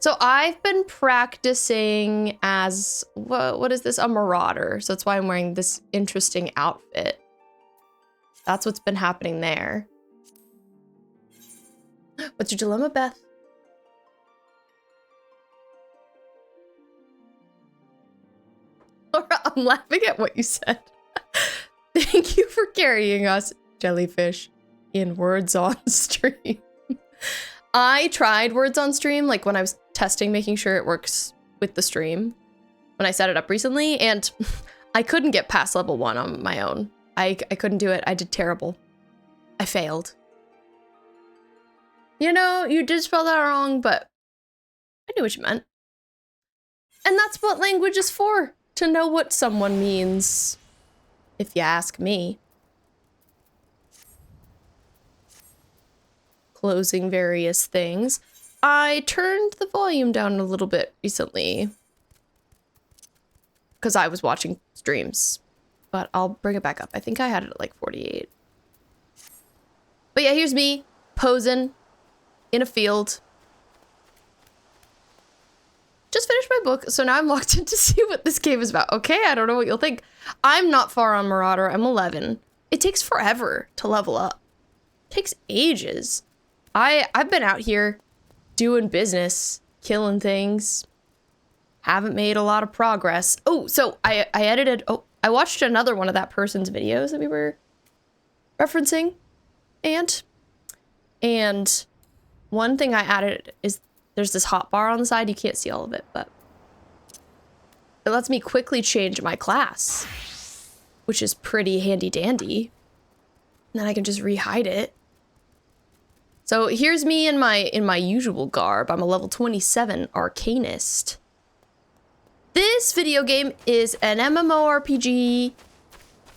So I've been practicing as, what is this? A marauder. So that's why I'm wearing this interesting outfit. That's what's been happening there. What's your dilemma, Beth? Laura, I'm laughing at what you said. Thank you for carrying us, jellyfish, in words on stream. I tried words on stream, like when I was testing, making sure it works with the stream when I set it up recently, and I couldn't get past level 1 on my own. I couldn't do it. I did terrible. I failed. You know, you did spell that wrong, but I knew what you meant. And that's what language is for, to know what someone means, if you ask me. Closing various things. I turned the volume down a little bit recently because I was watching streams, but I'll bring it back up. I think I had it at like 48. But yeah, here's me posing in a field. Just finished my book, so now I'm locked in to see what this game is about. Okay, I don't know what you'll think. I'm not far on Marauder. I'm 11. It takes forever to level up. It takes ages. I've been out here doing business, killing things. Haven't made a lot of progress. Oh, so I I watched another one of that person's videos that we were referencing. And one thing I added is there's this hotbar on the side. You can't see all of it, but it lets me quickly change my class, which is pretty handy dandy. And then I can just re-hide it. So here's me in my usual garb. I'm a level 27 Arcanist. This video game is an MMORPG.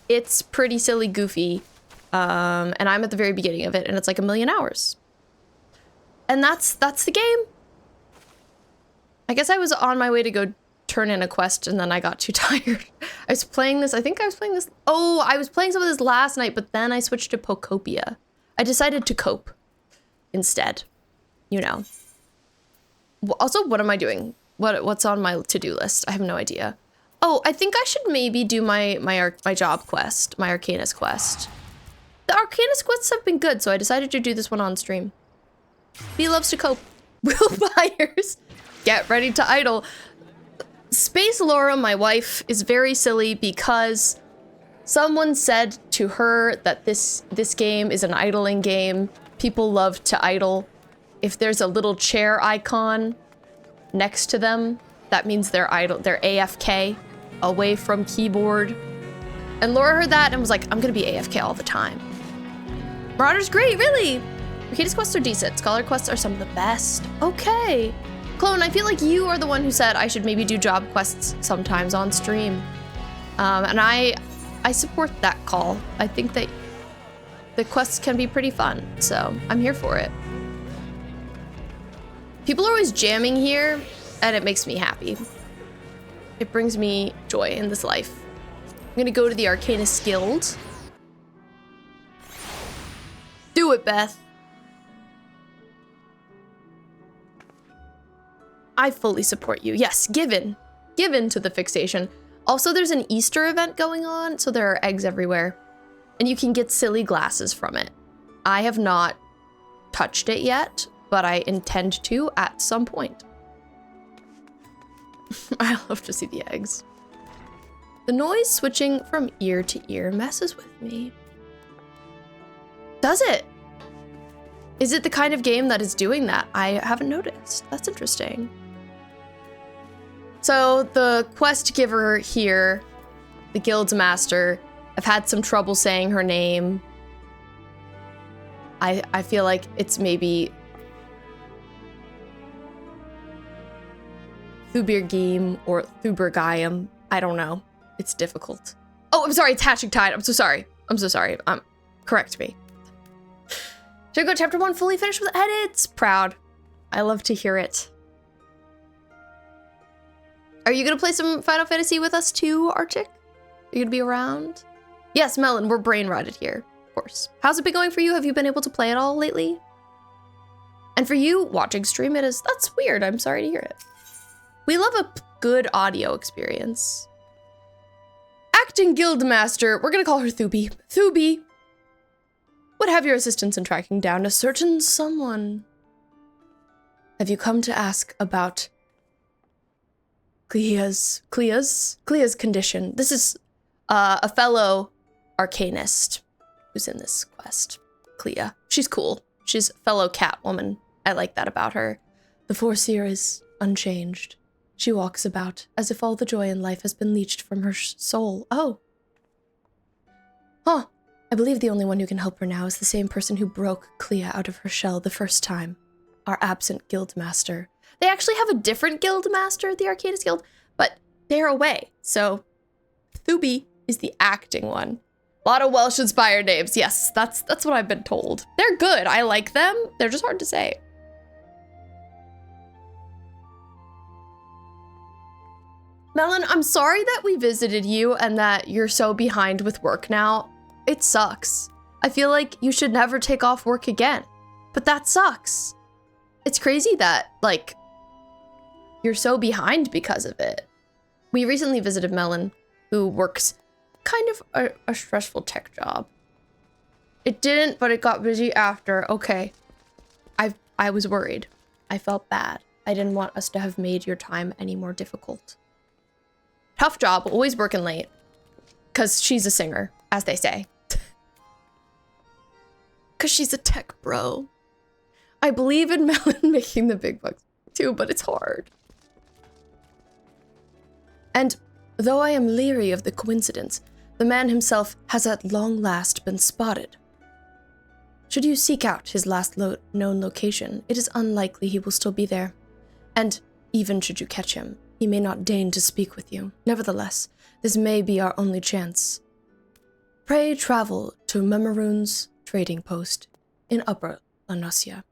It's pretty silly, goofy. And I'm at the very beginning of it, and it's like 1,000,000 hours. And that's the game. I guess I was on my way to go turn in a quest, and then I got too tired. I was playing this, I think I was playing this, oh, I was playing some of this last night, but then I switched to Pocopia. I decided to cope instead, you know. Also, what am I doing? What's on my to-do list? I have no idea. Oh, I think I should maybe do my job quest, my Arcanist quest. The Arcanist quests have been good, so I decided to do this one on stream. He loves to cope. Will Byers, get ready to idle. Space Laura, my wife, is very silly because someone said to her that this game is an idling game. People love to idle. If there's a little chair icon next to them, that means they're idle. They're AFK, away from keyboard. And Laura heard that and was like, I'm gonna be AFK all the time. Marauder's great, really. Arcanist quests are decent. Scholar quests are some of the best. Okay. Clone, I feel like you are the one who said I should maybe do job quests sometimes on stream. And I support that call. I think that the quests can be pretty fun, so I'm here for it. People are always jamming here, and it makes me happy. It brings me joy in this life. I'm gonna go to the Arcanist Guild. Do it, Beth. I fully support you. Yes, given to the fixation. Also, there's an Easter event going on, so there are eggs everywhere. And you can get silly glasses from it. I have not touched it yet, but I intend to at some point. I love to see the eggs. The noise switching from ear to ear messes with me. Does it? Is it the kind of game that is doing that? I haven't noticed. That's interesting. So the quest giver here, the guild's master, I've had some trouble saying her name. I feel like it's maybe Thubirgim or Thubergium. I don't know. It's difficult. Oh, I'm sorry. It's Hatching Tide. I'm so sorry. Correct me. Should I go chapter 1 fully finished with edits? Proud. I love to hear it. Are you gonna play some Final Fantasy with us too, Arctic? Are you gonna be around? Yes, Melon, we're brain rotted here, of course. How's it been going for you? Have you been able to play at all lately? And for you watching stream, that's weird. I'm sorry to hear it. We love a good audio experience. Acting Guildmaster, we're gonna call her Thubi. Thubi would have your assistance in tracking down a certain someone. Have you come to ask about Clea's condition? This is a fellow Arcanist who's in this quest. Clea. She's cool. She's a fellow Catwoman. I like that about her. The Foreseer is unchanged. She walks about as if all the joy in life has been leached from her soul. Oh. Huh. I believe the only one who can help her now is the same person who broke Clea out of her shell the first time. Our absent Guildmaster. They actually have a different Guildmaster at the Arcanist Guild, but they're away. So, Thubi is the acting one. A lot of Welsh-inspired names. Yes, that's what I've been told. They're good. I like them. They're just hard to say. Melon, I'm sorry that we visited you and that you're so behind with work now. It sucks. I feel like you should never take off work again. But that sucks. It's crazy that, like, you're so behind because of it. We recently visited Melon, who works kind of a stressful tech job. It didn't, but it got busy after. Okay. I was worried. I felt bad. I didn't want us to have made your time any more difficult. Tough job, always working late. Because she's a singer, as they say. Because she's a tech bro. I believe in Melon making the big bucks too, but it's hard. And though I am leery of the coincidence, the man himself has at long last been spotted. Should you seek out his last known location, it is unlikely he will still be there. And even should you catch him, he may not deign to speak with you. Nevertheless, this may be our only chance. Pray travel to Memaroon's trading post in Upper Lanosia,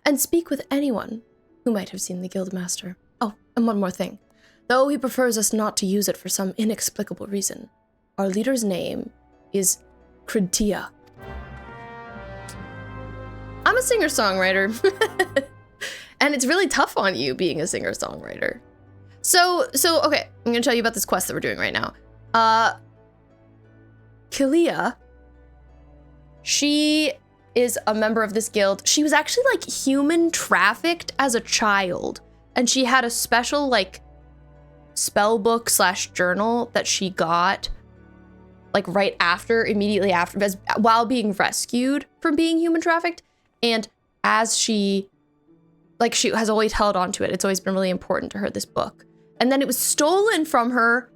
and speak with anyone who might have seen the Guildmaster. Oh, and one more thing. Though he prefers us not to use it for some inexplicable reason, our leader's name is Kritia. I'm a singer-songwriter. And it's really tough on you being a singer-songwriter. So, okay, I'm gonna tell you about this quest that we're doing right now. Kalia, she is a member of this guild. She was actually, like, human trafficked as a child. And she had a special, like, spell book / journal that she got, like, immediately after, while being rescued from being human trafficked. And as she has always held on to it. It's always been really important to her, this book. And then it was stolen from her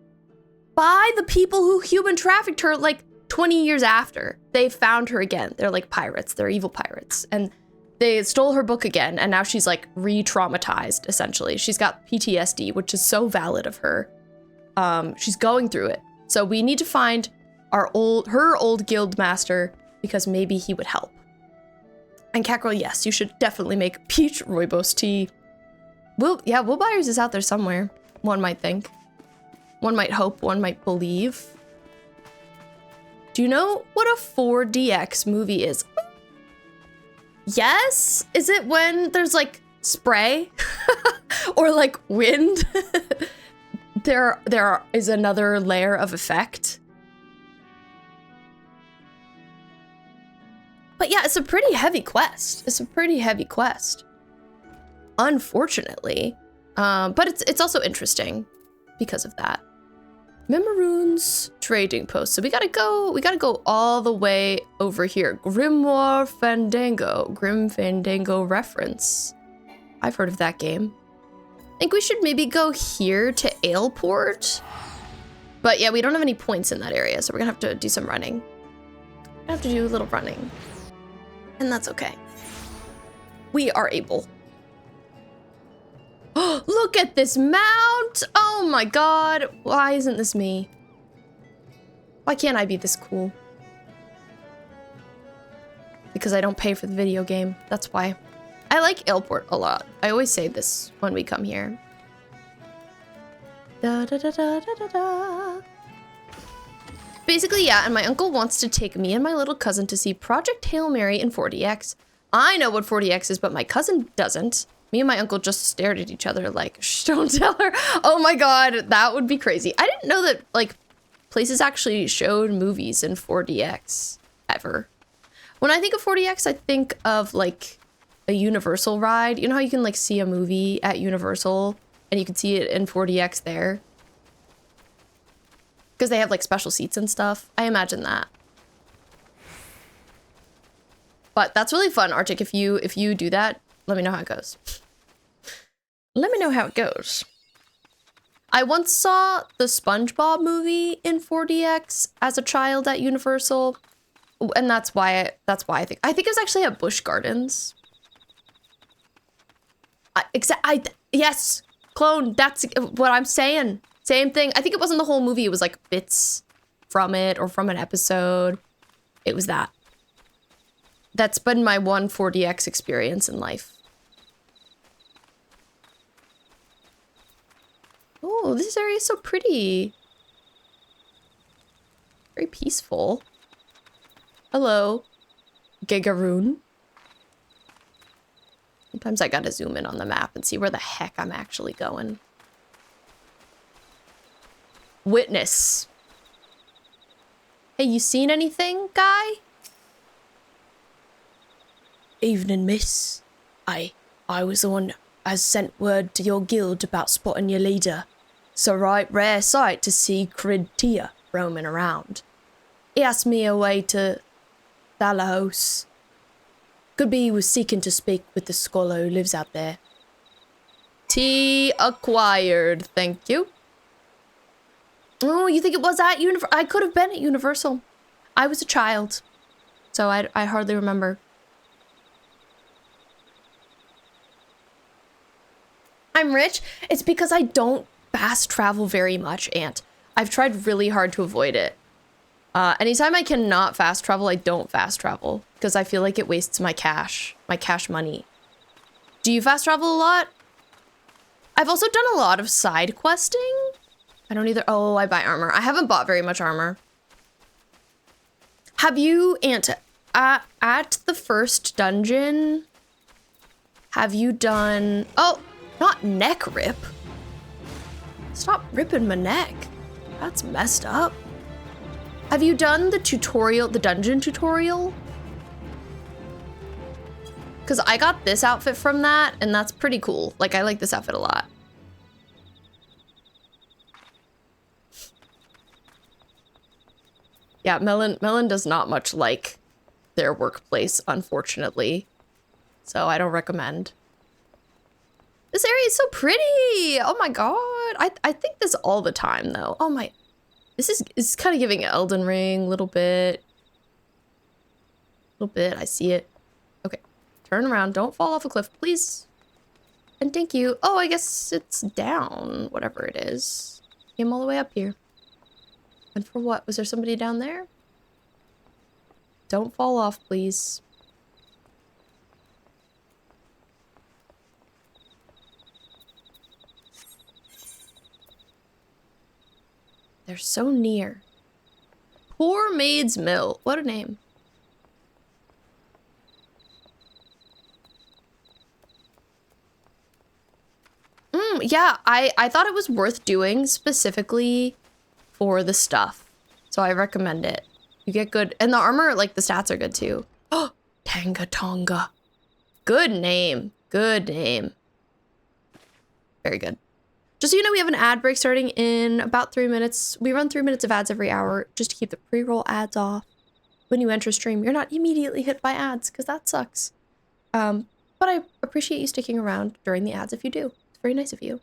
by the people who human trafficked her, like, 20 years after. They found her again. They're like pirates. They're evil pirates. And they stole her book again, and now she's, like, re-traumatized, essentially. She's got PTSD, which is so valid of her. She's going through it. So we need to find her old guild master, because maybe he would help. And Catgirl, yes, you should definitely make peach rooibos tea. Will Byers is out there somewhere, one might think. One might hope, one might believe. Do you know what a 4DX movie is? Yes? Is it when there's, like, spray? Or, like, wind? There is another layer of effect. But yeah, it's a pretty heavy quest. Unfortunately. But it's also interesting because of that. Memaroon's trading post. So we gotta go all the way over here. Grimoire Fandango. Grim Fandango reference. I've heard of that game. I think we should maybe go here to Aleport. But yeah, we don't have any points in that area, so we're gonna have to do some running. I have to do a little running. And that's okay. We are able. Look at this mount! Oh my god! Why isn't this me? Why can't I be this cool? Because I don't pay for the video game. That's why. I like Aleport a lot. I always say this when we come here. Da da da da da da da. Basically, yeah, and my uncle wants to take me and my little cousin to see Project Hail Mary in 4DX. I know what 40X is, but my cousin doesn't. Me and my uncle just stared at each other like, shh, don't tell her. Oh my god, that would be crazy. I didn't know that, like, places actually showed movies in 4DX ever. When I think of 4DX, I think of, like, a Universal ride. You know how you can, like, see a movie at Universal and you can see it in 4DX there? Because they have, like, special seats and stuff. I imagine that. But that's really fun, Arctic. If you do that, let me know how it goes. Let me know how it goes. I once saw the SpongeBob movie in 4DX as a child at Universal, and that's why I think it was actually at Busch Gardens. Yes, clone. That's what I'm saying. Same thing. I think it wasn't the whole movie. It was like bits from it or from an episode. It was that. That's been my one 4DX experience in life. Oh, this area is so pretty. Very peaceful. Hello, Gigaroon. Sometimes I gotta zoom in on the map and see where the heck I'm actually going. Witness. Hey, you seen anything, guy? Evening, miss. I was the one as sent word to your guild about spotting your leader. It's a right rare sight to see Crid roaming around. He asked me a way to Thalahos. Could be he was seeking to speak with the scholar who lives out there. Tea acquired, thank you. Oh, you think it was at Universal? I could have been at Universal. I was a child, so I hardly remember. I'm rich. It's because I don't fast travel very much, Aunt. I've tried really hard to avoid it. Anytime I cannot fast travel, I don't fast travel because I feel like it wastes my cash money. Do you fast travel a lot? I've also done a lot of side questing. I don't either. Oh, I buy armor. I haven't bought very much armor. Have you, Aunt, at the first dungeon, have you done, oh, not neck rip. Stop ripping my neck. That's messed up. Have you done the tutorial, the dungeon tutorial? Because I got this outfit from that, and that's pretty cool. Like, I like this outfit a lot. Yeah, Melon does not much like their workplace, unfortunately. So I don't recommend. This area is so pretty. Oh my god. I think this all the time though. Oh my, this is kind of giving Elden Ring a little bit. I see it. Okay, turn around. Don't fall off a cliff, please. And thank you. Oh, I guess it's down, whatever it is. Came all the way up here. And for what? Was there somebody down there? Don't fall off, please. They're so near. Poor Maid's Mill. What a name. Yeah, I thought it was worth doing specifically for the stuff. So I recommend it. You get good. And the armor, like, the stats are good too. Oh, Tanga Tonga. Good name. Good name. Very good. Just so you know, we have an ad break starting in about 3 minutes. We run 3 minutes of ads every hour just to keep the pre-roll ads off. When you enter stream, you're not immediately hit by ads, because that sucks. But I appreciate you sticking around during the ads if you do. It's very nice of you.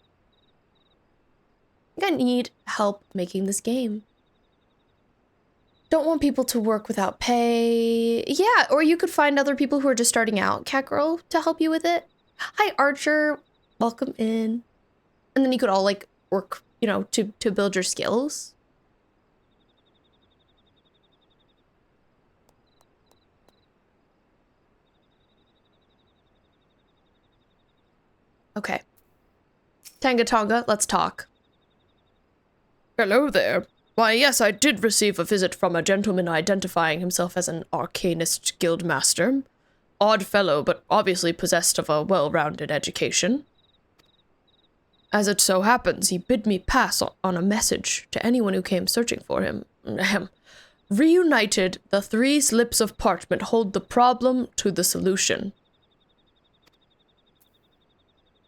I think I need help making this game. Don't want people to work without pay. Yeah, or you could find other people who are just starting out, Catgirl, to help you with it. Hi, Archer. Welcome in. And then you could all, like, work, you know, to build your skills. Okay. Tanga Tonga, let's talk. Hello there. Why, yes, I did receive a visit from a gentleman identifying himself as an Arcanist guildmaster. odd fellow, but obviously possessed of a well-rounded education. As it so happens, he bid me pass on a message to anyone who came searching for him. Ahem. Reunited, the 3 slips of parchment hold the problem to the solution.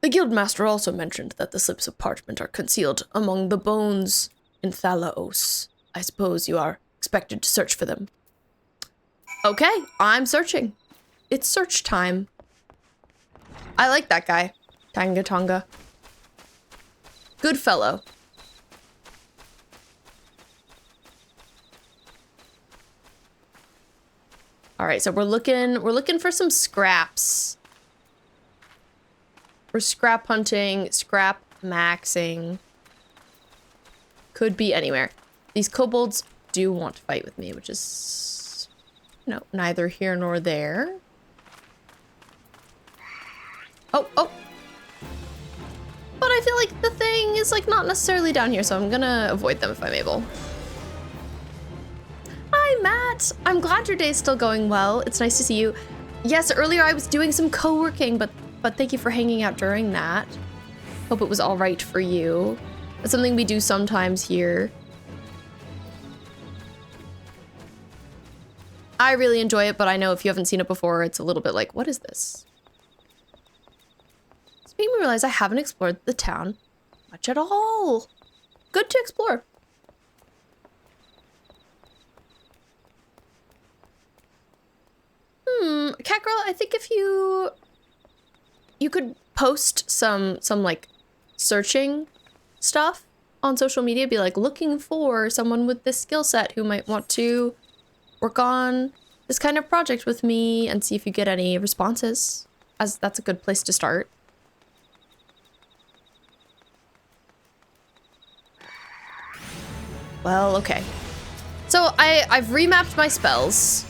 The guildmaster also mentioned that the slips of parchment are concealed among the bones in Thalaos. I suppose you are expected to search for them. Okay, I'm searching. It's search time. I like that guy. Tanga Tonga. Good fellow. All right, so we're looking for some scraps. We're scrap hunting, scrap maxing. Could be anywhere. These kobolds do want to fight with me, which is, you know, neither here nor there. Oh, oh. But I feel like the thing is like not necessarily down here, so I'm gonna avoid them if I'm able. Hi, Matt. I'm glad your day's still going well. It's nice to see you. Yes, earlier I was doing some co-working, but thank you for hanging out during that. Hope it was all right for you. That's something we do sometimes here. I really enjoy it, but I know if you haven't seen it before, it's a little bit like, what is this? It's making me realize I haven't explored the town much at all. Good to explore. Catgirl, I think if you could post some like searching stuff on social media, be like looking for someone with this skill set who might want to work on this kind of project with me and see if you get any responses, as that's a good place to start. Well, okay. So I've remapped my spells,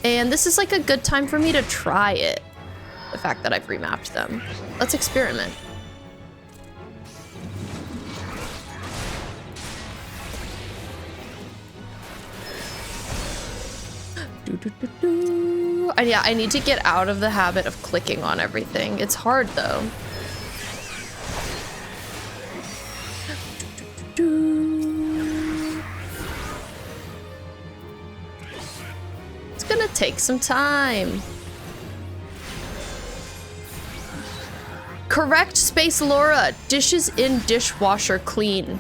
and this is like a good time for me to try it. The fact that I've remapped them. Let's experiment. Yeah, I need to get out of the habit of clicking on everything. It's hard though. It's gonna take some time. Correct, Space Laura. Dishes in dishwasher clean.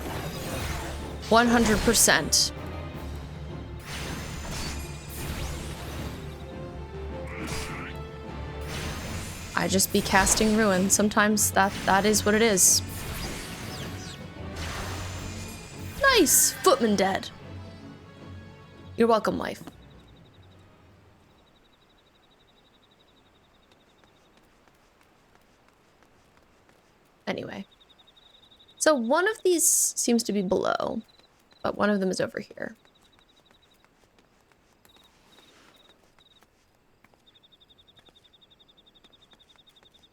100%. I just be casting ruin. Sometimes that is what it is. Nice! Footman dead. You're welcome, life. Anyway. So one of these seems to be below, but one of them is over here.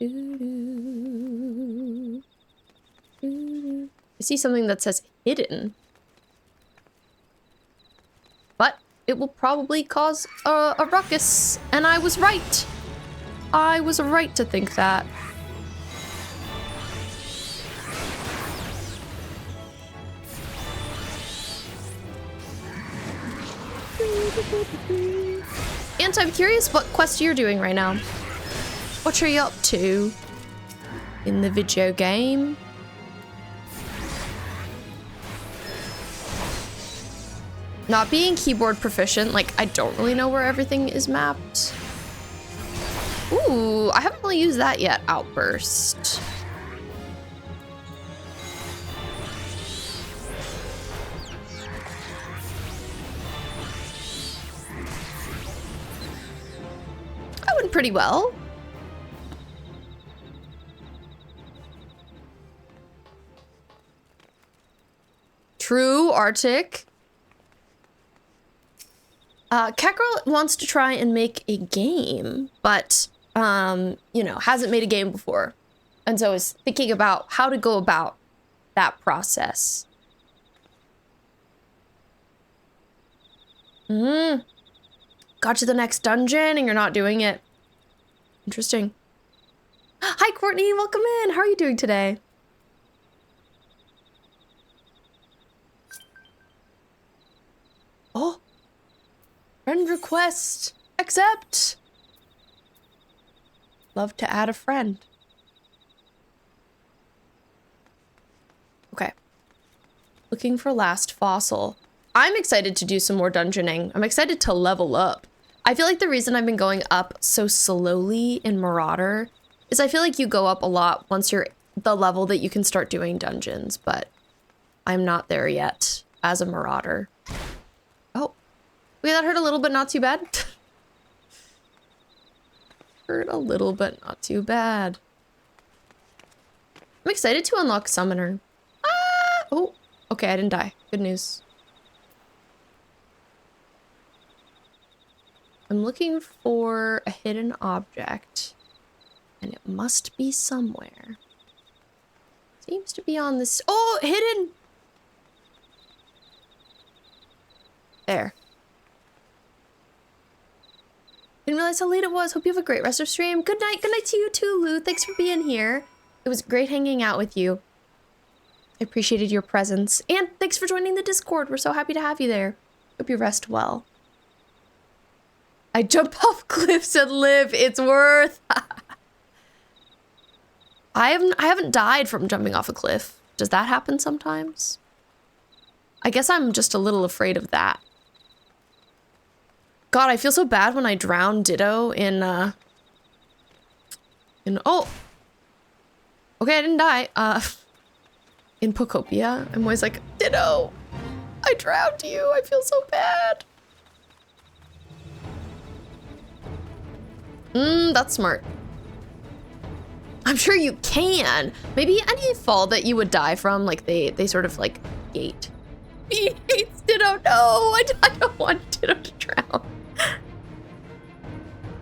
I see something that says hidden. But it will probably cause a ruckus, and I was right. I was right to think that. And I'm curious what quest you're doing right now. What are you up to in the video game? Not being keyboard proficient, like, I don't really know where everything is mapped. Ooh, I haven't really used that yet. Outburst. That went pretty well. True, Arctic. Catgirl wants to try and make a game, but, you know, hasn't made a game before. And so is thinking about how to go about that process. Got to the next dungeon and you're not doing it. Interesting. Hi, Courtney. Welcome in. How are you doing today? Oh. Friend request. Accept. Love to add a friend. Okay. Looking for last fossil. I'm excited to do some more dungeoning. I'm excited to level up. I feel like the reason I've been going up so slowly in Marauder is I feel like you go up a lot once you're the level that you can start doing dungeons, but I'm not there yet as a Marauder. Oh, okay, that hurt a little, but not too bad. Hurt a little, but not too bad. I'm excited to unlock Summoner. Ah! Oh, okay, I didn't die. Good news. I'm looking for a hidden object, and it must be somewhere. Seems to be on this. Oh, hidden! There. Didn't realize how late it was. Hope you have a great rest of stream. Good night. Good night to you too, Lou. Thanks for being here. It was great hanging out with you. I appreciated your presence. And thanks for joining the Discord. We're so happy to have you there. Hope you rest well. I jump off cliffs and live. It's worth. I haven't died from jumping off a cliff. Does that happen sometimes? I guess I'm just a little afraid of that. God, I feel so bad when I drown Ditto in oh. Okay, I didn't die. In Pocopia, I'm always like, Ditto, I drowned you. I feel so bad. That's smart. I'm sure you can. Maybe any fall that you would die from, like they sort of like gate. He hates Ditto. No, I don't want Ditto to drown.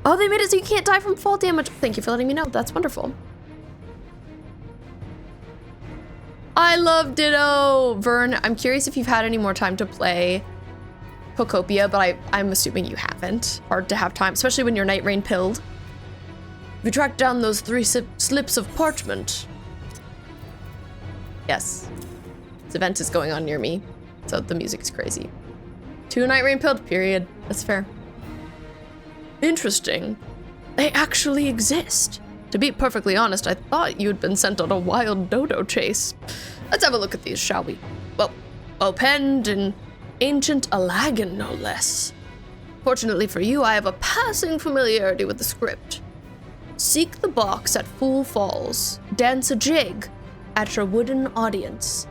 Oh, they made it so you can't die from fall damage. Thank you for letting me know. That's wonderful. I love Ditto. Vern, I'm curious if you've had any more time to play Pocopia, but I'm assuming you haven't. Hard to have time, especially when you're Night Rain pilled. If you track down those 3 slips of parchment. Yes. This event is going on near me, so the music's crazy. 2 Night Rain pilled, period. That's fair. Interesting. They actually exist. To be perfectly honest, I thought you'd been sent on a wild dodo chase. Let's have a look at these, shall we? Well penned in ancient Alagan, no less. Fortunately for you, I have a passing familiarity with the script. Seek the box at Fool Falls. Dance a jig at your wooden audience.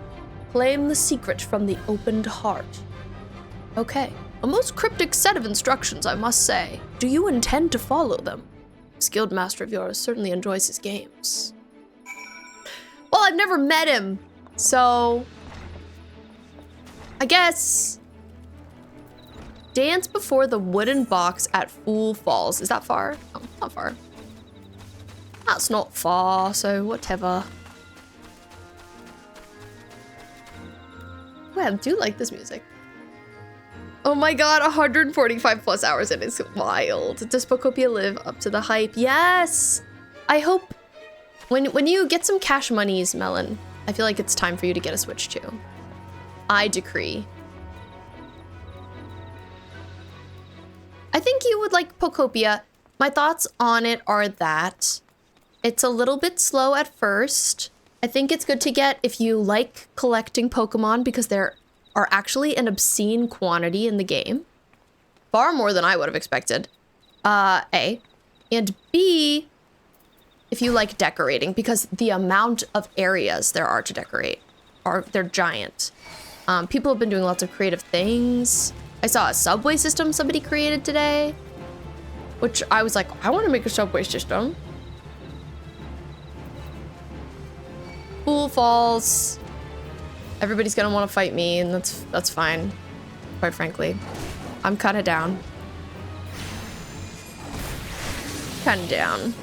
Claim the secret from the opened heart. Okay. A most cryptic set of instructions, I must say. Do you intend to follow them? A skilled master of yours certainly enjoys his games. Well, I've never met him, so I guess dance before the wooden box at Fool Falls. Is that far? Oh, not far. That's not far, so whatever. Oh, I do like this music. Oh my god, 145 plus hours, it is wild. Does Pocopia live up to the hype? Yes! I hope when you get some cash monies, Melon, I feel like it's time for you to get a Switch too. I decree. I think you would like Pocopia. My thoughts on it are that it's a little bit slow at first. I think it's good to get if you like collecting Pokemon because there are actually an obscene quantity in the game. Far more than I would have expected. A. And B, if you like decorating, because the amount of areas there are to decorate they're giant. People have been doing lots of creative things. I saw a subway system somebody created today, which I was like, I want to make a subway system. Fool Falls. Everybody's gonna want to fight me, and that's fine, quite frankly. I'm kinda down. Kinda down.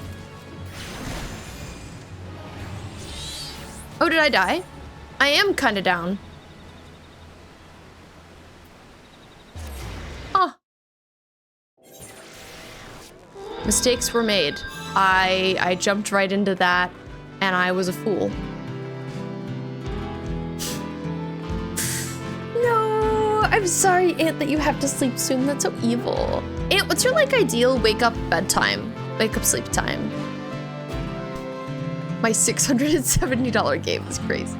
Oh, did I die? I am kinda down. Huh. Mistakes were made. I jumped right into that, and I was a fool. No, I'm sorry, Ant, that you have to sleep soon. That's so evil. Ant, what's your like ideal wake up bedtime? Wake up sleep time? My $670 game is crazy.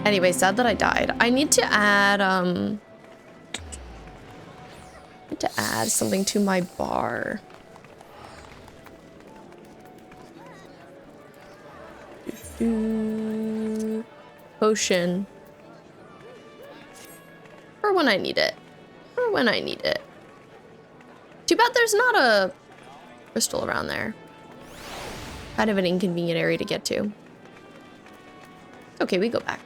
Anyway, sad that I died. I need to add something to my bar. Potion. For when I need it. For when I need it. Too bad there's not a crystal around there. Kind of an inconvenient area to get to. Okay, we go back.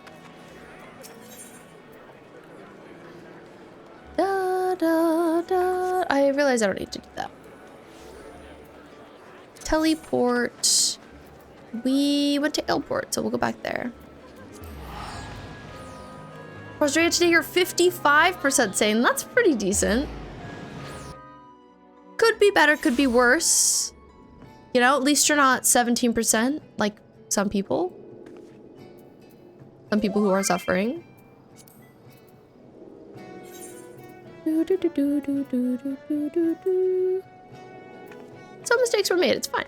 Da, da, da. I realize I don't need to do that. Teleport. We went to airport, so we'll go back there. Frustrated today, you're 55% sane. That's pretty decent. Could be better, could be worse. You know, at least you're not 17% like some people. Some people who are suffering. Some mistakes were made, it's fine.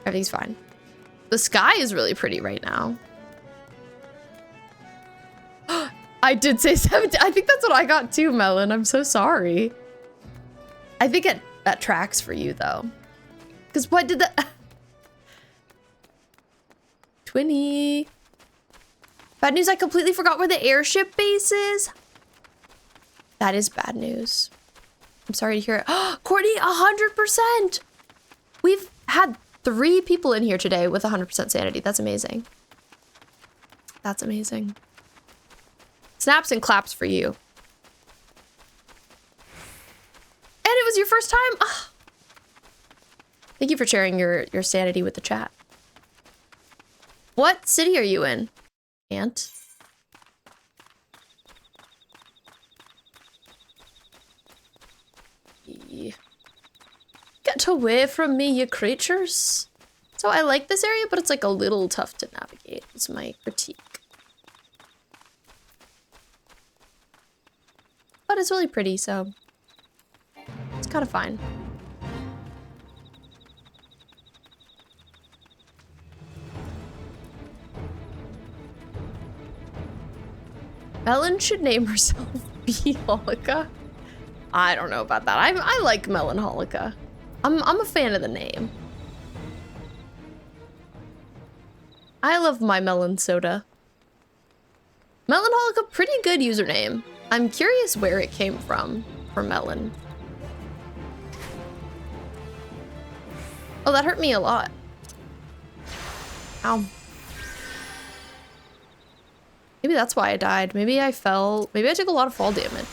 Everything's fine. The sky is really pretty right now. I did say 17. I think that's what I got too, Melon. I'm so sorry. I think that tracks for you though. Because what did the... 20. Bad news, I completely forgot where the airship base is. That is bad news. I'm sorry to hear it. Courtney, 100%. We've had 3 people in here today with 100% sanity. That's amazing. That's amazing. Snaps and claps for you. And it was your first time. Oh. Thank you for sharing your sanity with the chat. What city are you in, Ant? Get away from me, you creatures. So I like this area, but it's like a little tough to navigate. It's my critique. But it's really pretty, so it's kind of fine. Melon should name herself Beholika. I don't know about that. I like Melanholica. I'm a fan of the name. I love my melon soda. Melanholica, pretty good username. I'm curious where it came from for Melon. Oh, that hurt me a lot. Ow. Maybe that's why I died. Maybe I fell. Maybe I took a lot of fall damage.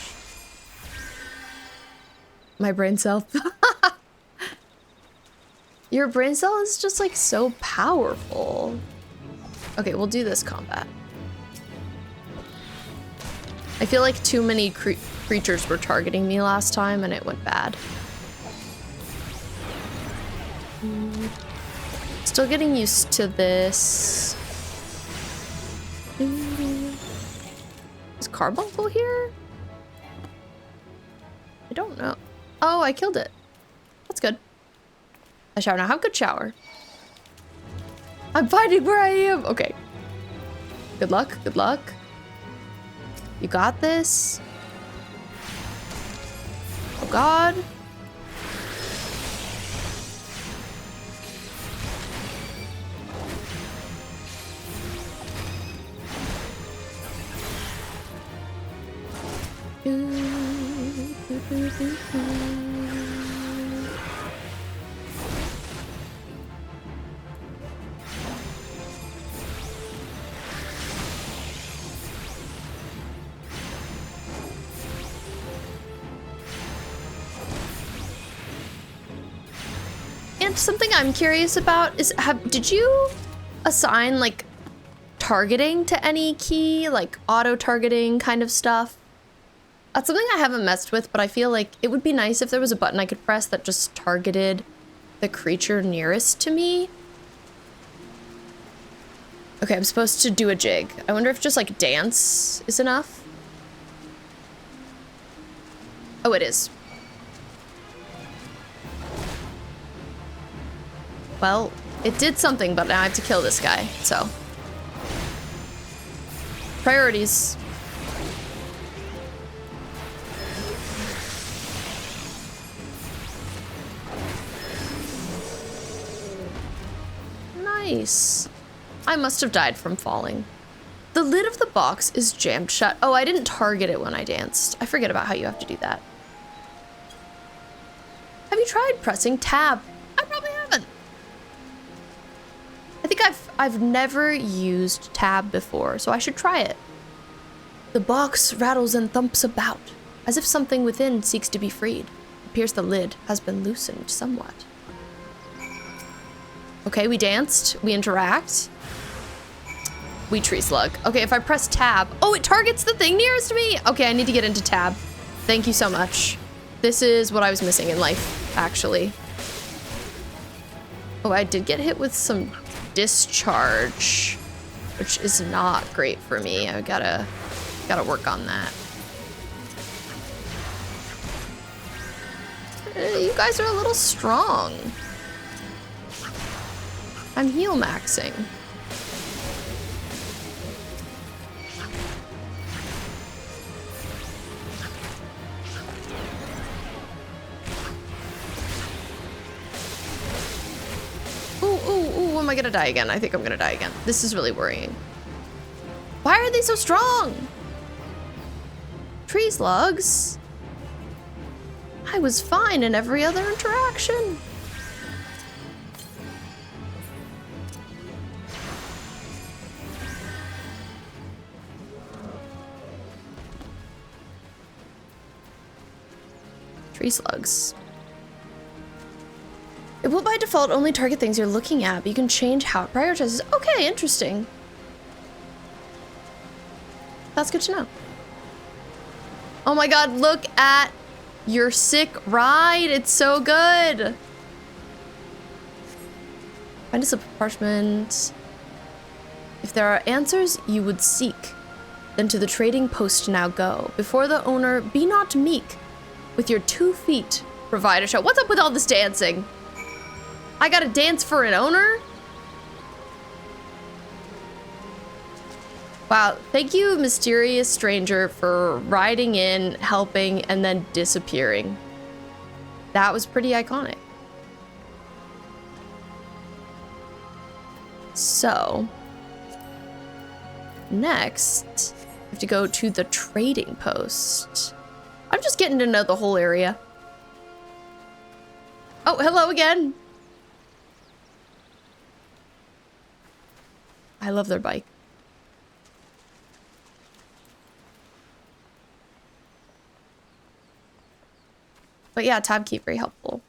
My brain cell. Your brain cell is just like so powerful. Okay, we'll do this combat. I feel like too many creatures were targeting me last time and it went bad. Still getting used to this. Is Carbuncle here? I don't know. Oh, I killed it. That's good. I shower now. Have a good shower. I'm finding where I am. Okay. Good luck. Good luck. You got this. Oh God. And something I'm curious about is, did you assign like targeting to any key, like auto targeting kind of stuff? That's something I haven't messed with, but I feel like it would be nice if there was a button I could press that just targeted the creature nearest to me. Okay, I'm supposed to do a jig. I wonder if just like dance is enough. Oh, it is. Well, it did something, but now I have to kill this guy, so. Priorities. Nice. I must have died from falling. The lid of the box is jammed shut. Oh, I didn't target it when I danced. I forget about how you have to do that. Have you tried pressing tab? I probably haven't. I think I've never used tab before, so I should try it. The box rattles and thumps about, as if something within seeks to be freed. It appears the lid has been loosened somewhat. Okay, we danced, we interact. We tree slug. Okay, if I press tab, oh, it targets the thing nearest me. Okay, I need to get into tab. Thank you so much. This is what I was missing in life, actually. Oh, I did get hit with some discharge, which is not great for me. I gotta work on that. You guys are a little strong. I'm heal maxing. Ooh, am I gonna die again? I think I'm gonna die again. This is really worrying. Why are they so strong? Tree slugs? I was fine in every other interaction. Tree slugs. It will by default only target things you're looking at, but you can change how it prioritizes. Okay, interesting. That's good to know. Oh my god, look at your sick ride. It's so good. Find a slip of parchment. If there are answers you would seek, then to the trading post now go. Before the owner, be not meek. With your 2 feet, provide a show. What's up with all this dancing? I gotta dance for an owner? Wow, thank you, mysterious stranger, for riding in, helping, and then disappearing. That was pretty iconic. So, next, I have to go to the trading post. I'm just getting to know the whole area. Oh, hello again. I love their bike. But yeah, tab key, very helpful.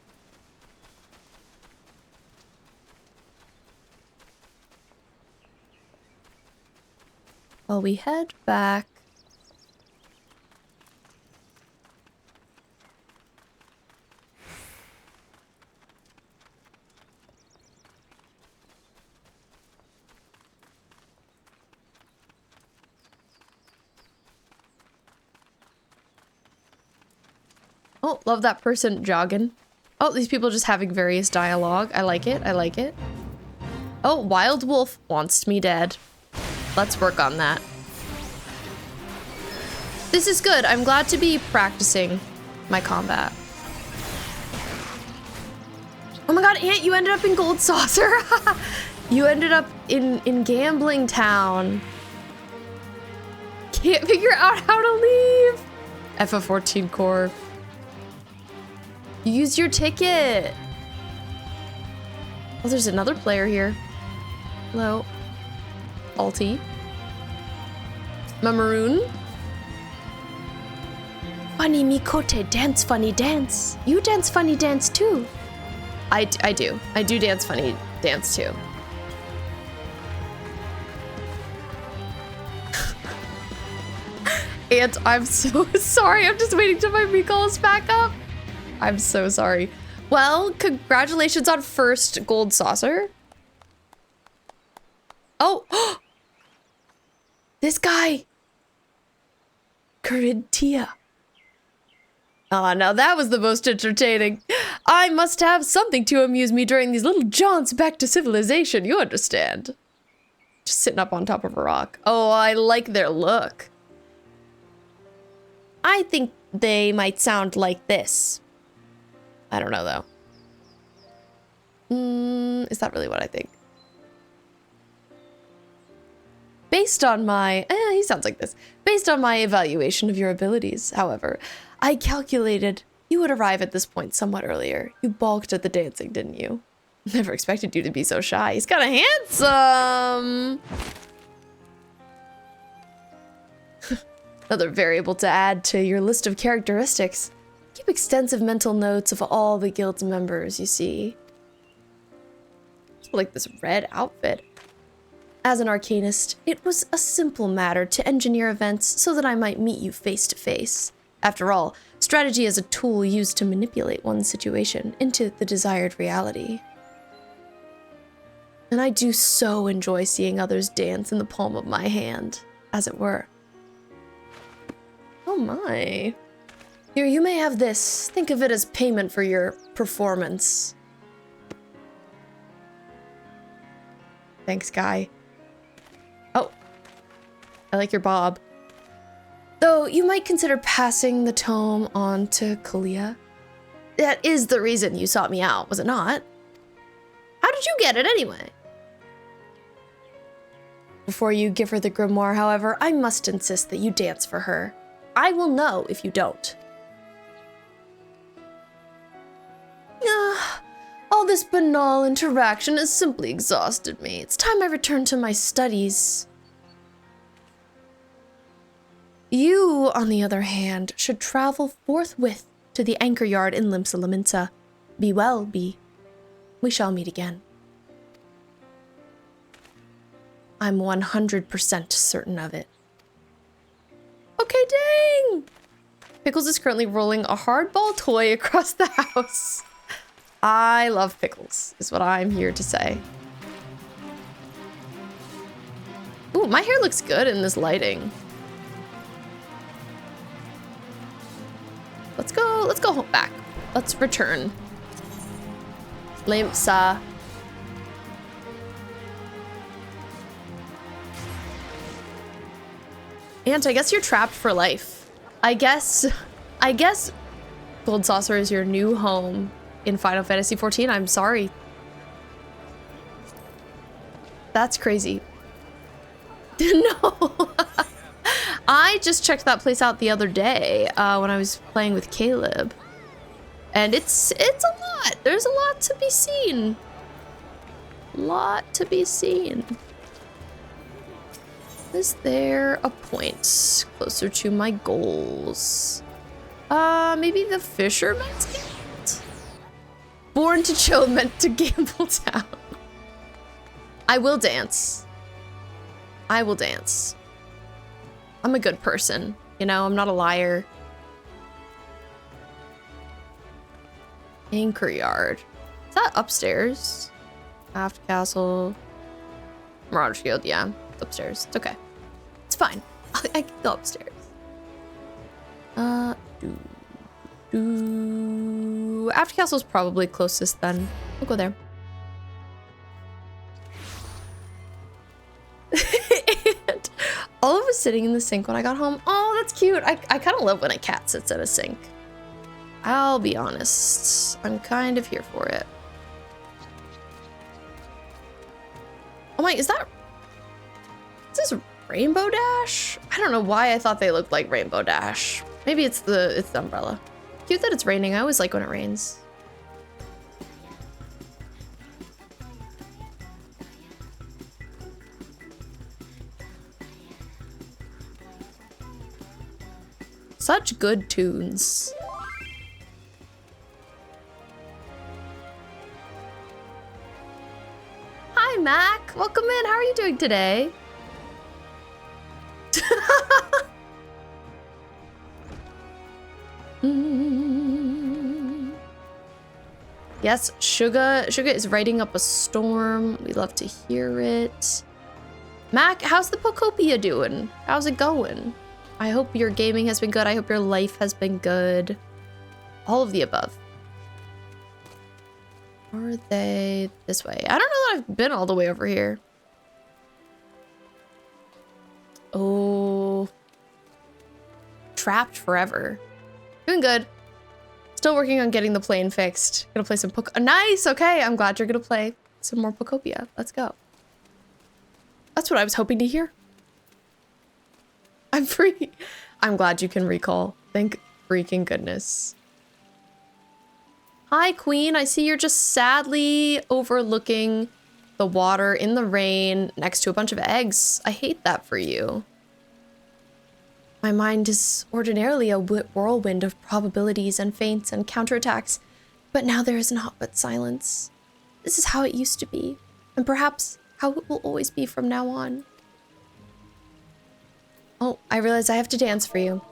Well, we head back. Oh, love that person jogging. Oh, these people just having various dialogue. I like it. I like it. Oh, Wild Wolf wants me dead. Let's work on that. This is good. I'm glad to be practicing my combat. Oh my god, Ant, you ended up in Gold Saucer. You ended up in Gambling Town. Can't figure out how to leave. FF14 core. Use your ticket. Oh, there's another player here. Hello. Alti. Maroon. Funny Mikote, dance funny dance. You dance funny dance too. I do. I do dance funny dance too. And I'm so sorry. I'm just waiting till my recall is back up. I'm so sorry. Well, congratulations on first gold saucer. Oh, this guy. Corinthia. Ah, now that was the most entertaining. I must have something to amuse me during these little jaunts back to civilization, you understand? Just sitting up on top of a rock. Oh, I like their look. I think they might sound like this. I don't know, though. Is that really what I think? Based on my... he sounds like this. Based on my evaluation of your abilities, however, I calculated you would arrive at this point somewhat earlier. You balked at the dancing, didn't you? Never expected you to be so shy. He's kind of handsome. Another variable to add to your list of characteristics. Keep extensive mental notes of all the guild's members, you see. I like this red outfit. As an Arcanist, it was a simple matter to engineer events so that I might meet you face to face. After all, strategy is a tool used to manipulate one's situation into the desired reality. And I do so enjoy seeing others dance in the palm of my hand, as it were. Oh my. Here, you may have this. Think of it as payment for your performance. Thanks, guy. Oh, I like your bob. Though you might consider passing the tome on to Kalia. That is the reason you sought me out, was it not? How did you get it anyway? Before you give her the grimoire, however, I must insist that you dance for her. I will know if you don't. All this banal interaction has simply exhausted me. It's time I return to my studies. You, on the other hand, should travel forthwith to the anchor yard in Limsa. Be well, Bee. We shall meet again. I'm 100% certain of it. Okay, dang! Pickles is currently rolling a hardball toy across the house. I love Pickles, is what I'm here to say. Ooh, my hair looks good in this lighting. Let's go back. Let's return. Limsa. Aunt, I guess you're trapped for life. I guess Gold Saucer is your new home in Final Fantasy XIV. I'm sorry. That's crazy. No. I just checked that place out the other day when I was playing with Caleb. And it's a lot. There's a lot to be seen. Lot to be seen. Is there a point closer to my goals? Maybe the Fisherman's Guild? Born to chill, meant to gamble down. I will dance. I will dance. I'm a good person, you know, I'm not a liar. Anchor Yard. Is that upstairs? Aft Castle. Mirage Field, yeah. It's upstairs. It's okay. It's fine. I can go upstairs. Aft Castle's probably closest then. We'll go there. And Olive was sitting in the sink when I got home. Oh, that's cute. I kind of love when a cat sits in a sink. I'll be honest. I'm kind of here for it. Oh my, is this Rainbow Dash? I don't know why I thought they looked like Rainbow Dash. Maybe it's the umbrella. Cute that it's raining. I always like when it rains. Such good tunes. Hi, Mac. Welcome in. How are you doing today? Yes, Sugar is writing up a storm. We love to hear it. Mac, how's the Pocopia doing? How's it going? I hope your gaming has been good. I hope your life has been good. All of the above. Are they this way? I don't know that I've been all the way over here. Oh. Trapped forever. Doing good. Still working on getting the plane fixed. Gonna play some nice, okay. I'm glad you're gonna play some more Pocopia. Let's go. That's what I was hoping to hear. I'm free. I'm glad you can recall. Thank freaking goodness. Hi, Queen. I see you're just sadly overlooking the water in the rain next to a bunch of eggs. I hate that for you. My mind is ordinarily a whirlwind of probabilities and feints and counterattacks, but now there is naught but silence. This is how it used to be, and perhaps how it will always be from now on. Oh, I realize I have to dance for you.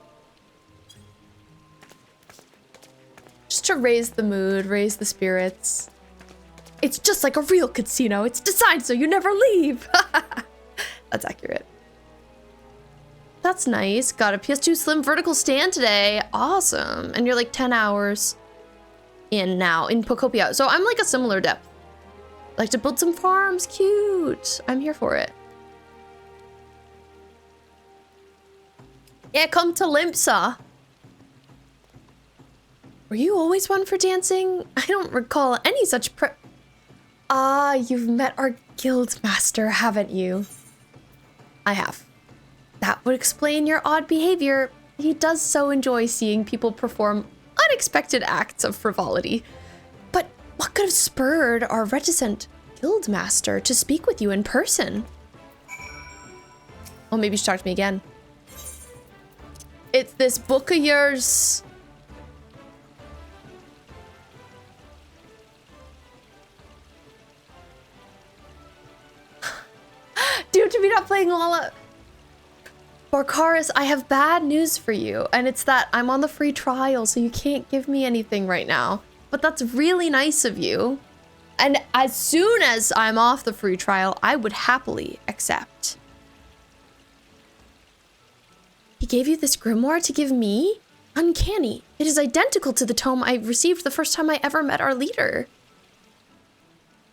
Just to raise the mood, raise the spirits. It's just like a real casino. It's designed so you never leave. That's accurate. That's nice. Got a PS2 Slim vertical stand today. Awesome. And you're like 10 hours in now in Pocopia. So I'm like a similar depth. Like to build some farms. Cute. I'm here for it. Yeah, come to Limpsa. Were you always one for dancing? I don't recall any such Ah, you've met our guild master, haven't you? I have. That would explain your odd behavior. He does so enjoy seeing people perform unexpected acts of frivolity. But what could have spurred our reticent guild master to speak with you in person? Well, maybe you should talk to me again. It's this book of yours. Due to me not playing Lala. Barkaris, I have bad news for you, and it's that I'm on the free trial, so you can't give me anything right now. But that's really nice of you. And as soon as I'm off the free trial, I would happily accept. He gave you this grimoire to give me? Uncanny. It is identical to the tome I received the first time I ever met our leader.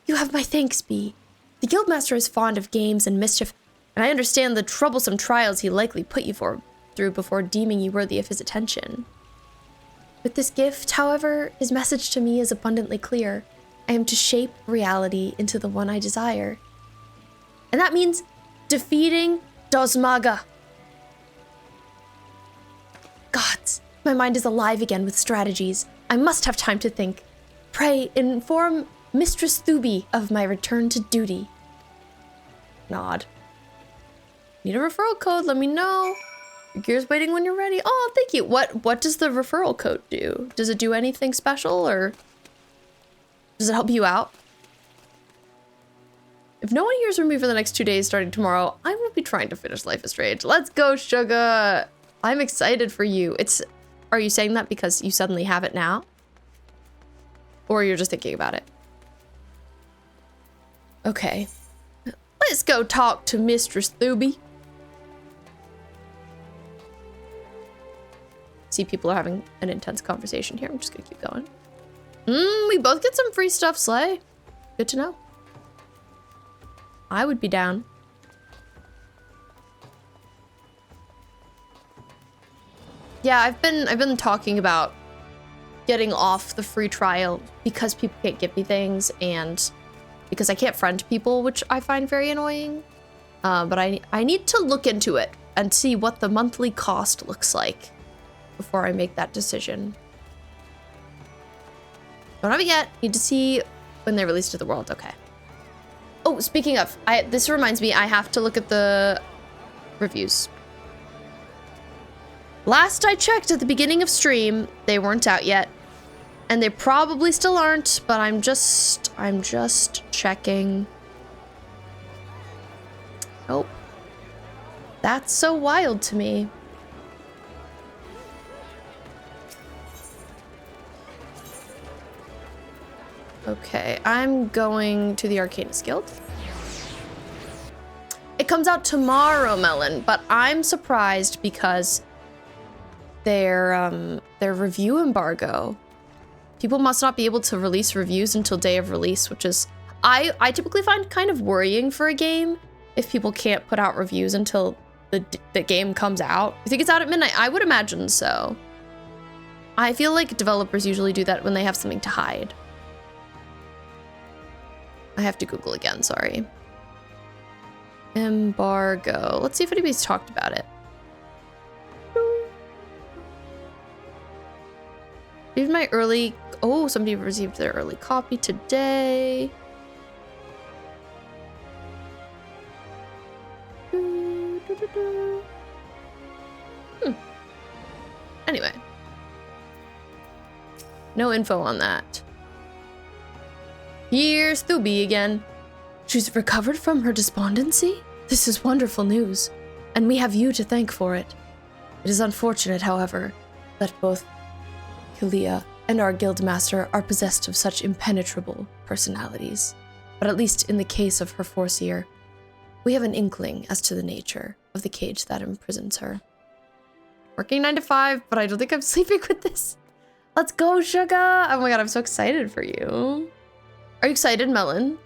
You have my thanks, Bee. The guildmaster is fond of games and mischief, and I understand the troublesome trials he likely put you through before deeming you worthy of his attention. With this gift, however, his message to me is abundantly clear. I am to shape reality into the one I desire. And that means defeating Dosmaga. Gods, my mind is alive again with strategies. I must have time to think. Pray, inform Mistress Thubi of my return to duty. Nod. Need a referral code? Let me know. Your gear's waiting when you're ready. Oh, thank you. What does the referral code do? Does it do anything special, or does it help you out? If no one hears from me for the next 2 days starting tomorrow, I will be trying to finish Life is Strange. Let's go, Sugar. I'm excited for you. Are you saying that because you suddenly have it now? Or you're just thinking about it? Okay. Let's go talk to Mistress Thubi. See, people are having an intense conversation here. I'm just gonna keep going. We both get some free stuff, Slay. Good to know. I would be down. Yeah, I've been talking about getting off the free trial because people can't give me things and because I can't friend people, which I find very annoying. But I need to look into it and see what the monthly cost looks like before I make that decision. Don't have it yet. Need to see when they release it to the world. Okay. Oh, speaking of, this reminds me, I have to look at the reviews. Last I checked at the beginning of stream, they weren't out yet. And they probably still aren't, but I'm just checking. Oh. That's so wild to me. Okay, I'm going to the Arcanist Guild. It comes out tomorrow, Melon, but I'm surprised because their review embargo. People must not be able to release reviews until day of release, which is I typically find kind of worrying for a game if people can't put out reviews until the game comes out. You think it's out at midnight? I would imagine so. I feel like developers usually do that when they have something to hide. I have to Google again, sorry. Embargo. Let's see if anybody's talked about it. Received my early... Oh, somebody received their early copy today. Anyway. No info on that. Here's Thubi again. She's recovered from her despondency? This is wonderful news, and we have you to thank for it. It is unfortunate, however, that both Kalia and our guildmaster are possessed of such impenetrable personalities. But at least in the case of her Forseer, we have an inkling as to the nature of the cage that imprisons her. Working 9 to 5, but I don't think I'm sleeping with this. Let's go, sugar! Oh my god, I'm so excited for you. Are you excited, Melon?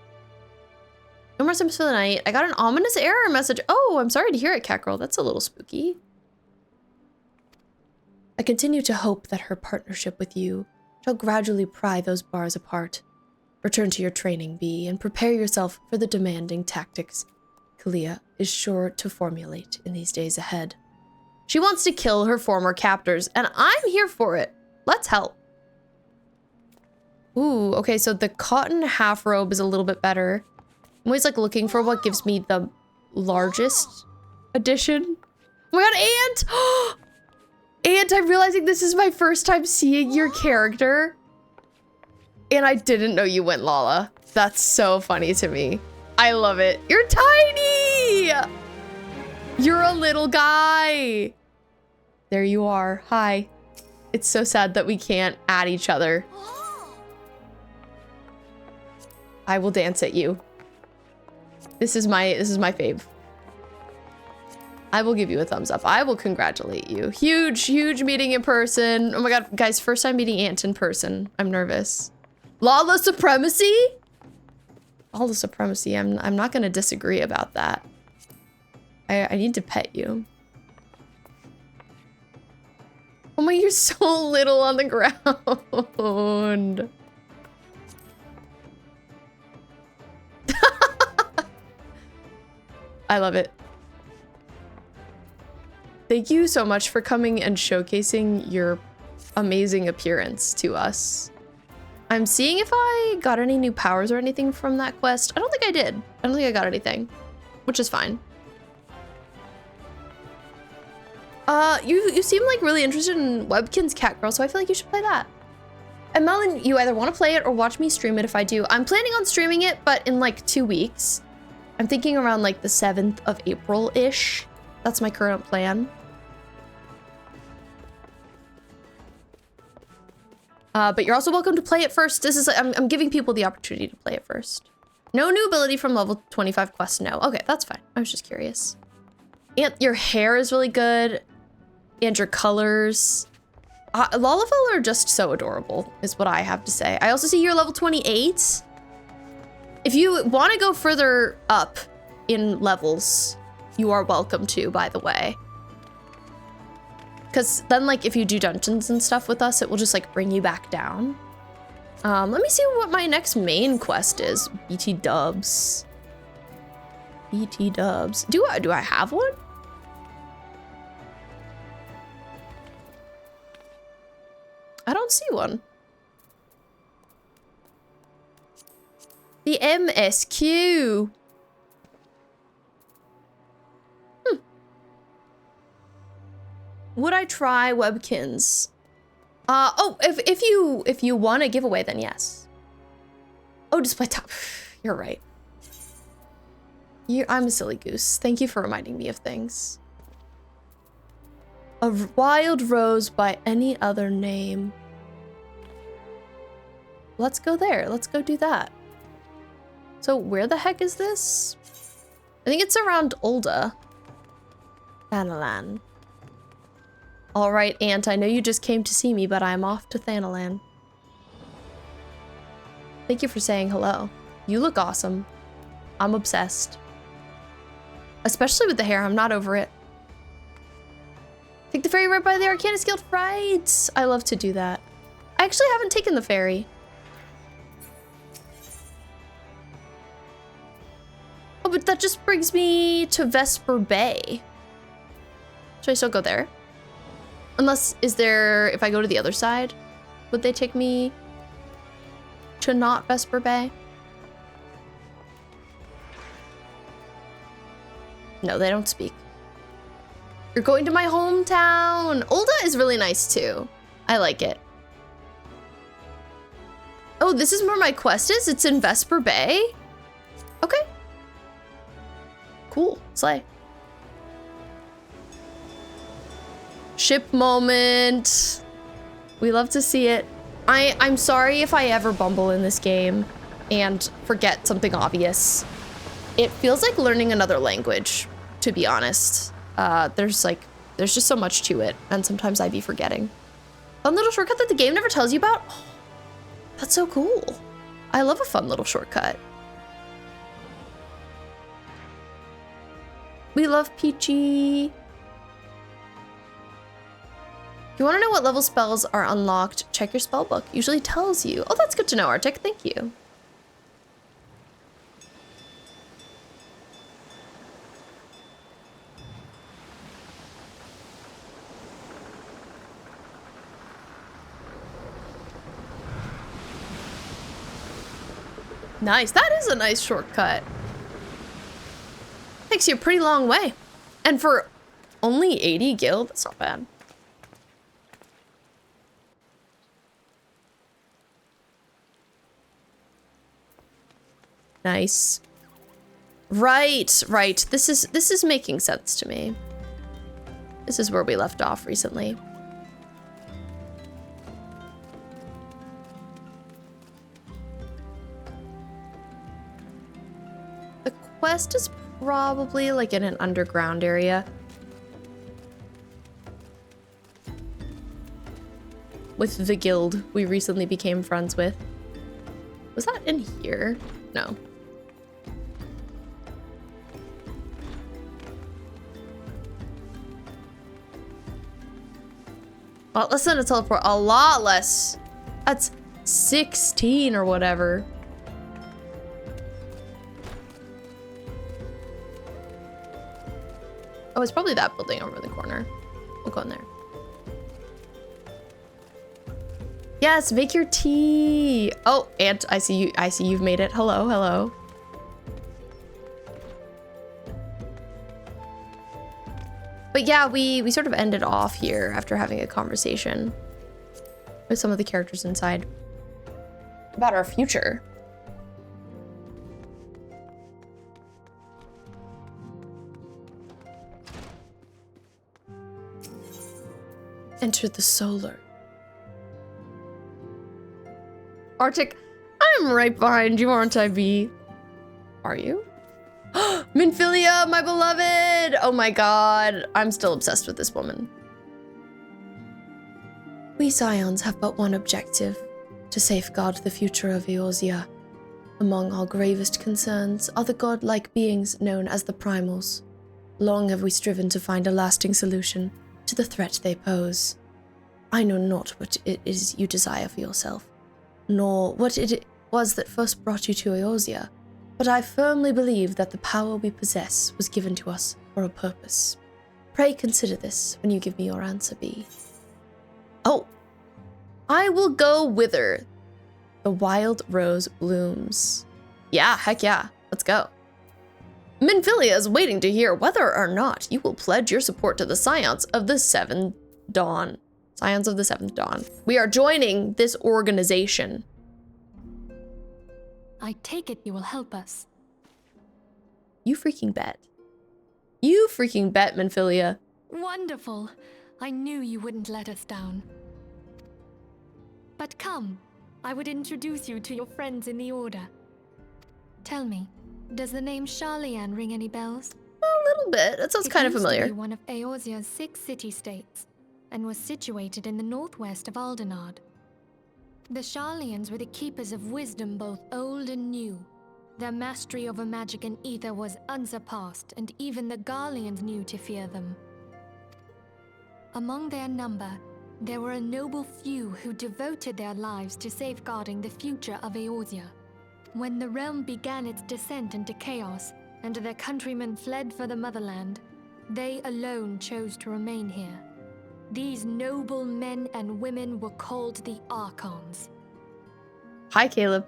No more Sims for the night. I got an ominous error message. Oh, I'm sorry to hear it, Catgirl. That's a little spooky. I continue to hope that her partnership with you shall gradually pry those bars apart. Return to your training, Bee, and prepare yourself for the demanding tactics Kalia is sure to formulate in these days ahead. She wants to kill her former captors, and I'm here for it. Let's help. Ooh, okay, so the cotton half robe is a little bit better. I'm always like looking for what gives me the largest edition. Oh my god, Ant! Ant, I'm realizing this is my first time seeing your character. And I didn't know you went Lala. That's so funny to me. I love it. You're tiny! You're a little guy. There you are. Hi. It's so sad that we can't add each other. I will dance at you. This is my fave. I will give you a thumbs up. I will congratulate you. Huge, huge meeting in person. Oh my god, guys, first time meeting Ant in person. I'm nervous. Lala supremacy? Lala supremacy. I'm not gonna disagree about that. I need to pet you. Oh my, you're so little on the ground. I love it. Thank you so much for coming and showcasing your amazing appearance to us. I'm seeing if I got any new powers or anything from that quest. I don't think I did. I don't think I got anything, which is fine. You seem like really interested in Webkinz Catgirl, so I feel like you should play that. And Melon, you either want to play it or watch me stream it if I do. I'm planning on streaming it, but in like 2 weeks. I'm thinking around like the 7th of April-ish. That's my current plan. But you're also welcome to play it first. This is, I'm giving people the opportunity to play it first. No new ability from level 25 quest, no. Okay, that's fine. I was just curious. And your hair is really good. And your colors. Lalafell are just so adorable, is what I have to say. I also see you're level 28. If you want to go further up in levels, you are welcome to, by the way. Because then, like, if you do dungeons and stuff with us, it will just, like, bring you back down. Let me see what my next main quest is. BT dubs. BT dubs. Do I have one? I don't see one. The MSQ. Would I try Webkinz? Oh, if you want a giveaway, then yes. Oh, display top. You're right. I'm a silly goose. Thank you for reminding me of things. A wild rose by any other name. let's go there. Let's go do that. So where the heck is this? I think it's around Ulda. Thanalan. All right, Aunt, I know you just came to see me, but I'm off to Thanalan. Thank you for saying hello. You look awesome. I'm obsessed. Especially with the hair, I'm not over it. Take the ferry right by the Arcanist Guild. Right! I love to do that. I actually haven't taken the ferry. Oh, but that just brings me to Vesper Bay. Should I still go there? Unless, is there, if I go to the other side, would they take me to not Vesper Bay? No, they don't speak. You're going to my hometown. Ulda is really nice too. I like it. Oh, this is where my quest is? It's in Vesper Bay? Okay. Cool, slay. Ship moment. We love to see it. I'm sorry if I ever bumble in this game and forget something obvious. It feels like learning another language, to be honest. There's just so much to it, and sometimes I be forgetting. Fun little shortcut that the game never tells you about? Oh, that's so cool. I love a fun little shortcut. We love Peachy. If you want to know what level spells are unlocked, check your spell book. Usually tells you. Oh, that's good to know, Arctic. Thank you. Nice. That is a nice shortcut. Takes you a pretty long way. And for only 80 gil, that's not bad. Nice. Right, right. This is making sense to me. This is where we left off recently. The quest is probably like in an underground area. With the guild we recently became friends with. Was that in here? No. A lot less than a teleport. A lot less. That's 16 or whatever. Oh, it's probably that building over in the corner. We'll go in there. Yes, make your tea. Oh, Aunt, I see you. I see you've made it. Hello, hello. But yeah, we sort of ended off here after having a conversation with some of the characters inside about our future. Enter the solar. Arctic, I'm right behind you, aren't I, Bee? Are you? Minfilia, my beloved! Oh my god, I'm still obsessed with this woman. We Scions have but one objective, to safeguard the future of Eorzea. Among our gravest concerns are the godlike beings known as the Primals. Long have we striven to find a lasting solution to the threat they pose. I know not what it is you desire for yourself, nor what it was that first brought you to Eorzea, but I firmly believe that the power we possess was given to us for a purpose. Pray consider this when you give me your answer, Bee. Oh, I will go whither the wild rose blooms. Yeah, heck yeah, let's go. Minfilia is waiting to hear whether or not you will pledge your support to the Scions of the Seventh Dawn. Scions of the Seventh Dawn. We are joining this organization. I take it you will help us. You freaking bet. You freaking bet, Minfilia. Wonderful. I knew you wouldn't let us down. But come, I would introduce you to your friends in the Order. Tell me, does the name Sharlayan ring any bells? A little bit. That sounds kind of It used to familiar. be one of Eorzea's 6 city-states, and was situated in the northwest of Aldenard. The Sharlayans were the keepers of wisdom both old and new. Their mastery over magic and ether was unsurpassed, and even the Garleans knew to fear them. Among their number, there were a noble few who devoted their lives to safeguarding the future of Eorzea. When the realm began its descent into chaos, and their countrymen fled for the motherland, they alone chose to remain here. These noble men and women were called the Archons. Hi, Caleb.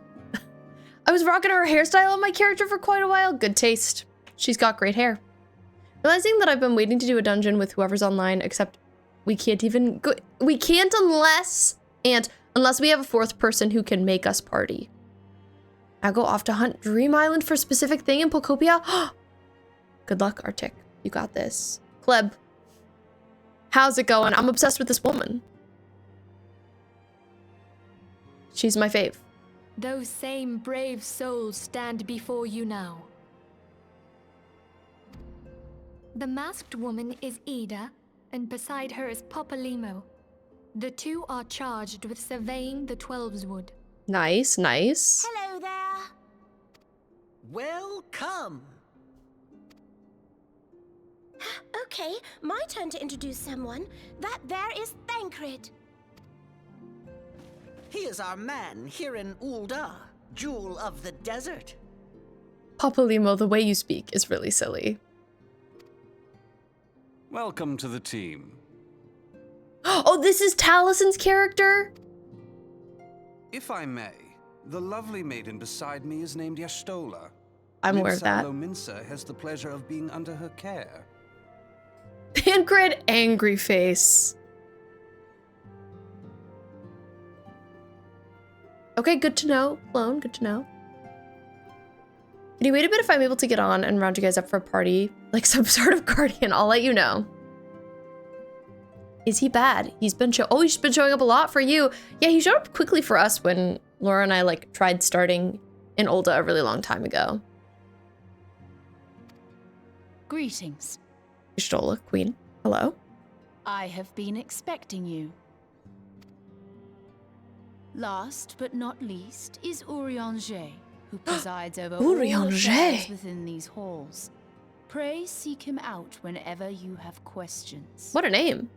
I was rocking her hairstyle on my character for quite a while. Good taste. She's got great hair. Realizing that I've been waiting to do a dungeon with whoever's online, except we can't even go. We can't unless we have a 4th person who can make us party. I go off to hunt Dream Island for a specific thing in Pocopia. Good luck, Arctic. You got this. Kleb. How's it going? I'm obsessed with this woman. She's my fave. Those same brave souls stand before you now. The masked woman is Ida, and beside her is Popalimo. The two are charged with surveying the Twelveswood. Nice, nice. Hello there. Welcome. Okay, my turn to introduce someone. That there is Thancred. He is our man here in Ul'dah, Jewel of the Desert. Popalimo, the way you speak is really silly. Welcome to the team. Oh, this is Talison's character? If I may, the lovely maiden beside me is named Y'shtola. I'm aware of that. Lominsa has the pleasure of being under her care. Thancred, angry face. Okay, good to know. Clone, good to know. Can you wait a bit if I'm able to get on and round you guys up for a party? Like some sort of guardian, I'll let you know. Is he bad? He's been he's been showing up a lot for you. Yeah, he showed up quickly for us when Laura and I like tried starting in Ul'dah a really long time ago. Greetings. Y'shtola, queen. Hello. I have been expecting you. Last but not least is Urianger, who presides over all affairs within these halls. Pray seek him out whenever you have questions. What a name.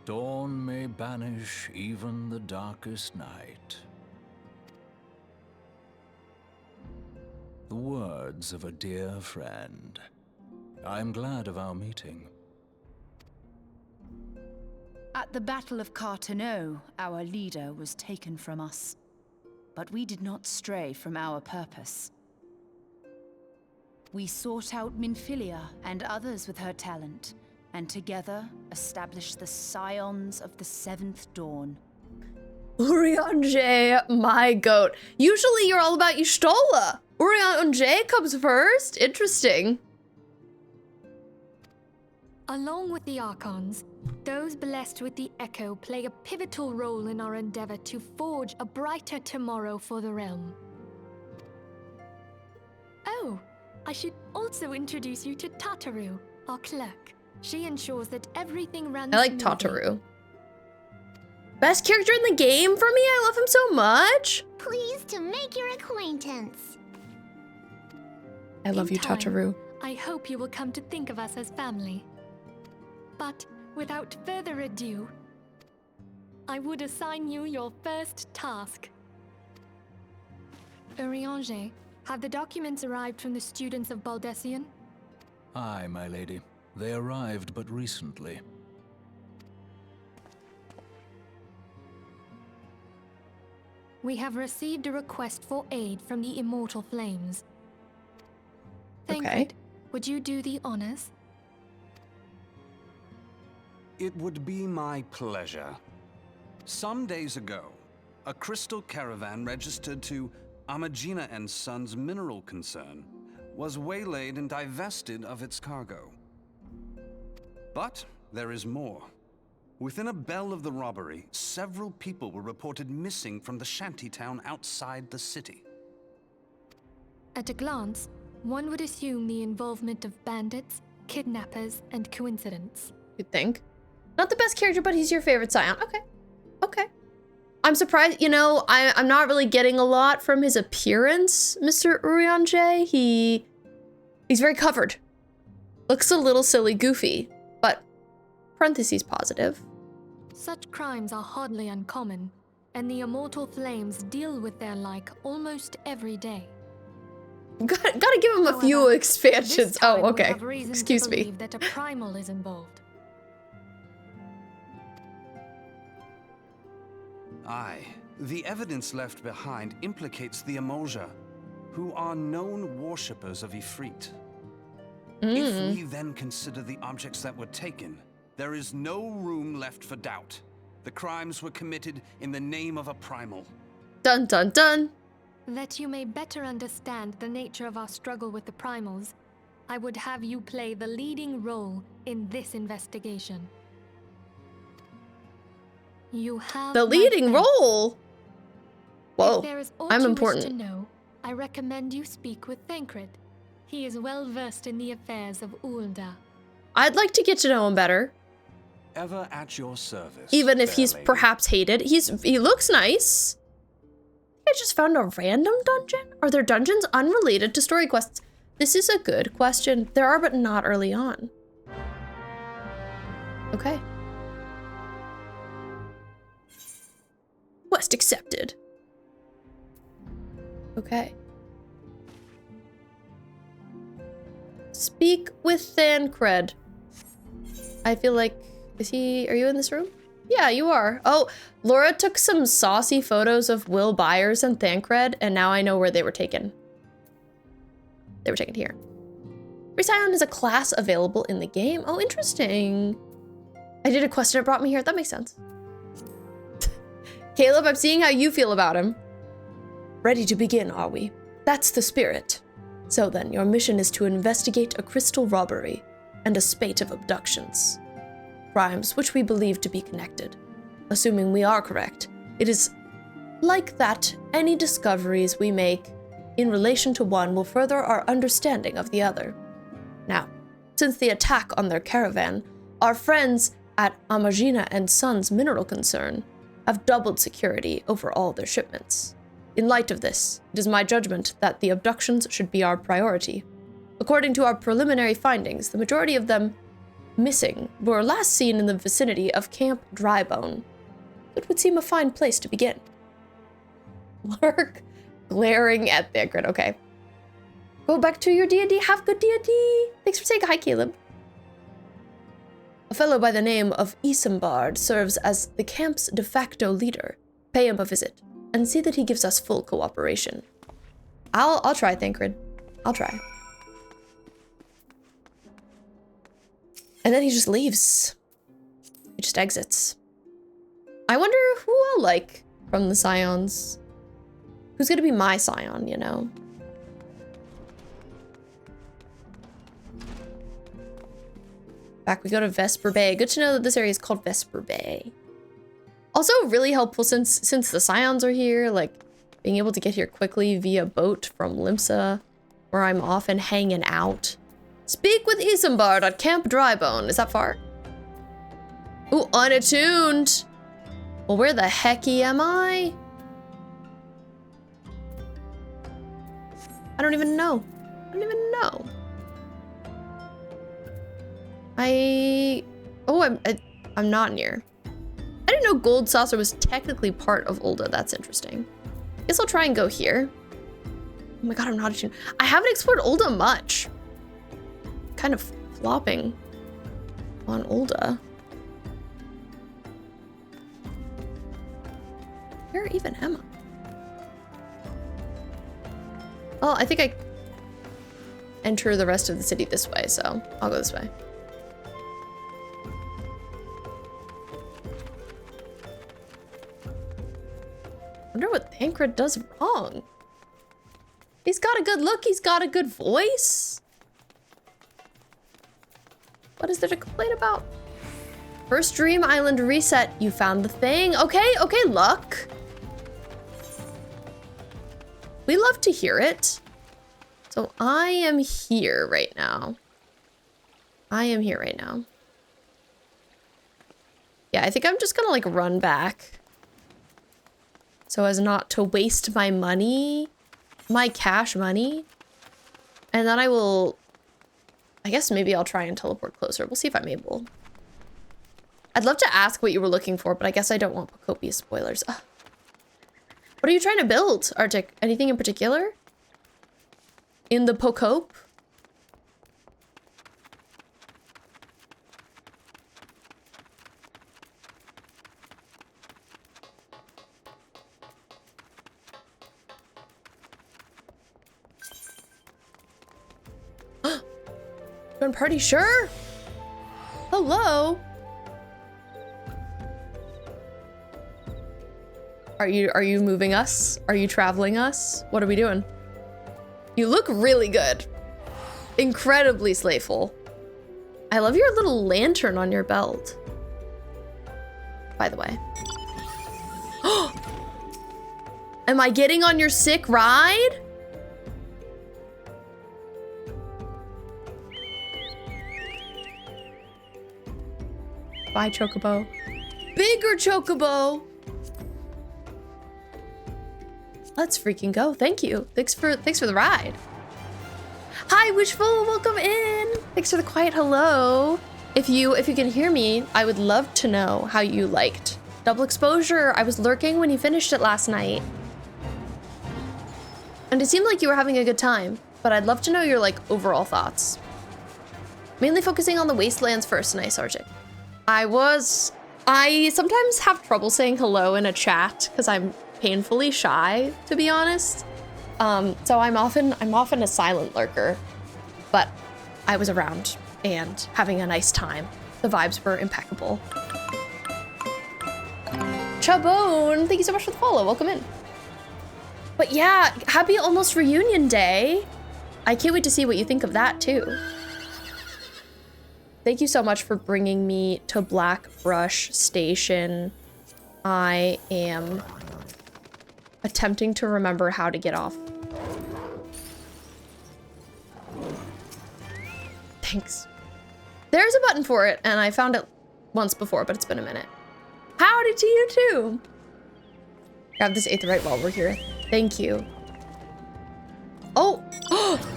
Dawn may banish even the darkest night. The words of a dear friend. I'm glad of our meeting. At the Battle of Carteneau, our leader was taken from us. But we did not stray from our purpose. We sought out Minfilia and others with her talent, and together established the Scions of the 7th Dawn. Urianger, my goat. Usually you're all about Y'shtola. Urianger comes first. Interesting. Along with the Archons, those blessed with the Echo play a pivotal role in our endeavor to forge a brighter tomorrow for the realm. Oh, I should also introduce you to Tataru, our clerk. She ensures that everything runs I like smoothly. Tataru. Best character in the game for me. I love him so much. Pleased to make your acquaintance. I love In you, time, Tataru. I hope you will come to think of us as family. But without further ado, I would assign you your first task. Urianger, have the documents arrived from the students of Baldessian? Aye, my lady. They arrived but recently. We have received a request for aid from the Immortal Flames. Thancred, would you do the honors? It would be my pleasure. Some days ago, a crystal caravan registered to Amal'jaa and Sons mineral concern was waylaid and divested of its cargo. But there is more. Within a bell of the robbery, several people were reported missing from the shantytown outside the city. At a glance, one would assume the involvement of bandits, kidnappers, and coincidence. You'd think. Not the best character, but he's your favorite Scion. Okay. Okay. I'm surprised, you know, I'm not really getting a lot from his appearance, Mr. Urianger. He's very covered. Looks a little silly goofy, but parentheses positive. Such crimes are hardly uncommon, and the Immortal Flames deal with their like almost every day. Gotta give him a few However, expansions. this time Oh, we okay. have reason Excuse to me. believe that a primal is involved. Aye. The evidence left behind implicates the Amal'jaa, who are known worshippers of Ifrit. If we then consider the objects that were taken, there is no room left for doubt. The crimes were committed in the name of a primal. Dun dun dun. That you may better understand the nature of our struggle with the primals, I would have you play the leading role in this investigation. You have The my leading thanks. role? Whoa, If there is aught I'm you important. wish to know, I recommend you speak with Thancred. He is well versed in the affairs of Ulda. I'd like to get to know him better. Ever at your service. Even if fair he's lady. perhaps hated. He looks nice. I just found a random dungeon? Are there dungeons unrelated to story quests? This is a good question. There are, but not early on. Okay. Quest accepted. Okay. Speak with Thancred. I feel like, are you in this room? Yeah, you are. Oh, Laura took some saucy photos of Will Byers and Thancred, and now I know where they were taken. They were taken here. Scion is a class available in the game. Oh, interesting. I did a quest and it brought me here. That makes sense. Caleb, I'm seeing how you feel about him. Ready to begin, are we? That's the spirit. So then, your mission is to investigate a crystal robbery and a spate of abductions. Crimes which we believe to be connected. Assuming we are correct, it is like that any discoveries we make in relation to one will further our understanding of the other. Now, since the attack on their caravan, our friends at Amal'jaa and Sons Mineral Concern have doubled security over all their shipments. In light of this, it is my judgment that the abductions should be our priority. According to our preliminary findings, the majority of them missing were last seen in the vicinity of Camp Drybone. It would seem a fine place to begin. Lurk, glaring at Thancred. Okay. Go back to your D&D. Have good D&D. Thanks for saying hi, Caleb. A fellow by the name of Isambard serves as the camp's de facto leader. Pay him a visit and see that he gives us full cooperation. I'll try, Thancred. I'll try. And then he just leaves. He just exits. I wonder who I'll like from the Scions. Who's gonna be my Scion, you know? Back we go to Vesper Bay. Good to know that this area is called Vesper Bay. Also really helpful since the Scions are here, like being able to get here quickly via boat from Limsa, where I'm often hanging out. Speak with Isambard at Camp Drybone. Is that far? Ooh, unattuned. Well, where the hecky am I? I don't even know. I don't even know. I'm not near. I didn't know Gold Saucer was technically part of Ulda. That's interesting. Guess I'll try and go here. Oh my god, I'm not attuned. I haven't explored Ulda much. Kind of flopping on Ulda. Where even am I? Well, I think I enter the rest of the city this way, so I'll go this way. Wonder what Thancred does wrong. He's got a good look, he's got a good voice. What is there to complain about? First Dream Island reset. You found the thing. Okay, okay, luck. We love to hear it. So I am here right now. I am here right now. Yeah, I think I'm just gonna like run back so as not to waste my money, my cash money. And then I will, I guess maybe I'll try and teleport closer. We'll see if I'm able. I'd love to ask what you were looking for, but I guess I don't want copious spoilers. Ugh. What are you trying to build, Arctic? Anything in particular? In the Pocope? Join party, sure. Hello. Are you moving us? Are you traveling us? What are we doing? You look really good. Incredibly slayful. I love your little lantern on your belt. By the way. Am I getting on your sick ride? Bye, Chocobo. Bigger Chocobo! Let's freaking go. Thank you. Thanks for the ride. Hi, Wishful, welcome in. Thanks for the quiet hello. If you can hear me, I would love to know how you liked Double Exposure. I was lurking when you finished it last night. And it seemed like you were having a good time, but I'd love to know your like overall thoughts. Mainly focusing on the wastelands first, nice Arctic. I sometimes have trouble saying hello in a chat because I'm painfully shy, to be honest. So I'm often a silent lurker, but I was around and having a nice time. The vibes were impeccable. Chabone, thank you so much for the follow. Welcome in. But yeah, happy almost reunion day. I can't wait to see what you think of that too. Thank you so much for bringing me to Blackbrush Station. I am attempting to remember how to get off. Thanks. There's a button for it, and I found it once before, but it's been a minute. Howdy to you too. Grab this aetheryte while we're here. Thank you. Oh,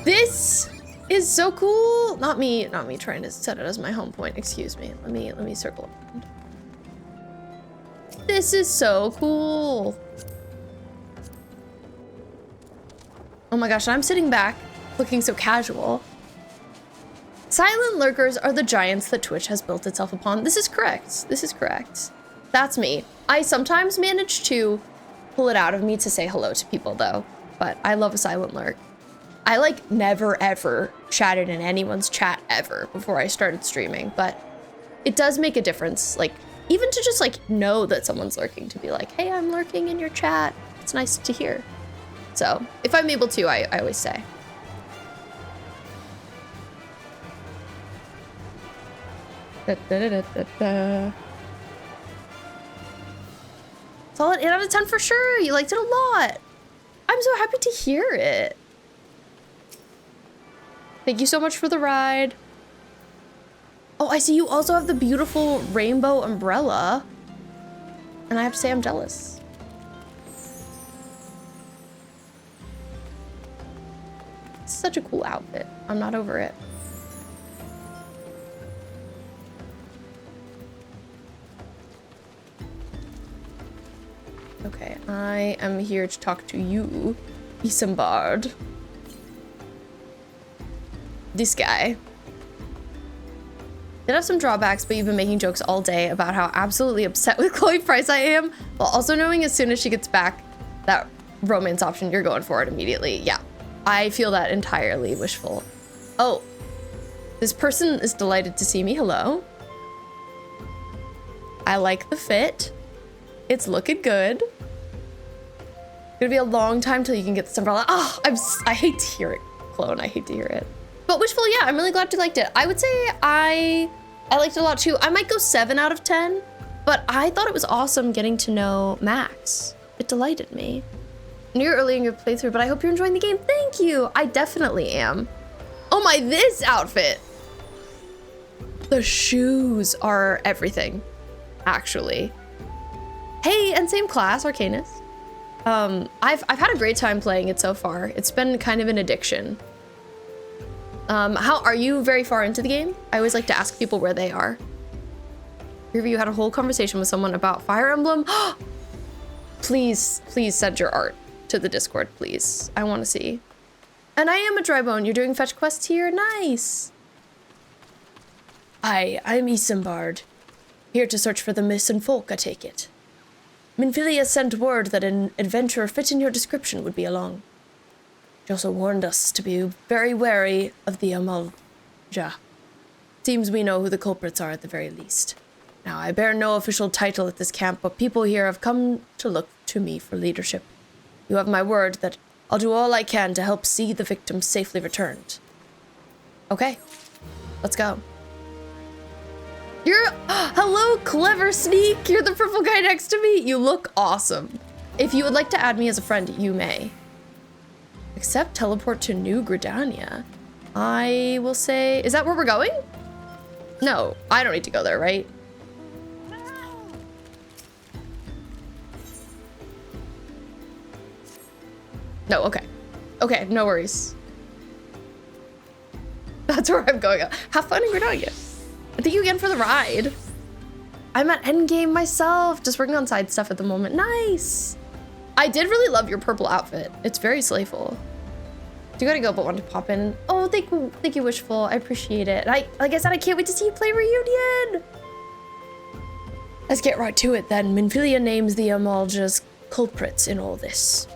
this is so cool. Not me trying to set it as my home point. Excuse me. Let me circle around. This is so cool. Oh my gosh, I'm sitting back looking so casual. Silent lurkers are the giants that Twitch has built itself upon. This is correct. This is correct. That's me. I sometimes manage to pull it out of me to say hello to people though, but I love a silent lurk. I like never ever chatted in anyone's chat ever before I started streaming, but it does make a difference. Like even to just like know that someone's lurking, to be like, hey, I'm lurking in your chat. It's nice to hear. So if I'm able to, I always say. Da, da, da, da, da, da. Solid 8 out of 10 for sure. You liked it a lot. I'm so happy to hear it. Thank you so much for the ride. Oh, I see you also have the beautiful rainbow umbrella. And I have to say I'm jealous. It's such a cool outfit. I'm not over it. Okay, I am here to talk to you, Isambard. This guy. Did have some drawbacks, but you've been making jokes all day about how absolutely upset with Chloe Price I am, while also knowing as soon as she gets back that romance option, you're going for it immediately. Yeah, I feel that entirely, Wishful. Oh, this person is delighted to see me. Hello. I like the fit. It's looking good. Gonna be a long time till you can get this umbrella. Oh, I hate to hear it, Clone. I hate to hear it. But Wishful, yeah, I'm really glad you liked it. I would say I I liked it a lot too. I might go 7 out of 10, but I thought it was awesome getting to know Max. It delighted me. I knew you're early in your playthrough, but I hope you're enjoying the game. Thank you. I definitely am. Oh my, this outfit. The shoes are everything, actually. Hey, and same class, Arcanist. I've had a great time playing it so far. It's been kind of an addiction. How are you very far into the game? I always like to ask people where they are. You had a whole conversation with someone about Fire Emblem. Please send your art to the Discord, please. I want to see. And I am a dry bone. You're doing fetch quests here? Nice. I'm Isambard. Here to search for the missing folk, I take it. Minfilia sent word that an adventurer fitting your description would be along. She also warned us to be very wary of the Amal'jaa. Seems we know who the culprits are at the very least. Now, I bear no official title at this camp, but people here have come to look to me for leadership. You have my word that I'll do all I can to help see the victims safely returned. Okay, let's go. Hello, Clever Sneak. You're the purple guy next to me. You look awesome. If you would like to add me as a friend, you may. Except teleport to New Gridania. I will say, is that where we're going? No, I don't need to go there, right? No, okay. Okay, no worries. That's where I'm going. Have fun in Gridania. Thank you again for the ride. I'm at endgame myself, just working on side stuff at the moment. Nice. I did really love your purple outfit. It's very slayful. Do gotta go, but wanted to pop in. Oh, thank you, Wishful. I appreciate it. And like I said, I can't wait to see you play Reunion. Let's get right to it then. Minfilia names the Amal'jaa's culprits in all this.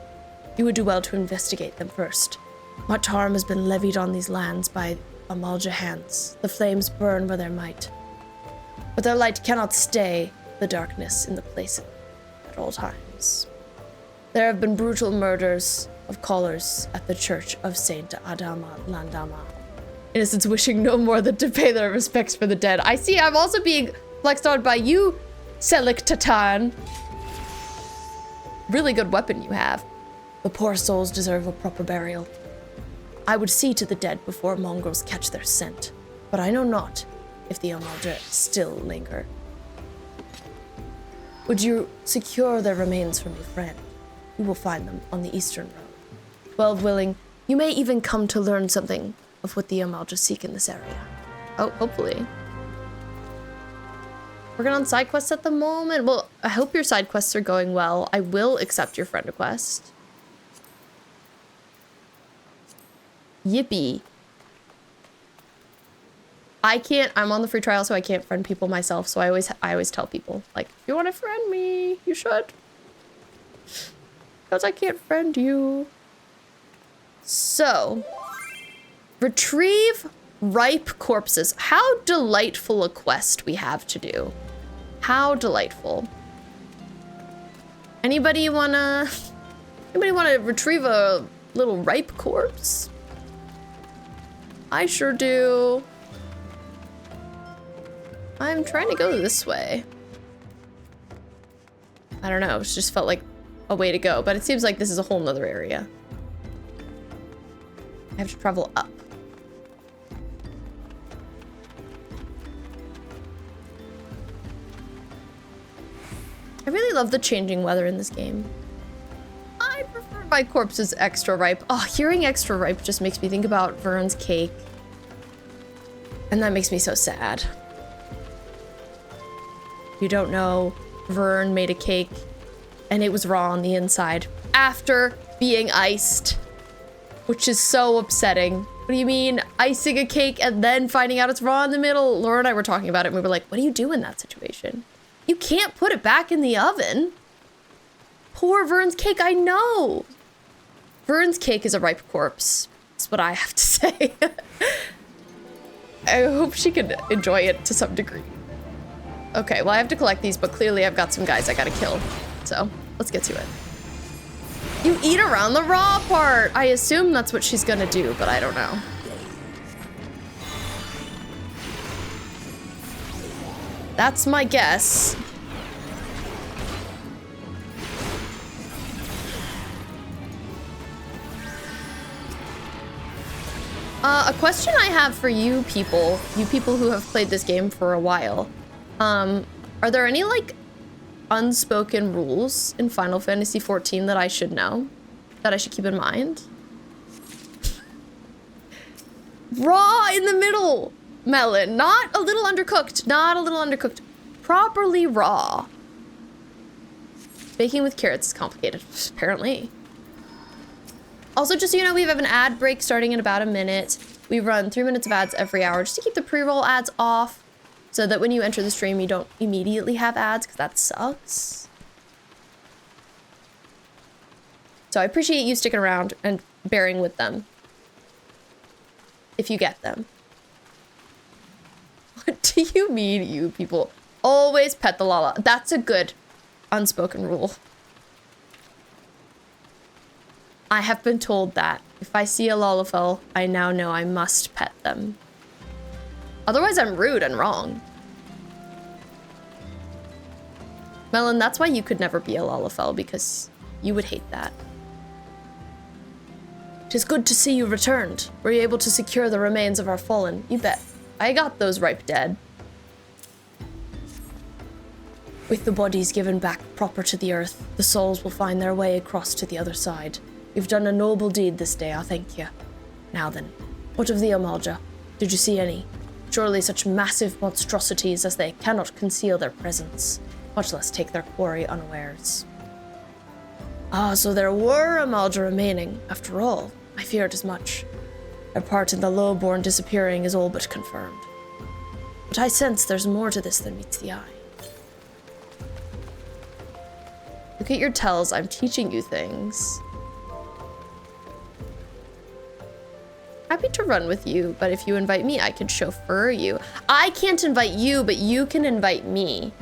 You would do well to investigate them first. Much harm has been levied on these lands by Amal'jaa hands. The flames burn where their might. But their light cannot stay the darkness in the place at all times. There have been brutal murders of callers at the Church of Saint Adama Landama. Innocents wishing no more than to pay their respects for the dead. I see I'm also being flexed on by you, Selik Tatan. Really good weapon you have. The poor souls deserve a proper burial. I would see to the dead before mongrels catch their scent, but I know not if the Amal'jaa still linger. Would you secure their remains for me, friend? You will find them on the Eastern Road. 12 willing, you may even come to learn something of what the Amal'jaa seek in this area. Oh, hopefully. Working on side quests at the moment. Well, I hope your side quests are going well. I will accept your friend request. Yippee. I'm on the free trial, so I can't friend people myself, so I always tell people, like, if you want to friend me, you should. Because I can't friend you. So, retrieve ripe corpses. How delightful a quest we have to do. How delightful. Anybody wanna retrieve a little ripe corpse? I sure do. I'm trying to go this way. I don't know, it just felt like a way to go, but it seems like this is a whole nother area. I have to travel up. I really love the changing weather in this game. I prefer my corpses extra ripe. Oh, hearing extra ripe just makes me think about Vern's cake. And that makes me so sad. You don't know, Vern made a cake and it was raw on the inside after being iced, which is so upsetting. What do you mean, icing a cake and then finding out it's raw in the middle? Laura and I were talking about it and we were like, what do you do in that situation? You can't put it back in the oven. Poor Vern's cake, I know. Vern's cake is a ripe corpse. That's what I have to say. I hope she can enjoy it to some degree. Okay, well I have to collect these, but clearly I've got some guys I gotta kill. So, let's get to it. You eat around the raw part! I assume that's what she's gonna do, but I don't know. That's my guess. A question I have for you people who have played this game for a while. Are there any, like, unspoken rules in Final Fantasy XIV that I should know? That I should keep in mind? Raw in the middle, melon. Not a little undercooked. Not a little undercooked. Properly raw. Baking with carrots is complicated, apparently. Also, just so you know, we have an ad break starting in about a minute. We run 3 minutes of ads every hour just to keep the pre-roll ads off so that when you enter the stream, you don't immediately have ads, because that sucks. So I appreciate you sticking around and bearing with them. If you get them. What do you mean, you people? Always pet the Lala. That's a good unspoken rule. I have been told that if I see a Lalafell, I now know I must pet them. Otherwise, I'm rude and wrong. Melon, that's why you could never be a Lalafell, because you would hate that. 'Tis good to see you returned. Were you able to secure the remains of our fallen? You bet. I got those ripe dead. With the bodies given back proper to the earth, the souls will find their way across to the other side. You've done a noble deed this day, I thank you. Now then, what of the Amal'jaa? Did you see any? Surely such massive monstrosities as they cannot conceal their presence, much less take their quarry unawares. Ah, so there were Amal'jaa remaining, after all. I feared as much. Their part in the lowborn disappearing is all but confirmed. But I sense there's more to this than meets the eye. Look at your tells, I'm teaching you things. Happy to run with you, but if you invite me, I can chauffeur you. I can't invite you, but you can invite me.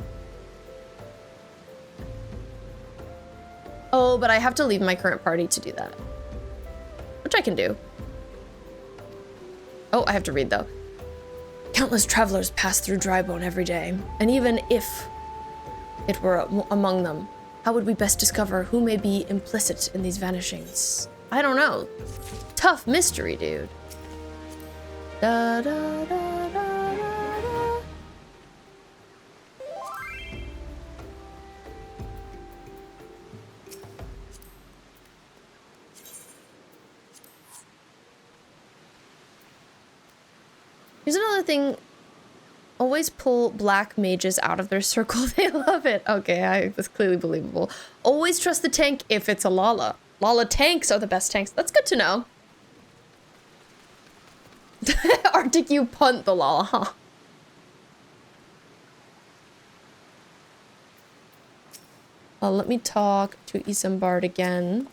Oh, but I have to leave my current party to do that. Which I can do. Oh, I have to read, though. Countless travelers pass through Drybone every day, and even if it were among them, how would we best discover who may be implicit in these vanishings? I don't know. Tough mystery, dude. Da, da, da, da, da. Here's another thing. Always pull black mages out of their circle. They love it. Okay, that's clearly believable. Always trust the tank if it's a Lala. Lala tanks are the best tanks. That's good to know. Arctic, you punt the Lala, huh? Let me talk to Isambard again.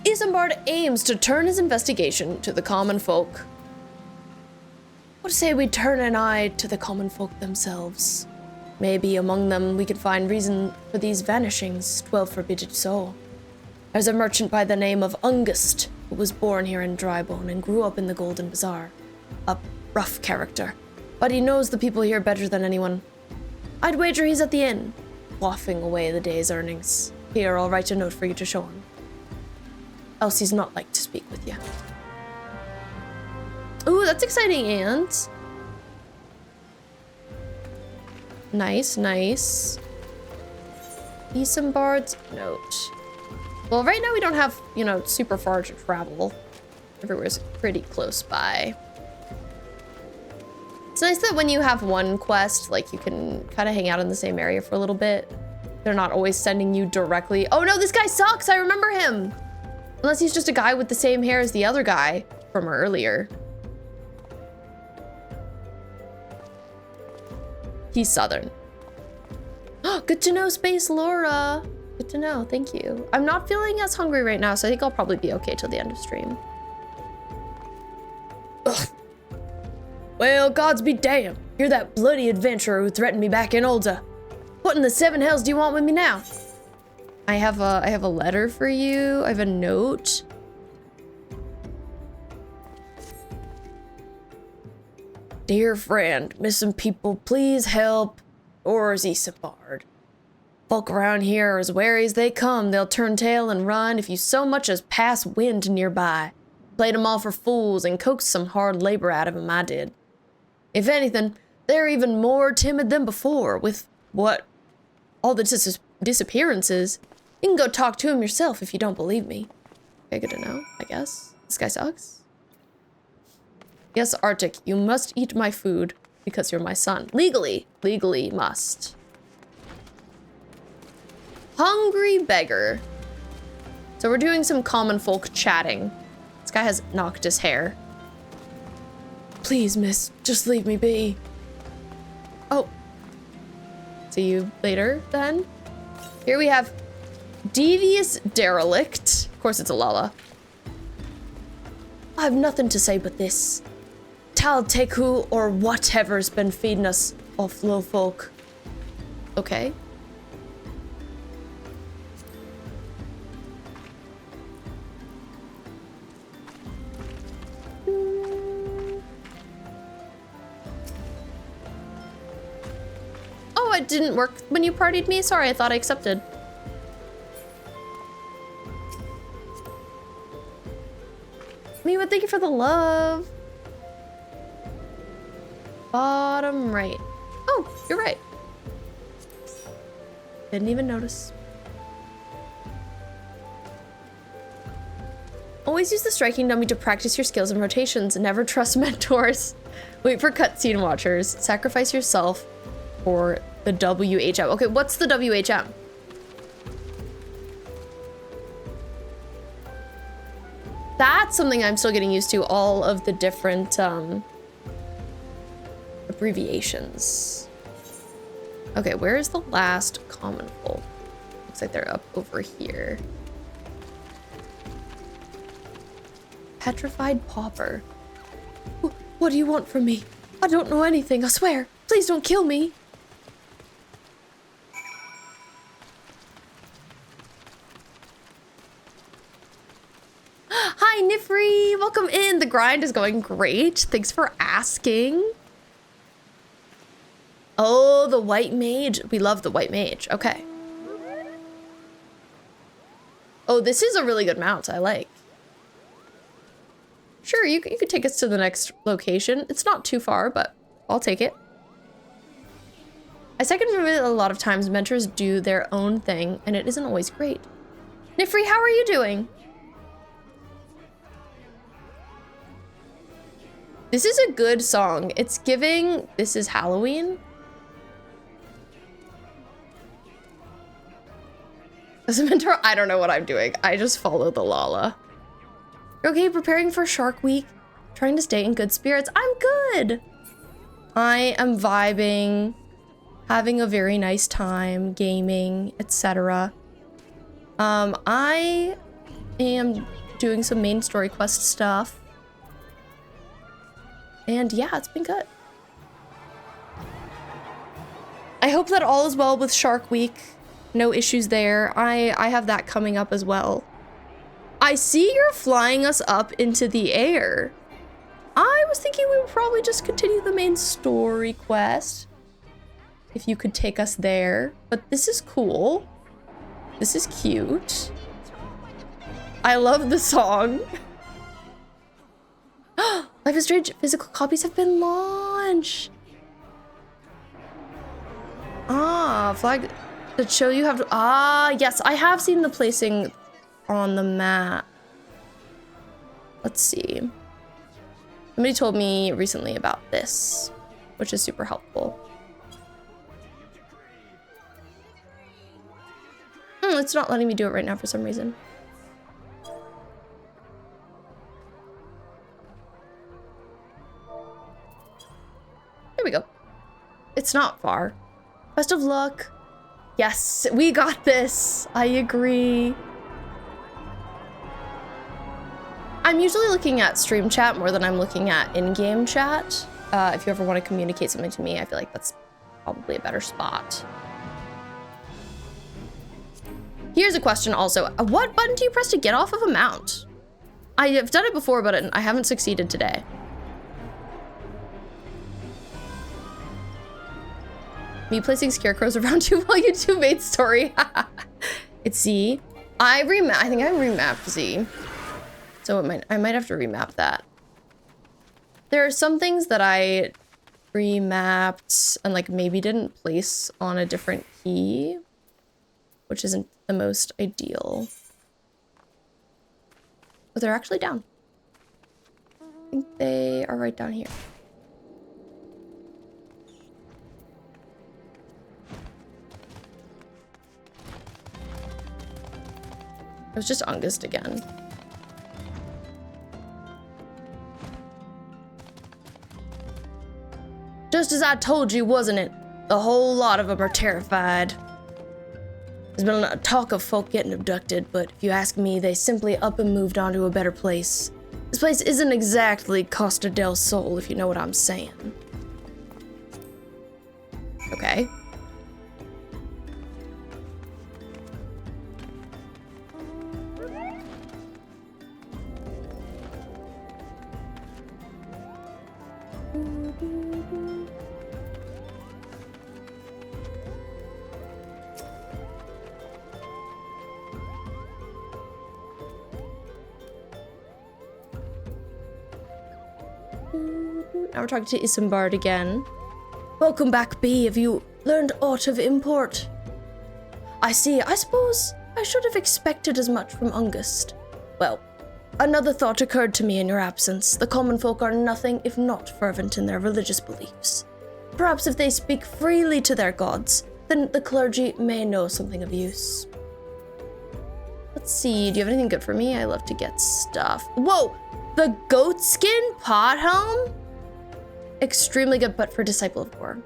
Isambard aims to turn his investigation to the common folk. What say we turn an eye to the common folk themselves? Maybe among them we could find reason for these vanishings, 12-forbidden soul. There's a merchant by the name of Ungst, who was born here in Drybone and grew up in the Golden Bazaar. A rough character, but he knows the people here better than anyone. I'd wager he's at the inn, quaffing away the day's earnings. Here, I'll write a note for you to show him. Else he's not like to speak with you. Ooh, that's exciting, Ant. Nice, nice. Isambard's note. Well, right now we don't have, you know, super far to travel. Everywhere's pretty close by. It's nice that when you have one quest, like, you can kind of hang out in the same area for a little bit. They're not always sending you directly. Oh no, this guy sucks! I remember him! Unless he's just a guy with the same hair as the other guy from earlier. He's southern. Good to know, Space Laura. Good to know, thank you. I'm not feeling as hungry right now, so I think I'll probably be okay till the end of stream. Ugh. Well, gods be damned. You're that bloody adventurer who threatened me back in Ul'dah. What in the seven hells do you want with me now? I have a letter for you. I have a note. Dear friend, missing people, please help. Or is he barred? Folk around here are as wary as they come. They'll turn tail and run if you so much as pass wind nearby. Played 'em all for fools and coaxed some hard labor out of 'em, I did. If anything, they're even more timid than before, with what? All the disappearances. You can go talk to him yourself if you don't believe me. Okay, good to know, I guess. This guy sucks. Yes, Arctic, you must eat my food because you're my son. Legally must. Hungry beggar. So we're doing some common folk chatting. This guy has knocked his hair. Please, miss, just leave me be. Oh. See you later, then. Here we have Devious Derelict. Of course it's a Lala. I have nothing to say but this. Tal Teku or whatever's been feeding us off low folk. Okay. Oh, it didn't work when you partied me? Sorry, I thought I accepted. Miwa, thank you for the love. Bottom right. Oh, you're right. Didn't even notice. Always use the striking dummy to practice your skills and rotations. Never trust mentors. Wait for cutscene watchers. Sacrifice yourself for the WHM. Okay, what's the WHM? That's something I'm still getting used to, all of the different abbreviations. Okay, where is the last common folk? Looks like they're up over here. Petrified pauper. What do you want from me? I don't know anything, I swear. Please don't kill me. Hi, Nifri. Welcome in. The grind is going great. Thanks for asking. Oh, the white mage. We love the white mage. Okay. Oh, this is a really good mount. I like. Sure, you could take us to the next location. It's not too far, but I'll take it. I second that a lot of times mentors do their own thing, and it isn't always great. Nifri, how are you doing? This is a good song. It's giving, this is Halloween. As a mentor, I don't know what I'm doing. I just follow the Lala. Okay, preparing for Shark Week. Trying to stay in good spirits. I'm good. I am vibing, having a very nice time, gaming, etc. I am doing some main story quest stuff. And yeah, it's been good. I hope that all is well with Shark Week. No issues there. I have that coming up as well. I see you're flying us up into the air. I was thinking we would probably just continue the main story quest. If you could take us there. But this is cool. This is cute. I love the song. Life is Strange physical copies have been launched. Ah, flag that show you have to, yes, I have seen the placing on the map. Let's see. Somebody told me recently about this, which is super helpful. It's not letting me do it right now for some reason. There we go. It's not far. Best of luck. Yes, we got this. I agree. I'm usually looking at stream chat more than I'm looking at in-game chat. If you ever want to communicate something to me, I feel like that's probably a better spot. Here's a question also. What button do you press to get off of a mount? I have done it before, but I haven't succeeded today. Me placing scarecrows around you while you two made story. It's Z. I think I remapped Z. So I might have to remap that. There are some things that I remapped and like maybe didn't place on a different key, which isn't the most ideal. But they're actually down. I think they are right down here. It was just August again. Just as I told you, wasn't it? A whole lot of them are terrified. There's been a talk of folk getting abducted, but if you ask me, they simply up and moved on to a better place. This place isn't exactly Costa del Sol, if you know what I'm saying. Okay. Now we're talking to Isambard again. Welcome back, B. Have you learned aught of import? I see. I suppose I should have expected as much from Ungust. Well, another thought occurred to me in your absence. The common folk are nothing if not fervent in their religious beliefs. Perhaps if they speak freely to their gods, then the clergy may know something of use. Let's see. Do you have anything good for me? I love to get stuff. Whoa! The goat skin pot helm? Extremely good, but for Disciple of War.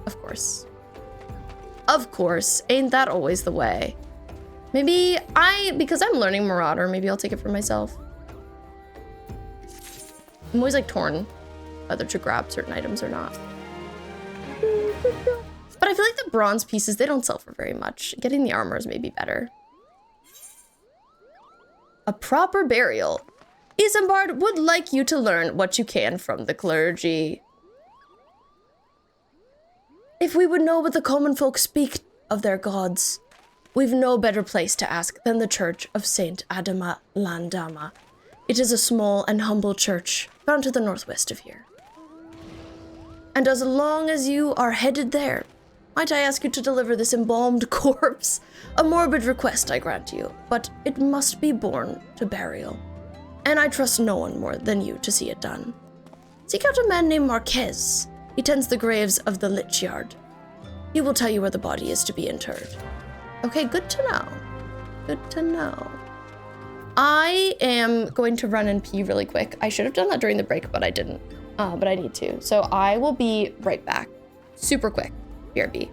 Of course. Of course. Ain't that always the way? Maybe because I'm learning Marauder, maybe I'll take it for myself. I'm always like torn whether to grab certain items or not. But I feel like the bronze pieces, they don't sell for very much. Getting the armor is maybe better. A proper burial. Isambard would like you to learn what you can from the clergy. If we would know what the common folk speak of their gods, we've no better place to ask than the Church of Saint Adama Landama. It is a small and humble church found to the northwest of here. And as long as you are headed there, might I ask you to deliver this embalmed corpse? A morbid request, I grant you, but it must be borne to burial. And I trust no one more than you to see it done. Seek out a man named Marquez. He tends the graves of the Lich Yard. He will tell you where the body is to be interred. Okay, good to know. Good to know. I am going to run and pee really quick. I should have done that during the break, but I didn't. But I need to. So I will be right back. Super quick. BRB.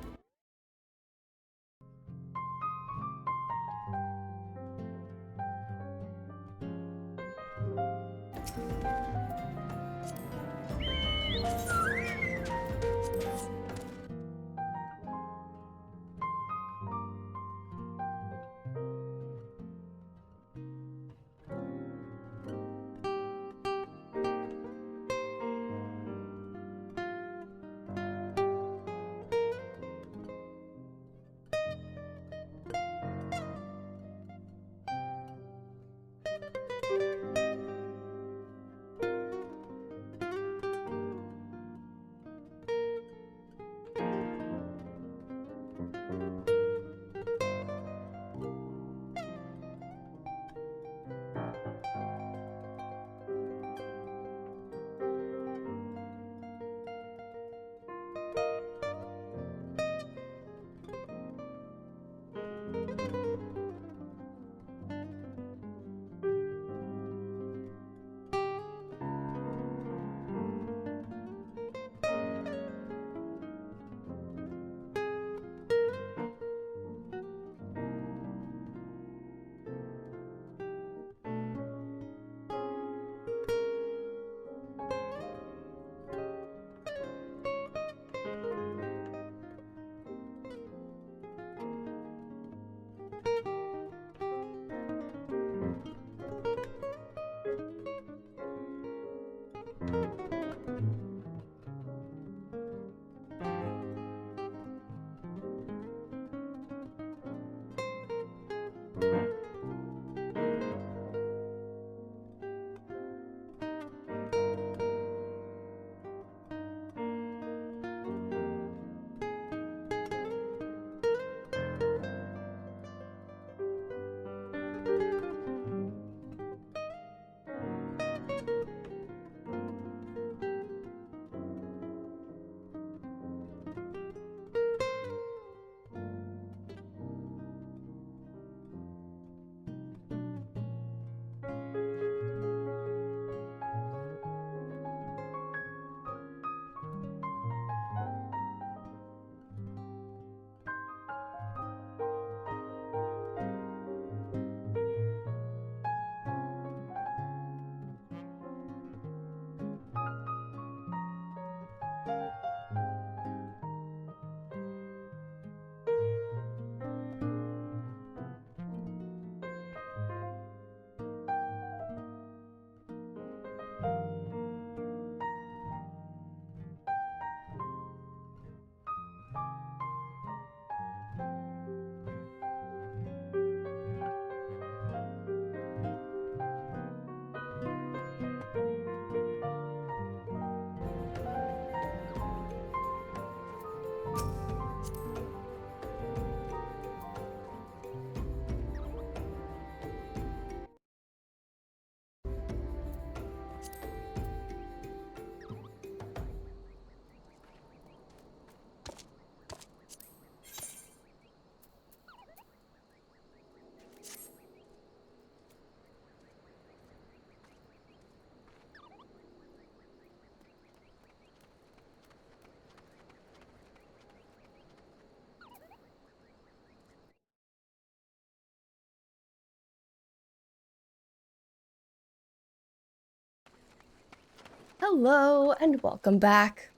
Hello and welcome back.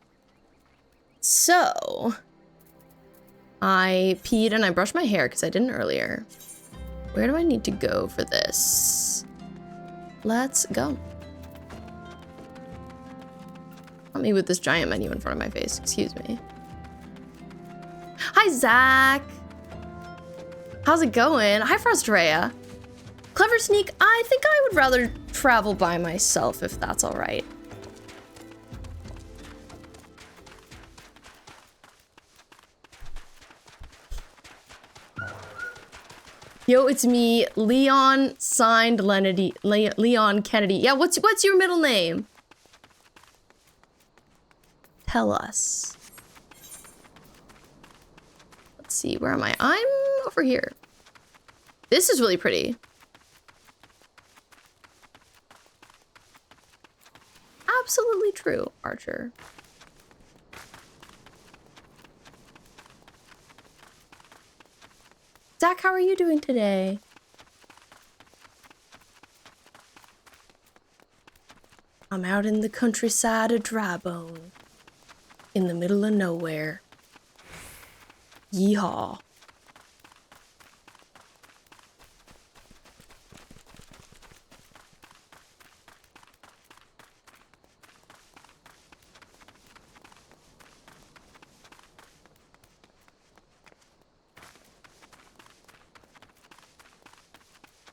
So, I peed and I brushed my hair because I didn't earlier. Where do I need to go for this? Let's go. Not me with this giant menu in front of my face, excuse me. Hi, Zach. How's it going? Hi, Frostrea. Clever Sneak, I think I would rather travel by myself if that's all right. Yo, it's me, Leon, signed Lenedy, Leon Kennedy. Yeah, what's your middle name? Tell us. Let's see, where am I? I'm over here. This is really pretty. Absolutely true, Archer. Zach, how are you doing today? I'm out in the countryside of Drybone, in the middle of nowhere. Yeehaw.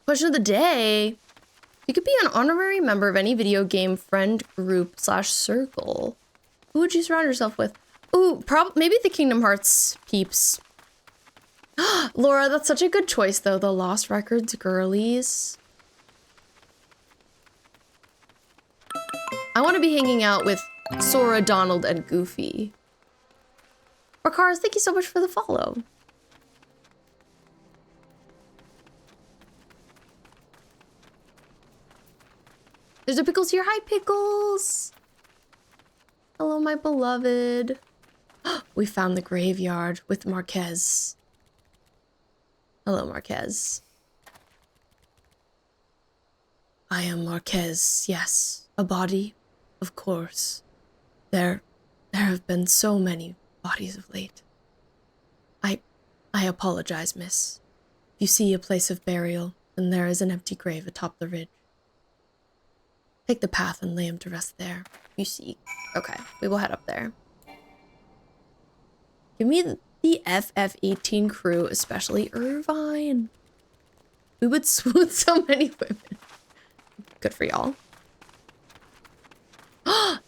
Question of the day. You could be an honorary member of any video game friend group / circle. Who would you surround yourself with? Ooh, maybe the Kingdom Hearts peeps. Laura, that's such a good choice though. The Lost Records girlies. I want to be hanging out with Sora, Donald, and Goofy. Rakars, thank you so much for the follow. There's a Pickles here. Hi, Pickles. Hello, my beloved. We found the graveyard with Marquez. Hello, Marquez. I am Marquez, yes. A body, of course. There have been so many bodies of late. I apologize, miss. If you see a place of burial, then there is an empty grave atop the ridge. Take the path and lay him to rest there. You see. Okay, we will head up there. Give me the FF18 crew, especially Irvine. We would swoon so many women. Good for y'all.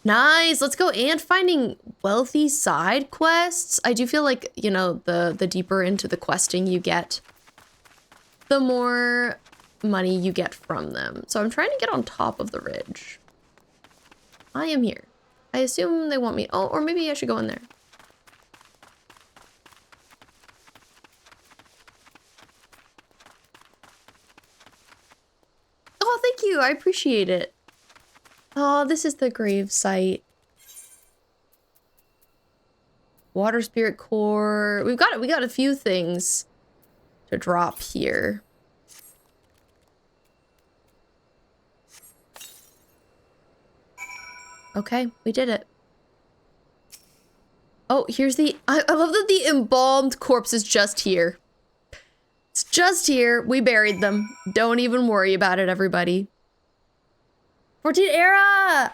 Nice, let's go. And finding wealthy side quests. I do feel like, you know, the deeper into the questing you get, the more money you get from them. So I'm trying to get on top of the ridge. I am here. I assume they want me. Oh, or maybe I should go in there. Oh, thank you. I appreciate it. Oh, this is the grave site. Water spirit core. We got a few things to drop here. Okay, we did it. Oh, here's the... I love that the embalmed corpse is just here. It's just here. We buried them. Don't even worry about it, everybody. 14 era!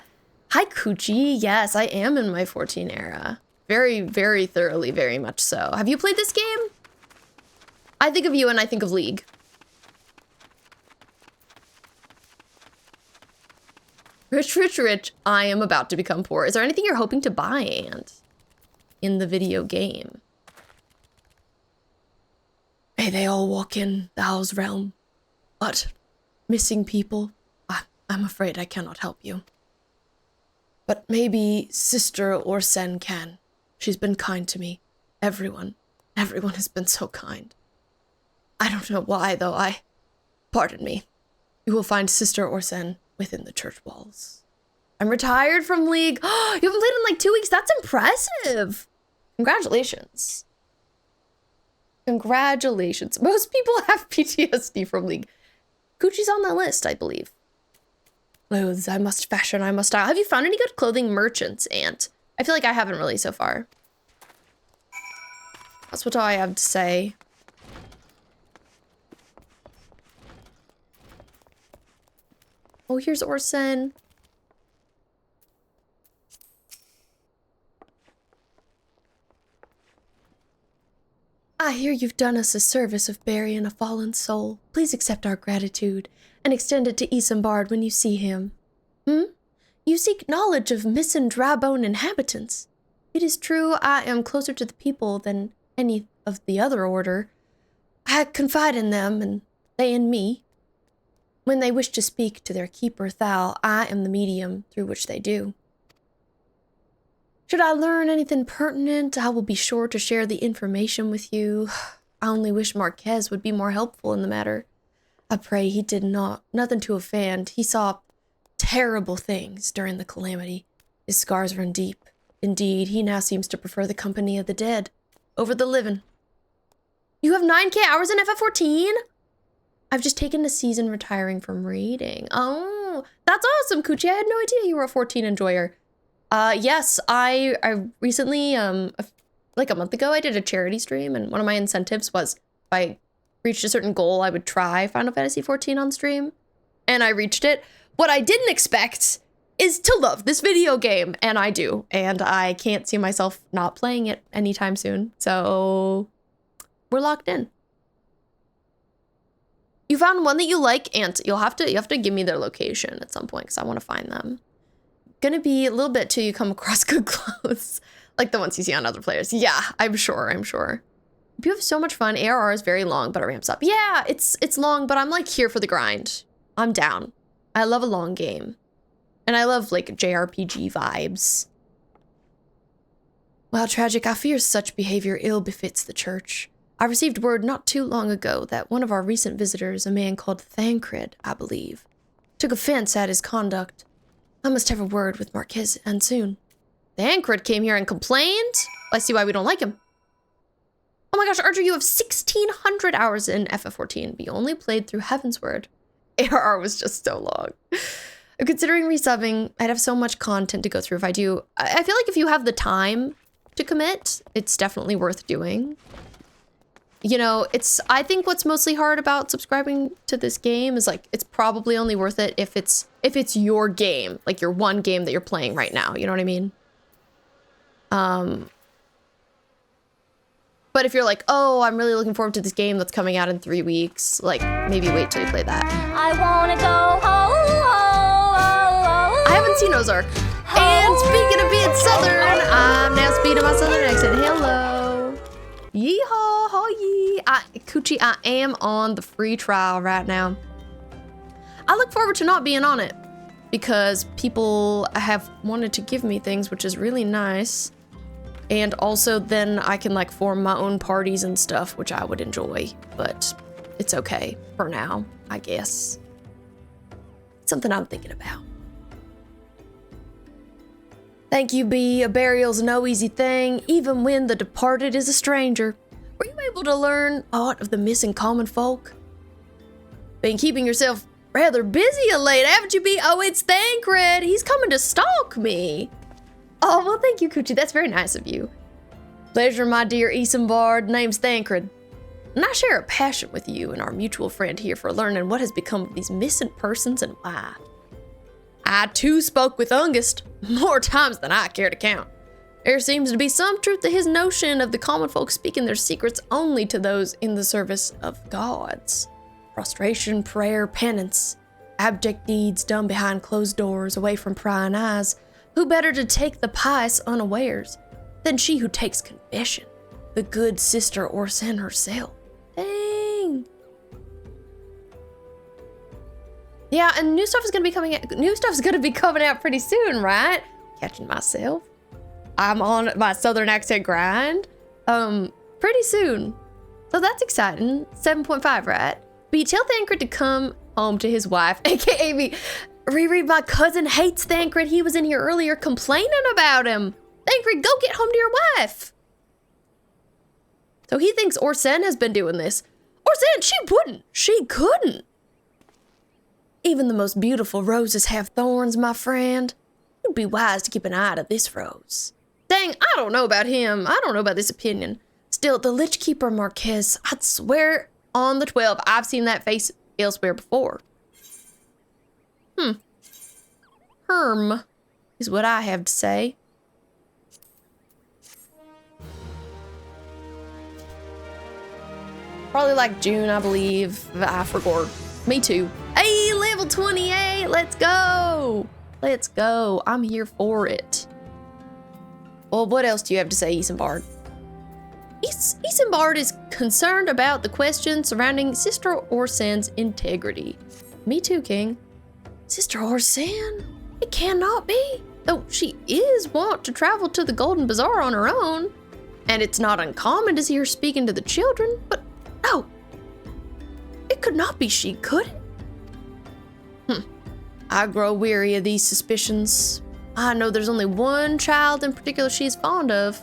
Hi, Coochie. Yes, I am in my 14 era. Very, very thoroughly, very much so. Have you played this game? I think of you and I think of League. Rich, rich, rich, I am about to become poor. Is there anything you're hoping to buy, and in the video game? May they all walk in thou's realm. But, missing people, I'm afraid I cannot help you. But maybe Sister Orsen can. She's been kind to me. Everyone has been so kind. I don't know why, though. Pardon me. You will find Sister Orsen within the church walls. I'm retired from League. You haven't played in like 2 weeks. That's impressive. Congratulations. Congratulations. Most people have PTSD from League. Gucci's on that list, I believe. Clothes I must fashion, I must style. Have you found any good clothing merchants, Ant? I feel like I haven't really so far. That's what I have to say. Oh, here's Orson. I hear you've done us a service of burying a fallen soul. Please accept our gratitude and extend it to Isambard when you see him. You seek knowledge of missing dry-bone inhabitants. It is true I am closer to the people than any of the other order. I confide in them, and they in me. When they wish to speak to their keeper Thal, I am the medium through which they do. Should I learn anything pertinent, I will be sure to share the information with you. I only wish Marquez would be more helpful in the matter. I pray he did nothing to offend. He saw terrible things during the calamity. His scars run deep. Indeed, he now seems to prefer the company of the dead over the living. You have 9K hours in FF14? I've just taken a season retiring from reading. Oh, that's awesome, Coochie. I had no idea you were a 14 enjoyer. Yes, I recently, like a month ago, I did a charity stream, and one of my incentives was if I reached a certain goal, I would try Final Fantasy XIV on stream, and I reached it. What I didn't expect is to love this video game, and I do, and I can't see myself not playing it anytime soon, so we're locked in. You found one that you like, and you have to give me their location at some point, because I want to find them. Gonna be a little bit till you come across good clothes, like the ones you see on other players. Yeah, I'm sure. You have so much fun. ARR is very long, but it ramps up. Yeah, it's long, but I'm like here for the grind. I'm down. I love a long game. And I love like JRPG vibes. While tragic, I fear such behavior ill befits the church. I received word not too long ago that one of our recent visitors, a man called Thancred, I believe, took offense at his conduct. I must have a word with Marquez and soon. Thancred came here and complained? I see why we don't like him. Oh my gosh, Archer, you have 1,600 hours in FF14, but you only played through Heavensward. ARR was just so long. Considering resubbing, I'd have so much content to go through if I do. I feel like if you have the time to commit, it's definitely worth doing. You know, I think what's mostly hard about subscribing to this game is like, it's probably only worth it if it's your game, like your one game that you're playing right now, you know what I mean? But if you're like, oh, I'm really looking forward to this game that's coming out in 3 weeks, like maybe wait till you play that. I wanna go home. I haven't seen Ozark. And speaking of being Southern, I'm now speaking my Southern accent. Hello. Yeehaw, hoye. Coochie, I am on the free trial right now. I look forward to not being on it because people have wanted to give me things, which is really nice. And also then I can like form my own parties and stuff, which I would enjoy, but it's okay for now, I guess. It's something I'm thinking about. Thank you, B. A burial's no easy thing, even when the departed is a stranger. Were you able to learn aught of the missing common folk? Been keeping yourself rather busy of late, haven't you, B? Oh, it's Thancred. He's coming to stalk me. Oh, well, thank you, Coochie. That's very nice of you. Pleasure, my dear Isambard. Name's Thancred. And I share a passion with you and our mutual friend here for learning what has become of these missing persons and why. I, too, spoke with Ungist more times than I care to count. There seems to be some truth to his notion of the common folk speaking their secrets only to those in the service of gods. Prostration, prayer, penance, abject deeds done behind closed doors, away from prying eyes. Who better to take the pious unawares than she who takes confession, the good sister Orsen herself? Dang. Yeah, and new stuff is gonna be coming out. New stuff's gonna be coming out pretty soon, right? Catching myself. I'm on my Southern accent grind. Pretty soon. So that's exciting. 7.5, right? But you tell Thancred to come home to his wife, aka me. Riri, my cousin hates Thancred. He was in here earlier complaining about him. Thancred, go get home to your wife. So he thinks Orsen has been doing this. Orsen, she wouldn't. She couldn't. Even the most beautiful roses have thorns, my friend. You'd be wise to keep an eye to this rose. Dang, I don't know about him. I don't know about this opinion. Still, the Lich Keeper Marquez, I'd swear on the 12 I've seen that face elsewhere before. Herm is what I have to say. Probably like June, I believe. I forgot. Me too. Hey, level 28. Let's go. Let's go. I'm here for it. Well, what else do you have to say, Isambard? Isambard is concerned about the questions surrounding Sister Orsan's integrity. Me too, King. Sister Orsan? It cannot be. Though she is wont to travel to the Golden Bazaar on her own. And it's not uncommon to see her speaking to the children, but no. It could not be she, could it? I grow weary of these suspicions. I know there's only one child in particular she is fond of.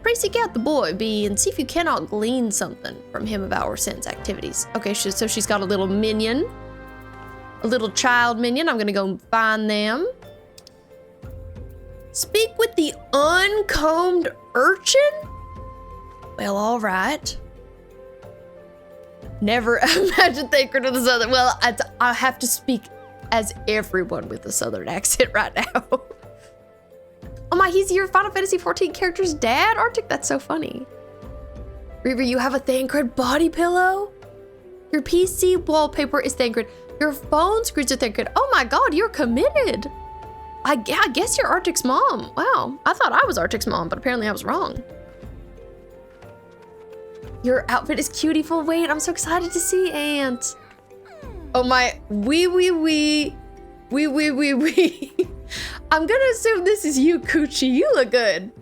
Pray seek out the boy, B, and see if you cannot glean something from him about Orsan's activities. Okay, so she's got a little minion. A little child minion. I'm gonna go find them. Speak with the uncombed urchin? Well, all right. Never imagine Thancred with a southern. Well, I have to speak as everyone with a southern accent right now. Oh my, he's your Final Fantasy XIV character's dad, Arctic? That's so funny. Reaver, you have a Thancred body pillow? Your PC wallpaper is Thancred. Your phone screens are Thancred. Oh my god, you're committed. I guess you're Arctic's mom. Wow, I thought I was Arctic's mom, but apparently I was wrong. Your outfit is cutie-ful. Wait, I'm so excited to see Aunt. Oh my, wee. I'm gonna assume this is you, Coochie. You look good.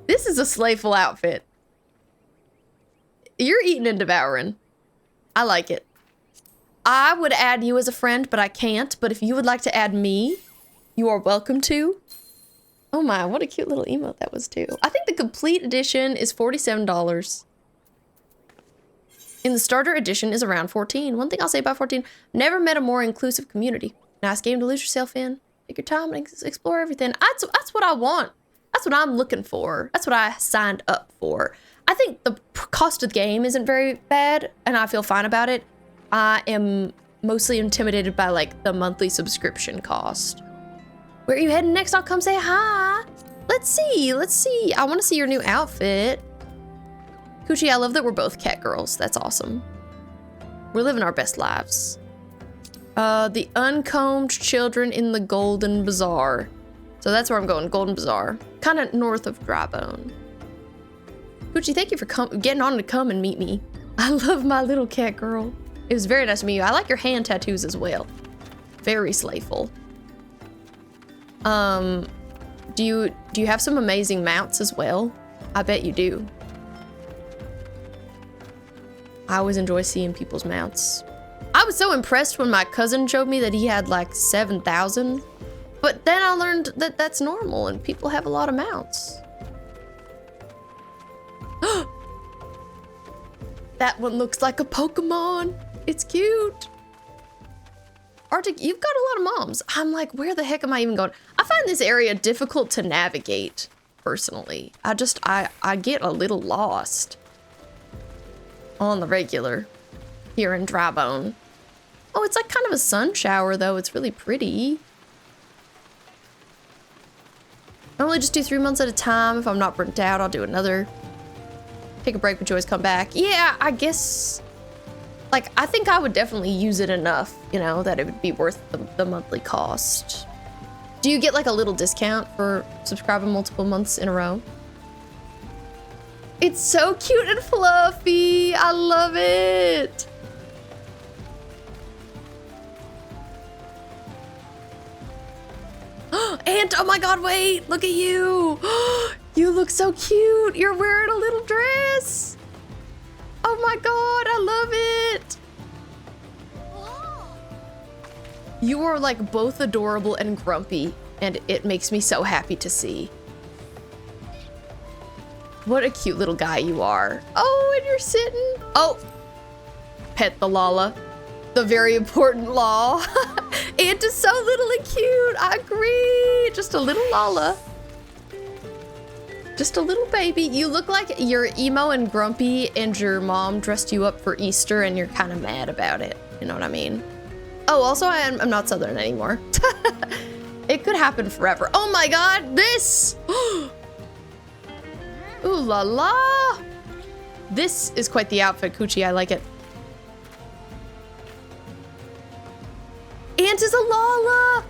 This is a slayful outfit. You're eating and devouring. I like it. I would add you as a friend, but I can't. But if you would like to add me, you are welcome to. Oh my, what a cute little emote that was too. I think the complete edition is $47. In the starter edition is around 14. One thing I'll say about 14, never met a more inclusive community. Nice game to lose yourself in. Take your time and explore everything. That's what I want. That's what I'm looking for. That's what I signed up for. I think the cost of the game isn't very bad, and I feel fine about it. I am mostly intimidated by like the monthly subscription cost. Where are you heading next? I'll come say hi. Let's see. I want to see your new outfit. Coochie, I love that we're both cat girls. That's awesome. We're living our best lives. The uncombed children in the Golden Bazaar. So that's where I'm going, Golden Bazaar. Kind of north of Drybone. Coochie, thank you for getting on to come and meet me. I love my little cat girl. It was very nice to meet you. I like your hand tattoos as well. Very slayful. Do you have some amazing mounts as well? I bet you do. I always enjoy seeing people's mounts. I was so impressed when my cousin showed me that he had like 7,000. But then I learned that that's normal and people have a lot of mounts. That one looks like a Pokemon. It's cute. Arctic, you've got a lot of moms. I'm like, where the heck am I even going? I find this area difficult to navigate, personally. I get a little lost on the regular here in Drybone. Oh, it's like kind of a sun shower though. It's really pretty. I normally just do 3 months at a time. If I'm not burnt out, I'll do another. Take a break, but you always come back. Yeah, I guess, like, I think I would definitely use it enough, you know, that it would be worth the monthly cost. Do you get like a little discount for subscribing multiple months in a row? It's so cute and fluffy. I love it. Aunt, oh my god, wait, look at you. You look so cute. You're wearing a little dress. Oh my god, I love it. You are like both adorable and grumpy, and it makes me so happy to see. What a cute little guy you are. Oh, and you're sitting. Oh, pet the Lala. the very important law. Ant is so little and cute. I agree. Just a little Lala. Just a little baby. You look like you're emo and grumpy and your mom dressed you up for Easter and you're kind of mad about it. You know what I mean? Oh, also I'm not Southern anymore. It could happen forever. Oh my God, this! Ooh la la! This is quite the outfit, Coochie. I like it. Ant is a Lala!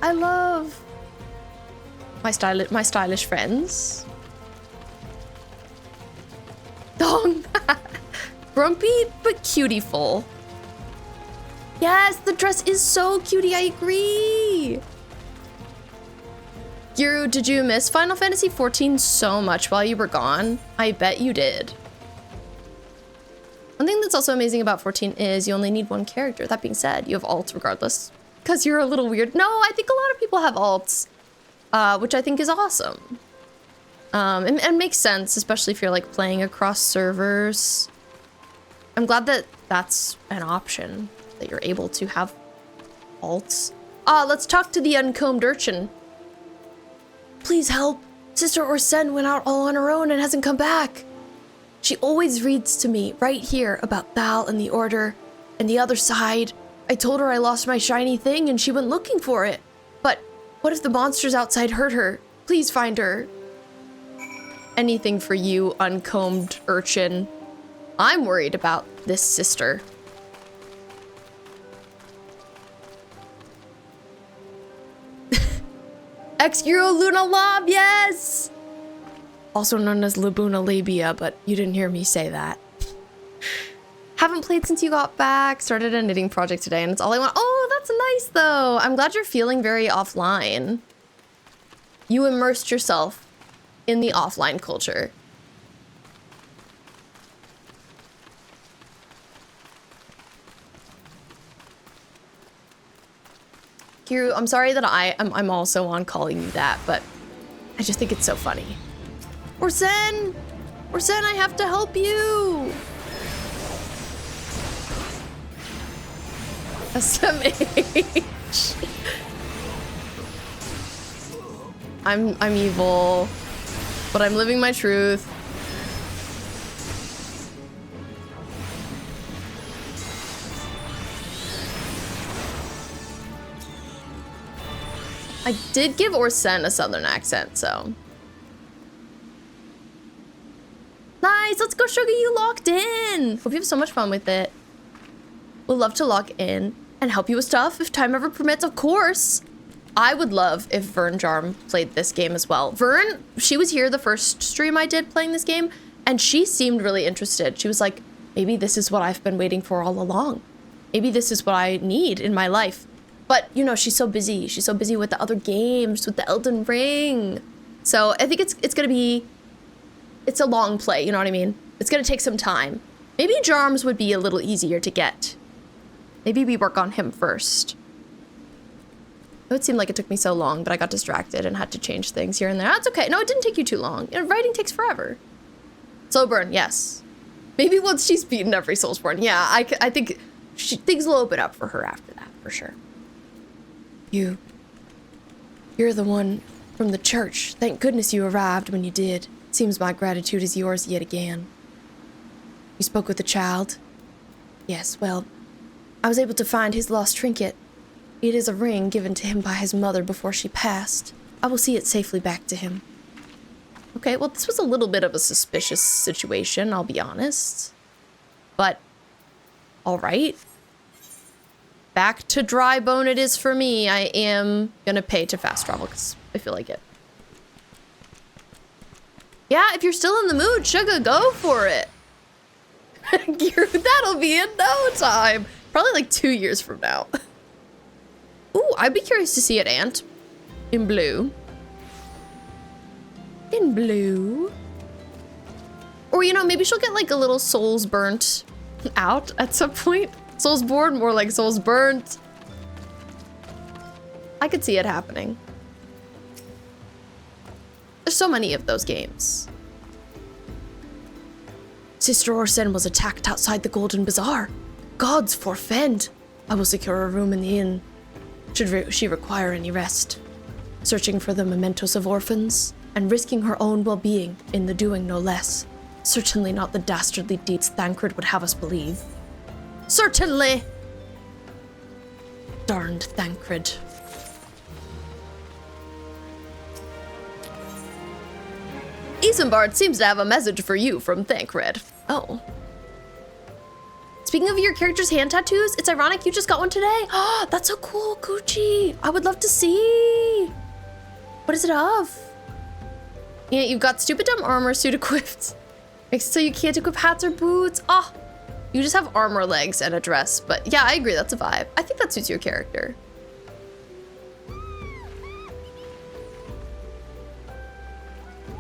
I love my stylish friends. Dong! Grumpy but cutieful. Yes, the dress is so cutie, I agree. Giru, did you miss Final Fantasy XIV so much while you were gone? I bet you did. One thing that's also amazing about 14 is you only need one character. That being said, you have alts regardless. Because you're a little weird. No, I think a lot of people have alts, which I think is awesome. And makes sense, especially if you're like playing across servers. I'm glad that that's an option, that you're able to have alts. Let's talk to the uncombed urchin. Please help. Sister Orsen went out all on her own and hasn't come back. She always reads to me right here about Thal and the Order and the other side. I told her I lost my shiny thing and she went looking for it. But what if the monsters outside hurt her? Please find her. Anything for you, uncombed urchin. I'm worried about this sister. Excuro Luna Lob, yes! Also known as Labuna Labia, but you didn't hear me say that. Haven't played since you got back. Started a knitting project today and it's all I want. Oh, that's nice though. I'm glad you're feeling very offline. You immersed yourself in the offline culture. Kiru, I'm sorry that I'm also on calling you that, but I just think it's so funny. Orsen! Orsen, I have to help you! SMH. I'm evil, but I'm living my truth. I did give Orsen a southern accent, so. Nice, let's go, Sugar, you locked in. Hope you have so much fun with it. We'll love to lock in and help you with stuff if time ever permits, of course. I would love if Vern Jarm played this game as well. Vern, she was here the first stream I did playing this game, and she seemed really interested. She was like, maybe this is what I've been waiting for all along. Maybe this is what I need in my life. But, you know, she's so busy. She's so busy with the other games, with the Elden Ring. So I think it's gonna be, it's a long play, you know what I mean? It's gonna take some time. Maybe Jarms would be a little easier to get. Maybe we work on him first. It would seem like it took me so long, but I got distracted and had to change things here and there. That's okay. No, it didn't take you too long. You know, writing takes forever. Soulburn, yes. Maybe once she's beaten every Soulsborne. Yeah, I think things will open up for her after that, for sure. You're the one from the church. Thank goodness you arrived when you did. Seems my gratitude is yours yet again. You spoke with the child? Yes, well, I was able to find his lost trinket. It is a ring given to him by his mother before she passed. I will see it safely back to him. Okay, well, this was a little bit of a suspicious situation, I'll be honest. But, all right. Back to dry bone it is for me. I am gonna pay to fast travel because I feel like it. Yeah, if you're still in the mood, Sugar, go for it. That'll be in no time. Probably like 2 years from now. Ooh, I'd be curious to see it, Ant. In blue. In blue. Or, you know, maybe she'll get like a little souls burnt out at some point. Souls born, more like souls burnt. I could see it happening. There's so many of those games. Sister Orsen was attacked outside the Golden Bazaar. Gods forfend. I will secure a room in the inn, should she require any rest. Searching for the mementos of orphans, and risking her own well-being in the doing no less. Certainly not the dastardly deeds Thancred would have us believe. Certainly! Darned Thancred. Isambard seems to have a message for you from Thancred. Oh. Speaking of your character's hand tattoos, it's ironic you just got one today. Oh, that's so cool, Gucci. I would love to see. What is it of? Yeah, you've got stupid dumb armor suit equipped. Makes it so you can't equip hats or boots. Oh, you just have armor legs and a dress. But yeah, I agree, that's a vibe. I think that suits your character.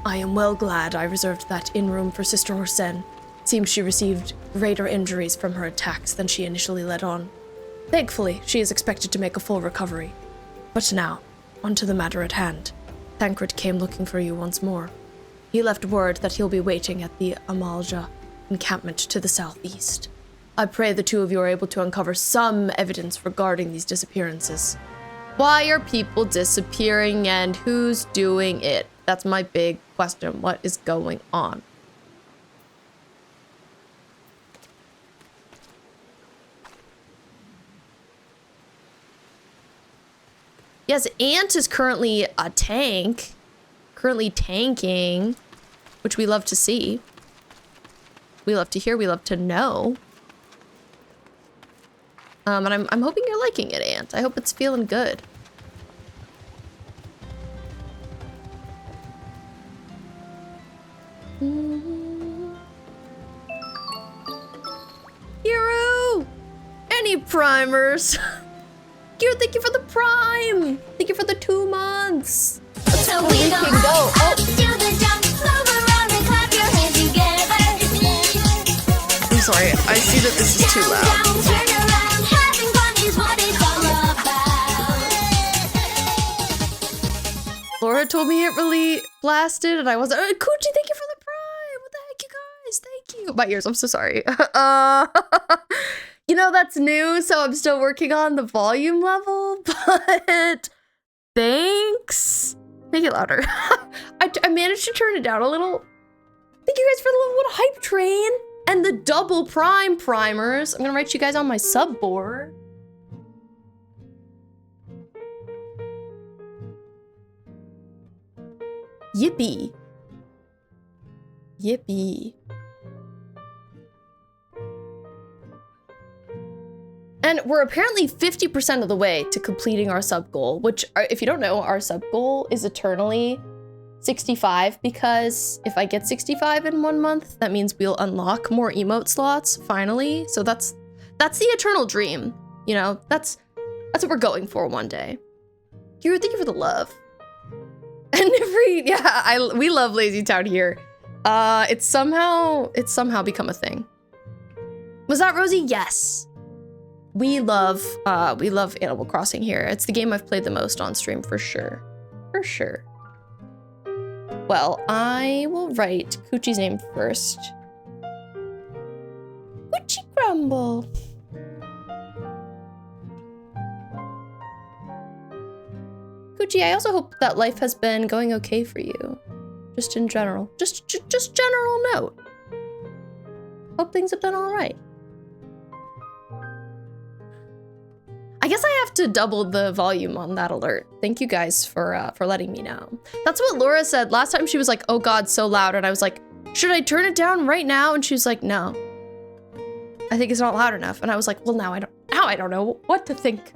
I am well glad I reserved that inn room for Sister Orsen. Seems she received greater injuries from her attacks than she initially let on. Thankfully, she is expected to make a full recovery. But now, on to the matter at hand. Thancred came looking for you once more. He left word that he'll be waiting at the Amal'jaa encampment to the southeast. I pray the two of you are able to uncover some evidence regarding these disappearances. Why are people disappearing and who's doing it? That's my big question. What is going on? Yes, Ant is currently a tank. Currently tanking, which we love to see. We love to hear, we love to know. And I'm hoping you're liking it, Ant. I hope it's feeling good. Hero! Any primers? Hero, thank you for the prime! Thank you for the 2 months! So we go up to the jump, move around and clap your hands together. I'm sorry, I see that this is too loud. Down, turn around, having fun is what it's all about. Laura told me it really blasted, and I wasn't. Coochie, thank you for the prime. What the heck, you guys? Thank you. My ears. I'm so sorry. You know that's new, so I'm still working on the volume level. But thanks. Make it louder. I managed to turn it down a little. Thank you guys for the little hype train and the double prime primers. I'm gonna write you guys on my sub board. Yippee. Yippee. And we're apparently 50% of the way to completing our sub goal, which, if you don't know, our sub goal is eternally 65, because if I get 65 in 1 month, that means we'll unlock more emote slots, finally. So that's the eternal dream, you know? That's what we're going for one day. Thank you for the love. And we love Lazy Town here. It's somehow become a thing. Was that Rosie? Yes. We love Animal Crossing here. It's the game I've played the most on stream, for sure. For sure. Well, I will write Coochie's name first. Coochie Crumble. Coochie, I also hope that life has been going okay for you. Just in general. Just general note. Hope things have been all right. I guess I have to double the volume on that alert. Thank you guys for letting me know. That's what Laura said last time. She was like, "Oh God, so loud," and I was like, "Should I turn it down right now?" And she was like, "No, I think it's not loud enough." And I was like, "Well, now I don't know what to think."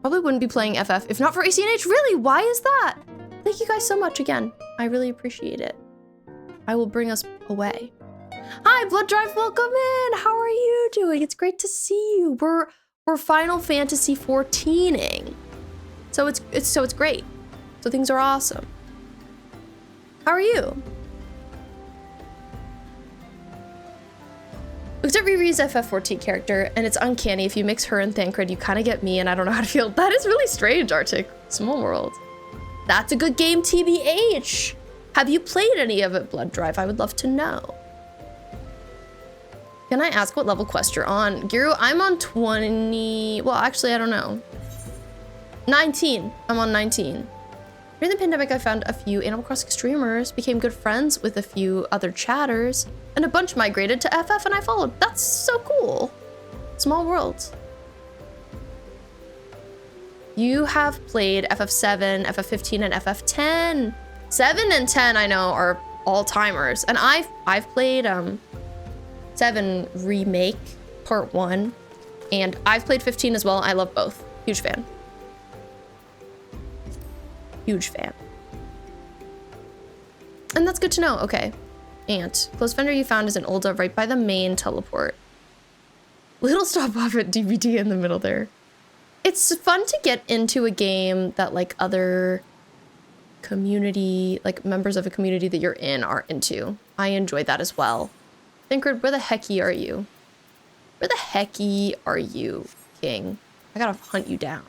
Probably wouldn't be playing FF if not for ACNH. Really? Why is that? Thank you guys so much again. I really appreciate it. I will bring us away. Hi, Blood Drive, welcome in. How are you doing? It's great to see you. We're Final Fantasy XIVing. So it's great. So things are awesome. How are you? Looked at Riri's FF14 character, and it's uncanny. If you mix her and Thancred, you kind of get me, and I don't know how to feel. That is really strange, Arctic. Small world. That's a good game, TBH. Have you played any of it, Blood Drive? I would love to know. Can I ask what level quest you're on? Giru, I'm on 20... Well, actually, I don't know. 19. I'm on 19. During the pandemic, I found a few Animal Crossing streamers, became good friends with a few other chatters, and a bunch migrated to FF and I followed. That's so cool. Small world. You have played FF7, FF15, and FF10. 7 and 10 I know are all-timers. And I've played 7 Remake Part 1. And I've played 15 as well. I love both. Huge fan. Huge fan. And that's good to know. Okay. Ant. Close vendor you found is an Ulda right by the main teleport. Little stop off at DVD in the middle there. It's fun to get into a game that like other community, like members of a community that you're in are into. I enjoy that as well. Thinkard, where the hecky are you? Where the hecky are you, King? I gotta hunt you down.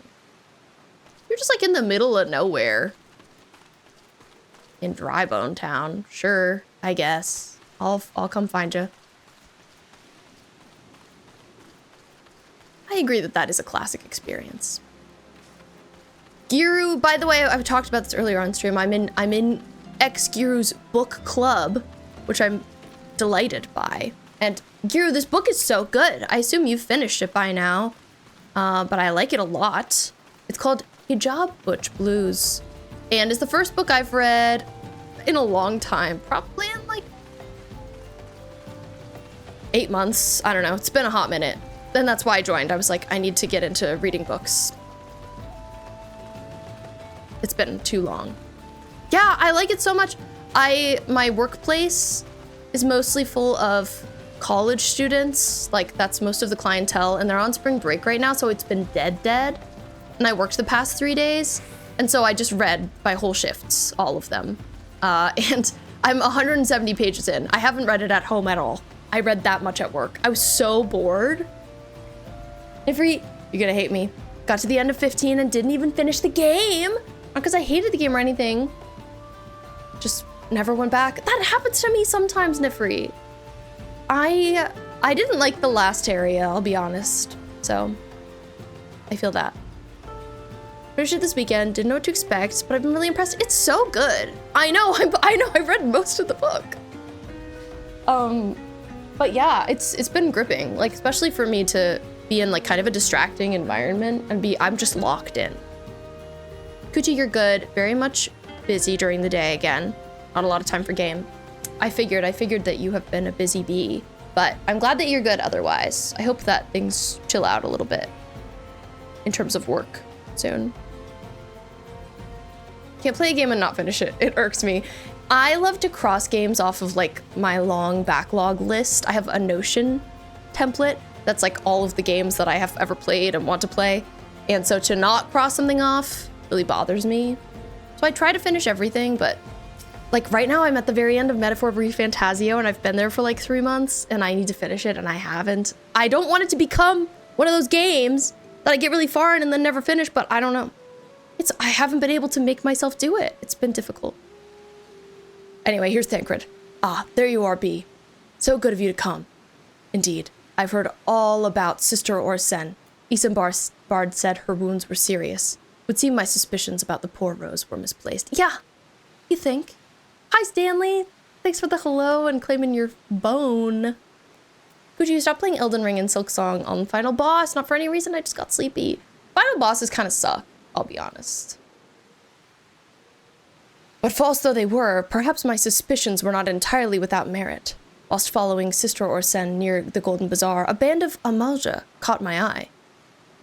You're just like in the middle of nowhere. In Drybone Town. Sure, I guess. I'll come find you. I agree that that is a classic experience. Giru, by the way, I've talked about this earlier on stream. I'm in Giru's book club, which I'm delighted by. And Giru, this book is so good. I assume you've finished it by now, but I like it a lot. It's called Hijab Butch Blues, and it's the first book I've read in a long time, probably in like 8 months. I don't know. It's been a hot minute. Then that's why I joined. I was like, I need to get into reading books. It's been too long. Yeah, I like it so much. My workplace is mostly full of college students. Like, that's most of the clientele, and they're on spring break right now, so it's been dead. And I worked the past 3 days, and so I just read by whole shifts, all of them. And I'm 170 pages in. I haven't read it at home at all. I read that much at work. I was so bored. You're gonna hate me. Got to the end of 15 and didn't even finish the game. Not because I hated the game or anything. Just never went back. That happens to me sometimes, Nifri. I didn't like the last area, I'll be honest. So, I feel that. Finished it this weekend, didn't know what to expect, but I've been really impressed. It's so good. I know, I've read most of the book. But yeah, it's been gripping, like, especially for me to be in like kind of a distracting environment and I'm just locked in. Kuchi, you're good. Very much busy during the day again. Not a lot of time for game. I figured that you have been a busy bee, but I'm glad that you're good otherwise. I hope that things chill out a little bit in terms of work soon. Can't play a game and not finish it. It irks me. I love to cross games off of like my long backlog list. I have a Notion template that's like all of the games that I have ever played and want to play. And so to not cross something off really bothers me. So I try to finish everything, but like right now I'm at the very end of Metaphor Fantasio and I've been there for like 3 months and I need to finish it and I haven't. I don't want it to become one of those games that I get really far in and then never finish, but I don't know. I haven't been able to make myself do it. It's been difficult. Anyway, here's Thancred. Ah, there you are, B. So good of you to come. Indeed. I've heard all about Sister Orsen. Isambard said her wounds were serious. Would seem my suspicions about the poor Rose were misplaced. Yeah, you think? Hi, Stanley. Thanks for the hello and claiming your bone. Could you stop playing Elden Ring and Silksong on Final Boss? Not for any reason, I just got sleepy. Final Bosses kind of suck, I'll be honest. But false though they were, perhaps my suspicions were not entirely without merit. Whilst following Sister Orsen near the Golden Bazaar, a band of Amal'jaa caught my eye.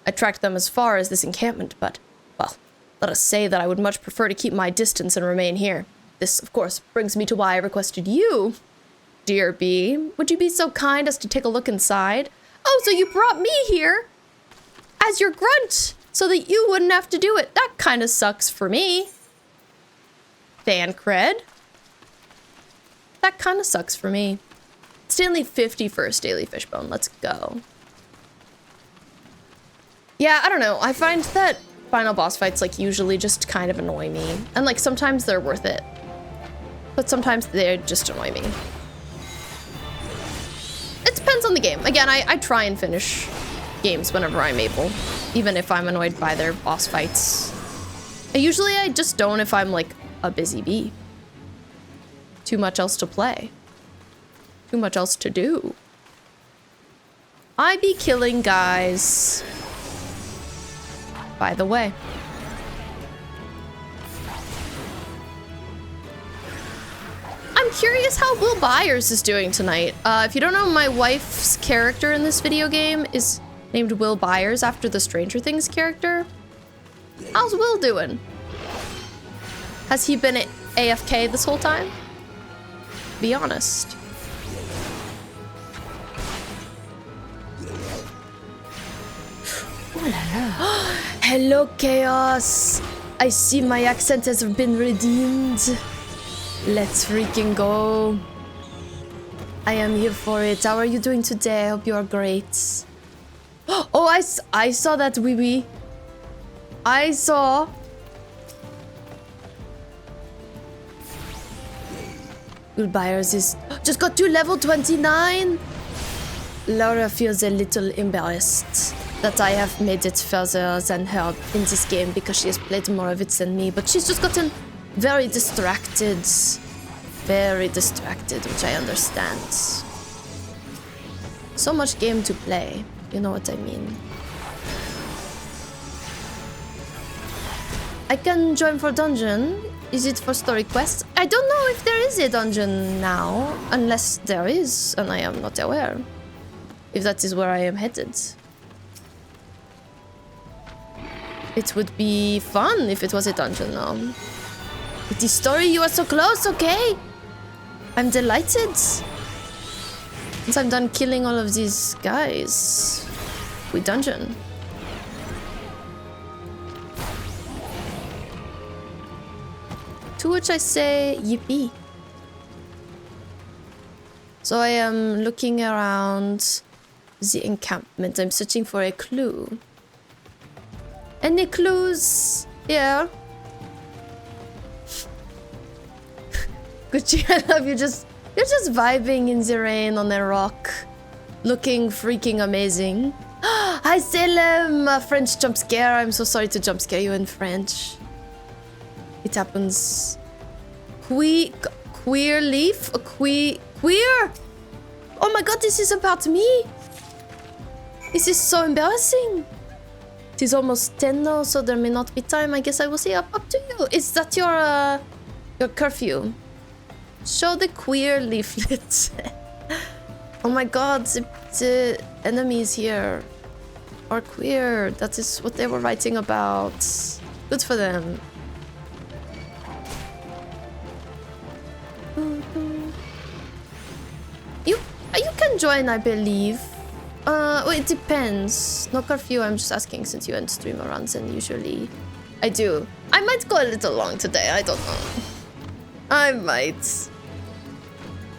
I tracked them as far as this encampment, but, well, let us say that I would much prefer to keep my distance and remain here. This, of course, brings me to why I requested you, dear B. Would you be so kind as to take a look inside? Oh, so you brought me here as your grunt so that you wouldn't have to do it. That kind of sucks for me. Thancred. That kind of sucks for me. Stanley 51st Daily Fishbone. Let's go. Yeah, I don't know. I find that final boss fights like usually just kind of annoy me. And like sometimes they're worth it. but sometimes they just annoy me. It depends on the game. Again, I try and finish games whenever I'm able, even if I'm annoyed by their boss fights. Usually I just don't if I'm like a busy bee. Too much else to play. Too much else to do. I be killing guys. By the way. I'm curious how Will Byers is doing tonight. If you don't know, my wife's character in this video game is named Will Byers after the Stranger Things character. How's Will doing? Has he been AFK this whole time? Be honest. Oh la la. Hello, Chaos. I see my accent has been redeemed. Let's freaking go. I am here for it. How are you doing today? I hope you are great. Oh, I saw that wee-wee. I saw. Will Byers is just got to level 29. Laura feels a little embarrassed that I have made it further than her in this game because she has played more of it than me, but she's just gotten very distracted. Very distracted, which I understand. So much game to play, you know what I mean. I can join for dungeon. Is it for story quests? I don't know if there is a dungeon now, unless there is, and I am not aware. If that is where I am headed. It would be fun if it was a dungeon now. With the story, you are so close, okay? I'm delighted. Once I'm done killing all of these guys, we dungeon. To which I say, yippee. So I am looking around the encampment. I'm searching for a clue. Any clues here? Gucci, I love you. You're just vibing in the rain on a rock, looking freaking amazing. Hi Salem, a French jump scare. I'm so sorry to jump scare you in French. It happens. Queer leaf? Queer? Oh my god, this is about me. This is so embarrassing. It is almost 10 now, so there may not be time. I guess I will say up to you. Is that your curfew? Show the queer leaflet. Oh my god, the enemies here are queer. That is what they were writing about. Good for them. You can join, I believe. Well, it depends. No curfew, I'm just asking since you end streamer runs and usually I do. I might go a little long today, I don't know. I might.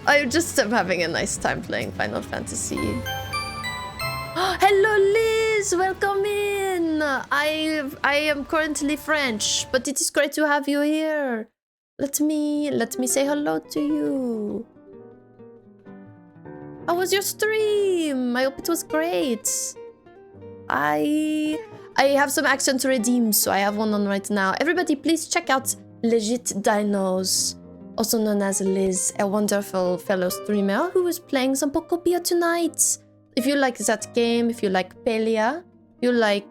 I just am having a nice time playing Final Fantasy. Hello Liz, welcome in. I am currently French, but it is great to have you here. Let me say hello to you. How was your stream? I hope it was great. I have some action to redeem, so I have one on right now. Everybody, please check out Legit Dinos, also known as Liz, a wonderful fellow streamer who is playing some Pokopia tonight. If you like that game, if you like Pelia, you like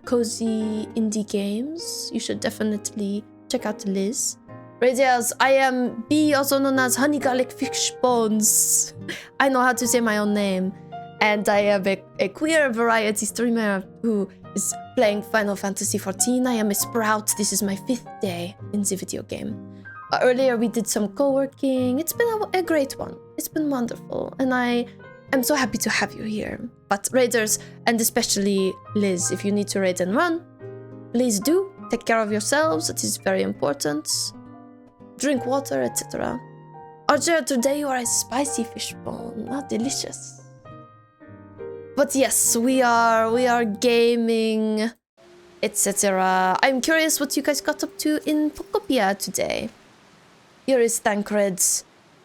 cozy indie games, you should definitely check out Liz. Radios, I am B, also known as Honey Garlic Fish Bones. I know how to say my own name. And I am a queer variety streamer who is playing Final Fantasy XIV. I am a Sprout. This is my 5th day in the video game. Earlier we did some co-working. It's been a great one. It's been wonderful. And I am so happy to have you here. But Raiders, and especially Liz, if you need to raid and run, please do. Take care of yourselves. It is very important. Drink water, etc. Archer, today you are a spicy fishbone. Ah, delicious. But yes, we are gaming, etc. I'm curious what you guys got up to in Pokopia today. Here is Tancred,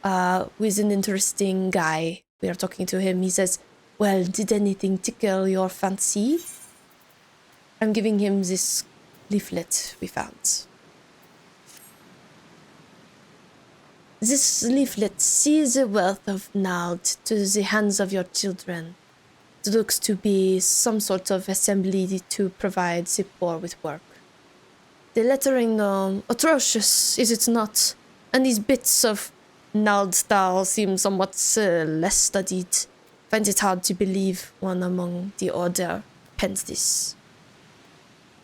who is an interesting guy. We are talking to him. He says, well, did anything tickle your fancy? I'm giving him this leaflet we found. This leaflet, see the wealth of Nald to the hands of your children. It looks to be some sort of assembly to provide the poor with work. The lettering, atrocious, is it not? And these bits of Nald style seem somewhat less studied. Find it hard to believe one among the order pens this.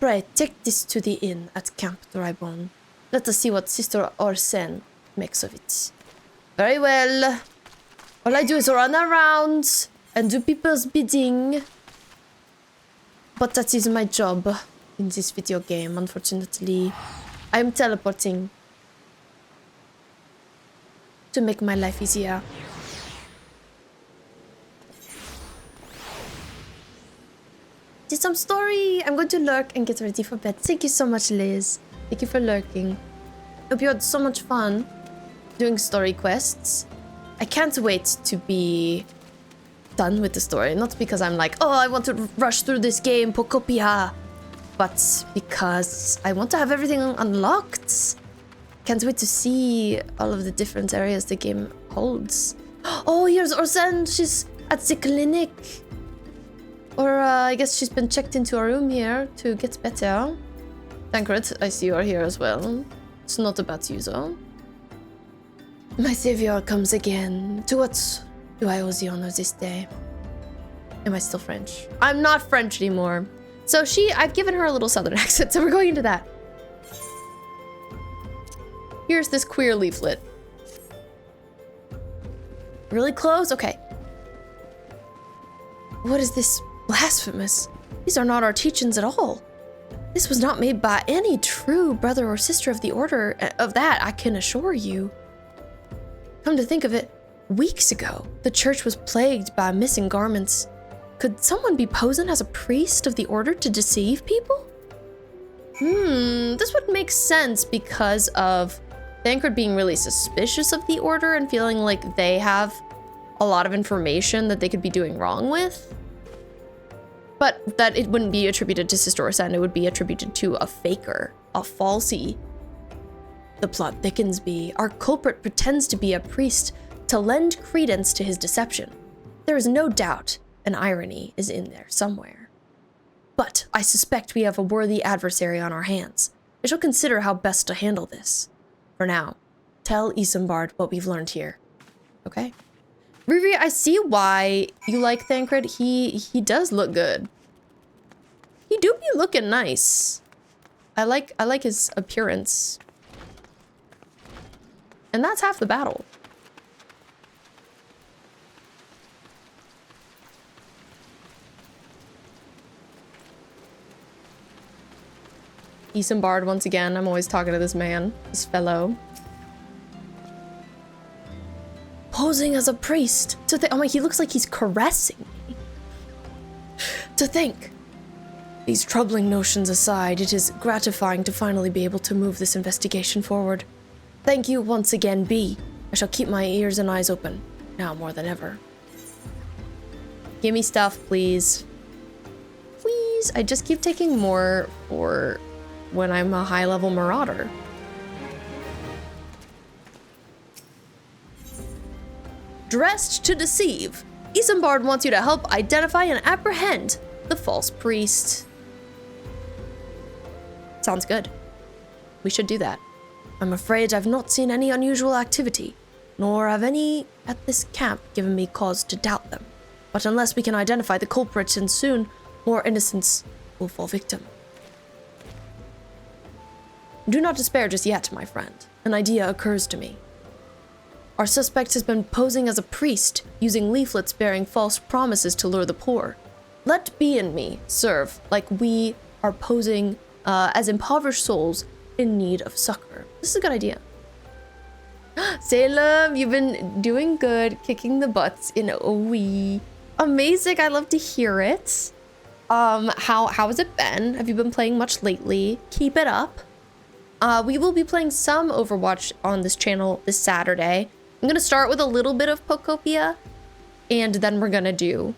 Pray, take this to the inn at Camp Drybone. Let us see what Sister Orsen makes of it. Very well. All I do is run around and do people's bidding. But that is my job in this video game, unfortunately. I am teleporting to make my life easier. Did some story. I'm going to lurk and get ready for bed. Thank you so much, Liz. Thank you for lurking. Hope you had so much fun doing story quests. I can't wait to be done with the story. Not because I'm like, oh, I want to rush through this game, Pokopia. But because I want to have everything unlocked. Can't wait to see all of the different areas the game holds. Oh, here's Orsen. She's at the clinic. Or I guess she's been checked into a room here to get better. Tancred, I see you are here as well. It's not about you, though. My savior comes again. To what do I owe the honor this day? Am I still French? I'm not French anymore. So I've given her a little southern accent, so we're going into that. Here's this queer leaflet. Really close? Okay. What is this? Blasphemous. These are not our teachings at all. This was not made by any true brother or sister of the order. Of that, I can assure you. Come to think of it, weeks ago, the church was plagued by missing garments. Could someone be posing as a priest of the order to deceive people? This would make sense because of Tancred being really suspicious of the order and feeling like they have a lot of information that they could be doing wrong with. But that it wouldn't be attributed to Sister Orsen, it would be attributed to a faker, a falsie. The plot thickens. Our culprit pretends to be a priest to lend credence to his deception. There is no doubt an irony is in there somewhere. But I suspect we have a worthy adversary on our hands. I shall consider how best to handle this. For now, tell Isambard what we've learned here. Okay? Riri, I see why you like Tancred. He does look good. He do be looking nice. I like his appearance. And that's half the battle. Isambard once again. I'm always talking to this man, this fellow. Posing as a priest. Oh my, he looks like he's caressing me. To think. These troubling notions aside, it is gratifying to finally be able to move this investigation forward. Thank you once again, B. I shall keep my ears and eyes open, now more than ever. Give me stuff, please. Please. I just keep taking more for when I'm a high-level marauder. Dressed to deceive. Isambard wants you to help identify and apprehend the false priest. Sounds good. We should do that. I'm afraid I've not seen any unusual activity, nor have any at this camp given me cause to doubt them. But unless we can identify the culprit, and soon more innocents will fall victim. Do not despair just yet, my friend. An idea occurs to me. Our suspect has been posing as a priest, using leaflets bearing false promises to lure the poor. Let B and me serve like we are posing as impoverished souls in need of succor. This is a good idea. Salem, you've been doing good, kicking the butts in OE. Amazing, I love to hear it. How has it been? Have you been playing much lately? Keep it up. We will be playing some Overwatch on this channel this Saturday. I'm gonna start with a little bit of Pokopia, and then we're gonna do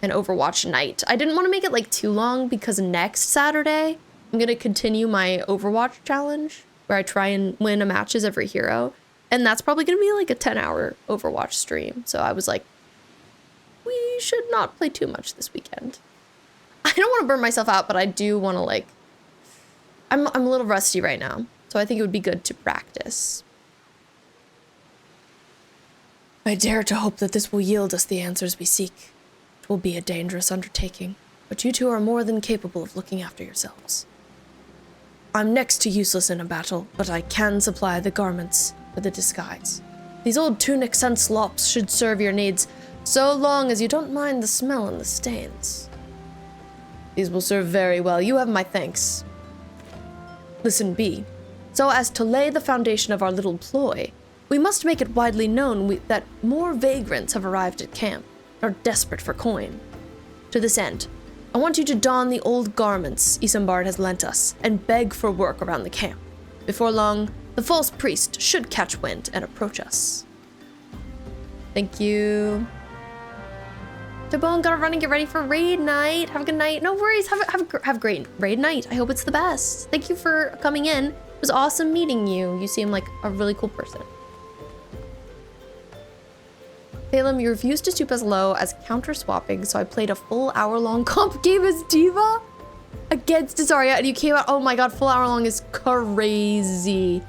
an Overwatch night. I didn't want to make it like too long because next Saturday, I'm gonna continue my Overwatch challenge where I try and win a match as every hero. And that's probably gonna be like a 10-hour Overwatch stream. So I was like, we should not play too much this weekend. I don't want to burn myself out, but I do want to like, I'm a little rusty right now. So I think it would be good to practice. I dare to hope that this will yield us the answers we seek. It will be a dangerous undertaking, but you two are more than capable of looking after yourselves. I'm next to useless in a battle, but I can supply the garments for the disguise. These old tunics and slops should serve your needs, so long as you don't mind the smell and the stains. These will serve very well. You have my thanks. Listen, B. So as to lay the foundation of our little ploy, we must make it widely known that more vagrants have arrived at camp and are desperate for coin. To this end, I want you to don the old garments Isambard has lent us and beg for work around the camp. Before long, the false priest should catch wind and approach us. Thank you. Tabone, gotta run and get ready for raid night. Have a good night. No worries. Have a great raid night. I hope it's the best. Thank you for coming in. It was awesome meeting you. You seem like a really cool person. Salem, you refused to stoop as low as counter-swapping, so I played a full hour-long comp game as Diva against Zarya, and you came out. Oh my god, full hour-long is crazy.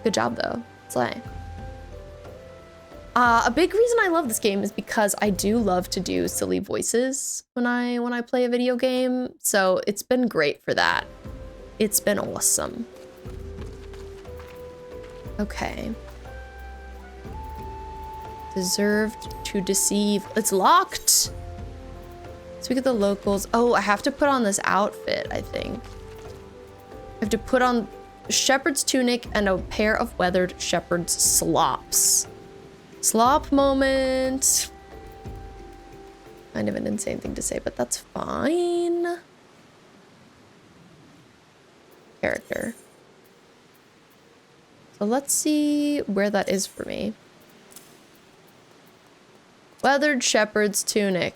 Good job, though. Slay. A big reason I love this game is because I do love to do silly voices when I play a video game, so it's been great for that. It's been awesome. Okay. Deserved to deceive. It's locked. Speak of the locals. Oh, I have to put on this outfit, I think. I have to put on a shepherd's tunic and a pair of weathered shepherd's slops. Slop moment. Kind of an insane thing to say, but that's fine. Character. So let's see where that is for me. Weathered shepherd's tunic.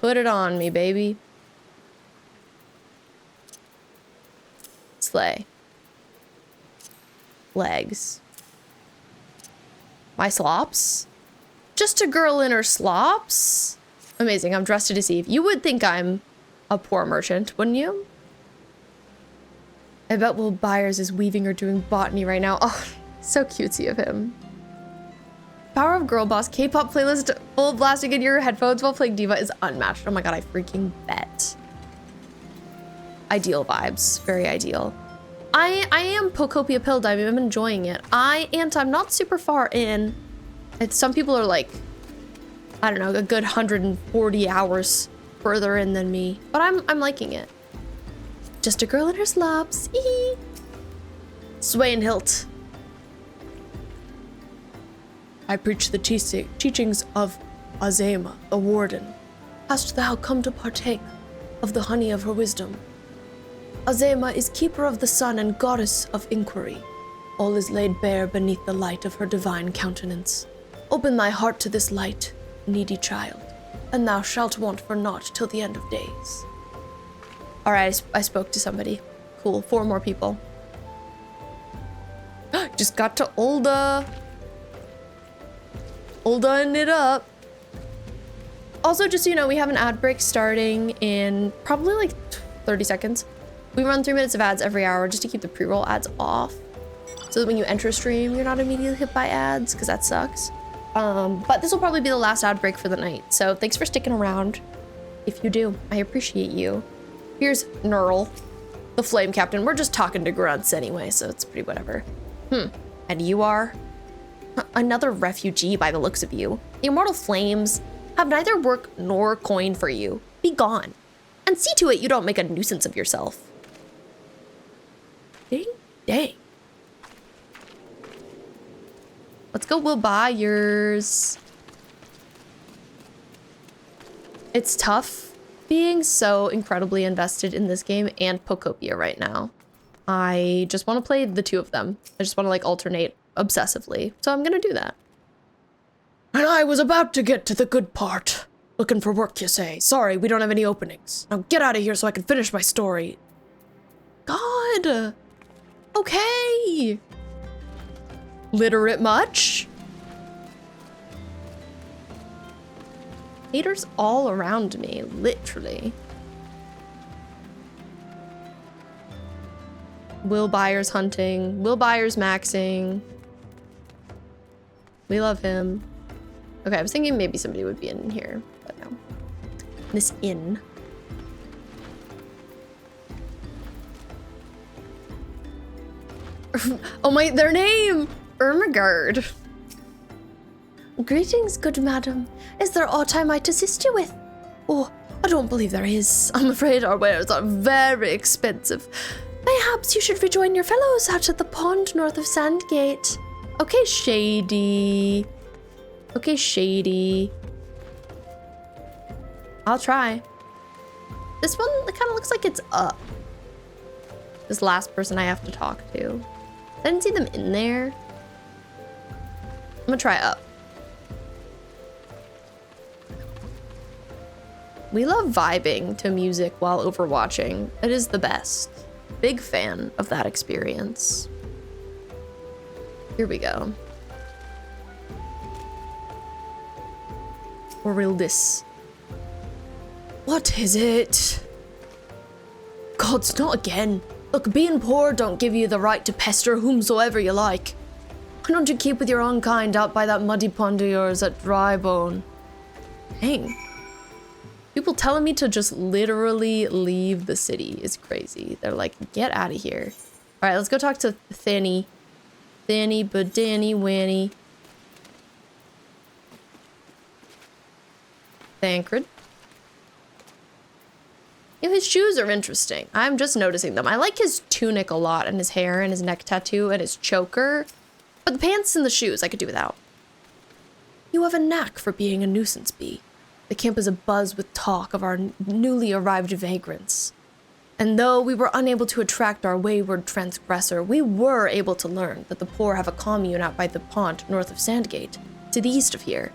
Put it on me, baby. Slay. Legs. My slops? Just a girl in her slops? Amazing, I'm dressed to deceive. You would think I'm a poor merchant, wouldn't you? I bet Will Byers is weaving or doing botany right now. Oh, so cutesy of him. Power of Girl Boss K-pop playlist full blasting in your headphones while playing Diva is unmatched. Oh my god, I freaking bet. Ideal vibes, very ideal. I am Pokopia pilled. I'm enjoying it. I'm not super far in. Some people are like, I don't know, a good 140 hours further in than me, but I'm liking it. Just a girl in her slops. Sway and hilt. I preach the teachings of Azema, the warden. Hast thou come to partake of the honey of her wisdom? Azema is keeper of the sun and goddess of inquiry. All is laid bare beneath the light of her divine countenance. Open thy heart to this light, needy child, and thou shalt want for naught till the end of days. All right, I spoke to somebody. Cool, 4 more people. Just got to Ulda. Ulda-ing it up. Also, just so you know, we have an ad break starting in probably like 30 seconds. We run 3 minutes of ads every hour just to keep the pre-roll ads off. So that when you enter a stream, you're not immediately hit by ads, because that sucks. But this will probably be the last ad break for the night. So thanks for sticking around. If you do, I appreciate you. Here's Nurl, the flame captain. We're just talking to grunts anyway, so it's pretty whatever. And you are? Another refugee by the looks of you. The immortal flames have neither work nor coin for you. Be gone. And see to it you don't make a nuisance of yourself. Dang, dang. Let's go, Will Byers. It's tough being so incredibly invested in this game and Pokopia right now. I just want to play the two of them. I just want to like alternate obsessively. So I'm gonna do that. And I was about to get to the good part. Looking for work, you say? Sorry, we don't have any openings. Now get out of here so I can finish my story. God. Okay. Literate much? Haters all around me, literally. Will Byers hunting. Will Byers maxing. We love him. Okay, I was thinking maybe somebody would be in here, but no. This inn. Oh my, their name! Ermengarde. Greetings, good madam. Is there aught I might assist you with? Oh, I don't believe there is. I'm afraid our wares are very expensive. Perhaps you should rejoin your fellows out at the pond north of Sandgate. Okay, shady. Okay, shady. I'll try. This one kind of looks like it's up. This last person I have to talk to. I didn't see them in there. I'm gonna try up. We love vibing to music while overwatching. It is the best. Big fan of that experience. Here we go. Or will this? What is it? Gods, not again. Look, being poor don't give you the right to pester whomsoever you like. Why don't you keep with your own kind out by that muddy pond of yours at Drybone? Dang. People telling me to just literally leave the city is crazy. They're like, get out of here. All right, let's go talk to Thinny. Thinny, Badinny, Winnie. Thancred. Yeah, his shoes are interesting. I'm just noticing them. I like his tunic a lot, and his hair, and his neck tattoo, and his choker. But the pants and the shoes I could do without. You have a knack for being a nuisance bee. The camp is abuzz with talk of our newly arrived vagrants. And though we were unable to attract our wayward transgressor, we were able to learn that the poor have a commune out by the pond north of Sandgate, to the east of here.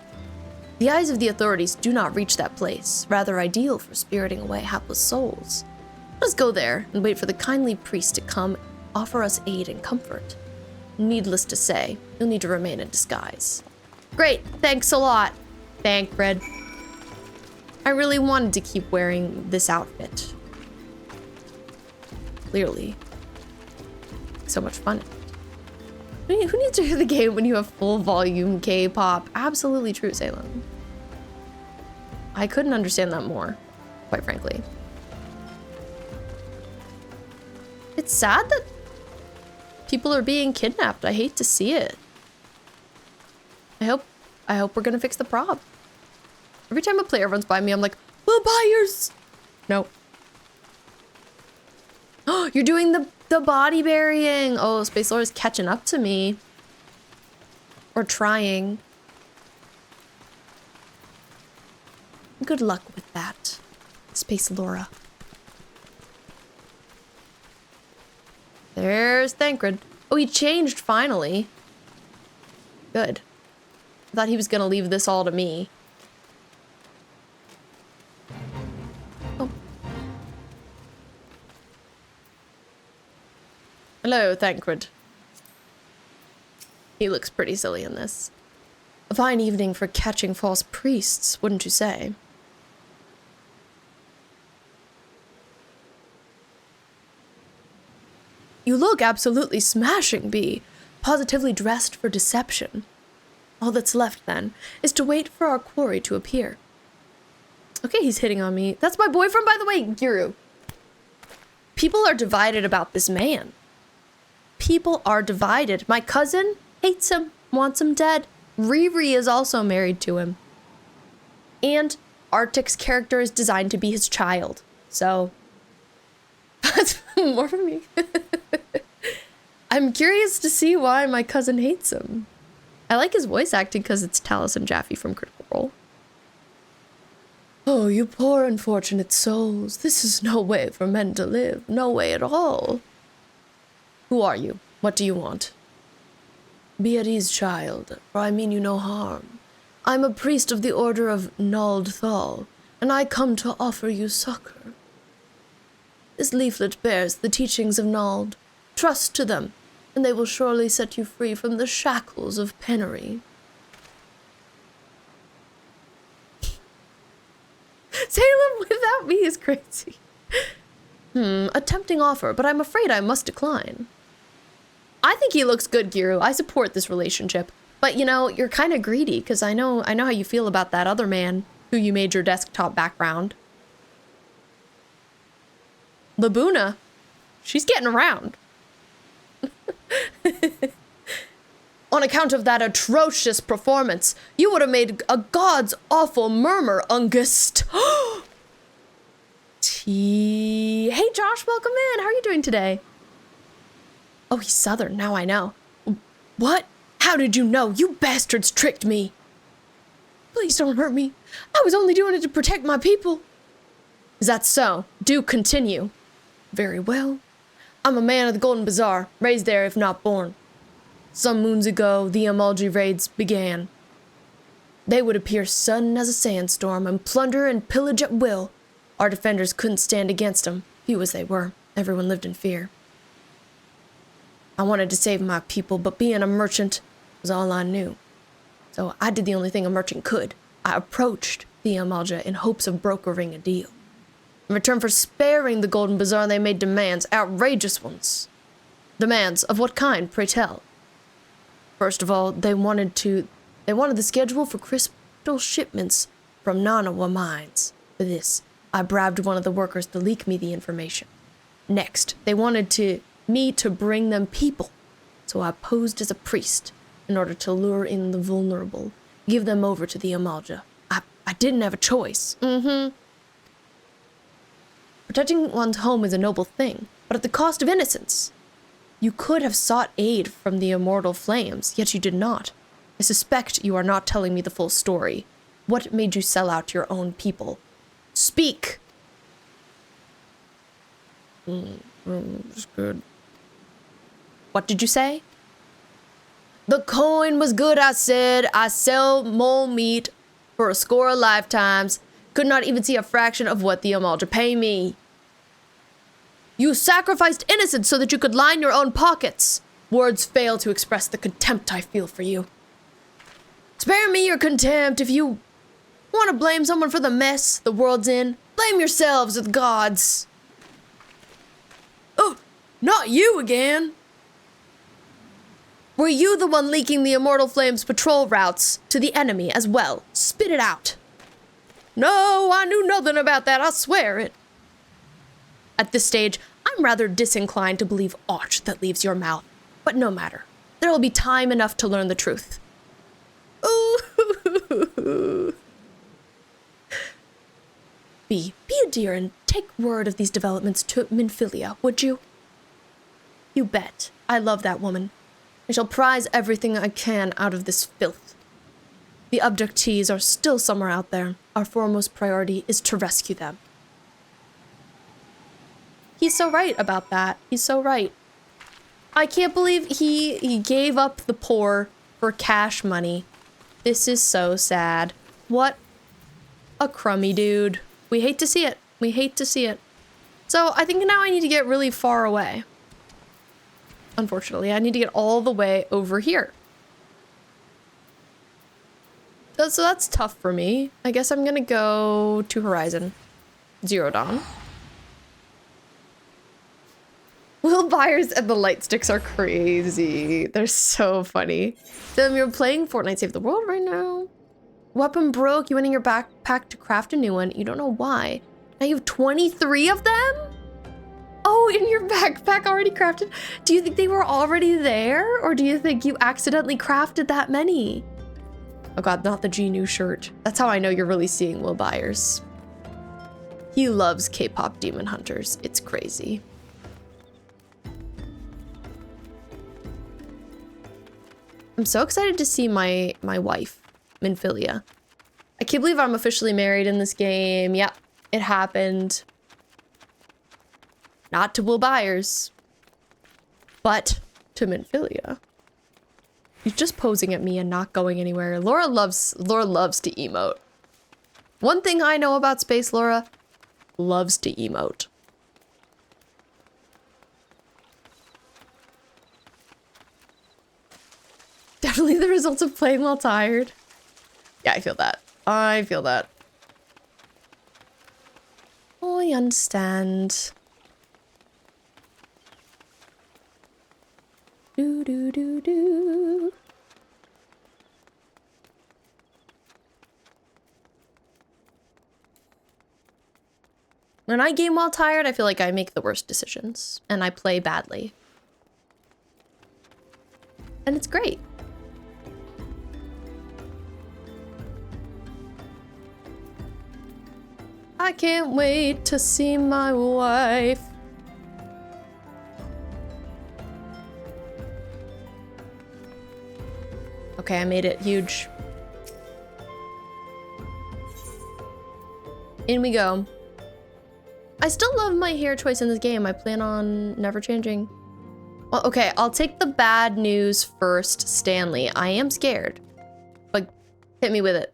The eyes of the authorities do not reach that place, rather ideal for spiriting away hapless souls. Let us go there and wait for the kindly priest to come offer us aid and comfort. Needless to say, you'll need to remain in disguise. Great, thanks a lot, Thancred. I really wanted to keep wearing this outfit. Clearly. So much fun. Who needs to hear the game when you have full volume K-pop? Absolutely true, Salem. I couldn't understand that more, quite frankly. It's sad that people are being kidnapped. I hate to see it. I hope we're gonna fix the prob. Every time a player runs by me, I'm like, Will Byers! Nope. Oh, you're doing the body burying. Oh, Space Laura's catching up to me. Or trying. Good luck with that, Space Laura. There's Thancred. Oh, he changed finally. Good. I thought he was gonna leave this all to me. Oh. Hello, Thancred. He looks pretty silly in this. A fine evening for catching false priests, wouldn't you say? You look absolutely smashing, Bee. Positively dressed for deception. All that's left, then, is to wait for our quarry to appear. Okay, he's hitting on me. That's my boyfriend, by the way, Giru. People are divided about this man. People are divided. My cousin hates him, wants him dead. Riri is also married to him. And Arctic's character is designed to be his child. So, that's more for me. I'm curious to see why my cousin hates him. I like his voice acting because it's Taliesin Jaffe from Critical Role. Oh, you poor unfortunate souls. This is no way for men to live. No way at all. Who are you? What do you want? Be at ease, child, for I mean you no harm. I'm a priest of the Order of Nald Thal, and I come to offer you succor. This leaflet bears the teachings of Nald. Trust to them, and they will surely set you free from the shackles of penury. Salem without me is crazy. A tempting offer, but I'm afraid I must decline. I think he looks good, Giru. I support this relationship. But, you know, you're kind of greedy, because I know how you feel about that other man who you made your desktop background. Labuna, she's getting around. On account of that atrocious performance, you would have made a god's awful murmur, Ungust. Hey Josh, welcome in. How are you doing today? Oh, he's Southern, now I know. What? How did you know? You bastards tricked me. Please don't hurt me. I was only doing it to protect my people. Is that so? Do continue. Very well. I'm a man of the Golden Bazaar, raised there if not born. Some moons ago, the Amal'jaa raids began. They would appear sudden as a sandstorm and plunder and pillage at will. Our defenders couldn't stand against them, few as they were. Everyone lived in fear. I wanted to save my people, but being a merchant was all I knew. So I did the only thing a merchant could. I approached the Amal'jaa in hopes of brokering a deal. In return for sparing the Golden Bazaar, they made demands, outrageous ones. Demands of what kind, pray tell? First of all, they wanted the schedule for crystal shipments from Nanawa mines. For this, I bribed one of the workers to leak me the information. Next, they wanted me to bring them people, so I posed as a priest in order to lure in the vulnerable, give them over to the Amal'jaa. I didn't have a choice. Protecting one's home is a noble thing, but at the cost of innocence. You could have sought aid from the immortal flames, yet you did not. I suspect you are not telling me the full story. What made you sell out your own people? Speak! It's good. What did you say? The coin was good, I said. I sell mole meat for a score of lifetimes. Could not even see a fraction of what the Amal'jaa pay me. You sacrificed innocence so that you could line your own pockets. Words fail to express the contempt I feel for you. Spare me your contempt. If you want to blame someone for the mess the world's in, blame yourselves or the gods. Oh, not you again. Were you the one leaking the Immortal Flames patrol routes to the enemy as well? Spit it out. No, I knew nothing about that, I swear it. At this stage, I'm rather disinclined to believe aught that leaves your mouth. But no matter. There will be time enough to learn the truth. Ooh. Be a dear and take word of these developments to Minfilia, would you? You bet. I love that woman. I shall prize everything I can out of this filth. The abductees are still somewhere out there. Our foremost priority is to rescue them. He's so right about that. He's so right. I can't believe he gave up the poor for cash money. This is so sad. What a crummy dude. We hate to see it. We hate to see it. So I think now I need to get really far away. Unfortunately, I need to get all the way over here. So that's tough for me. I guess I'm gonna go to Horizon. Zero Dawn. Will Byers and the light sticks are crazy. They're so funny. You're playing Fortnite Save the World right now. Weapon broke. You went in your backpack to craft a new one. You don't know why. Now you have 23 of them? Oh, in your backpack already crafted? Do you think they were already there? Or do you think you accidentally crafted that many? Oh god, not the GNU shirt. That's how I know you're really seeing Will Byers. He loves K-pop demon hunters. It's crazy. I'm so excited to see my wife, Minfilia. I can't believe I'm officially married in this game. Yep, it happened. Not to Will Byers. But to Minfilia. He's just posing at me and not going anywhere. Laura loves to emote. One thing I know about Space Laura, loves to emote. Definitely the results of playing while tired. Yeah, I feel that. I feel that. Oh, I understand. Do do do do. When I game while tired, I feel like I make the worst decisions and I play badly. And it's great. I can't wait to see my wife. Okay, I made it huge. In we go. I still love my hair choice in this game. I plan on never changing. Well, okay, I'll take the bad news first, Stanley. I am scared, but hit me with it.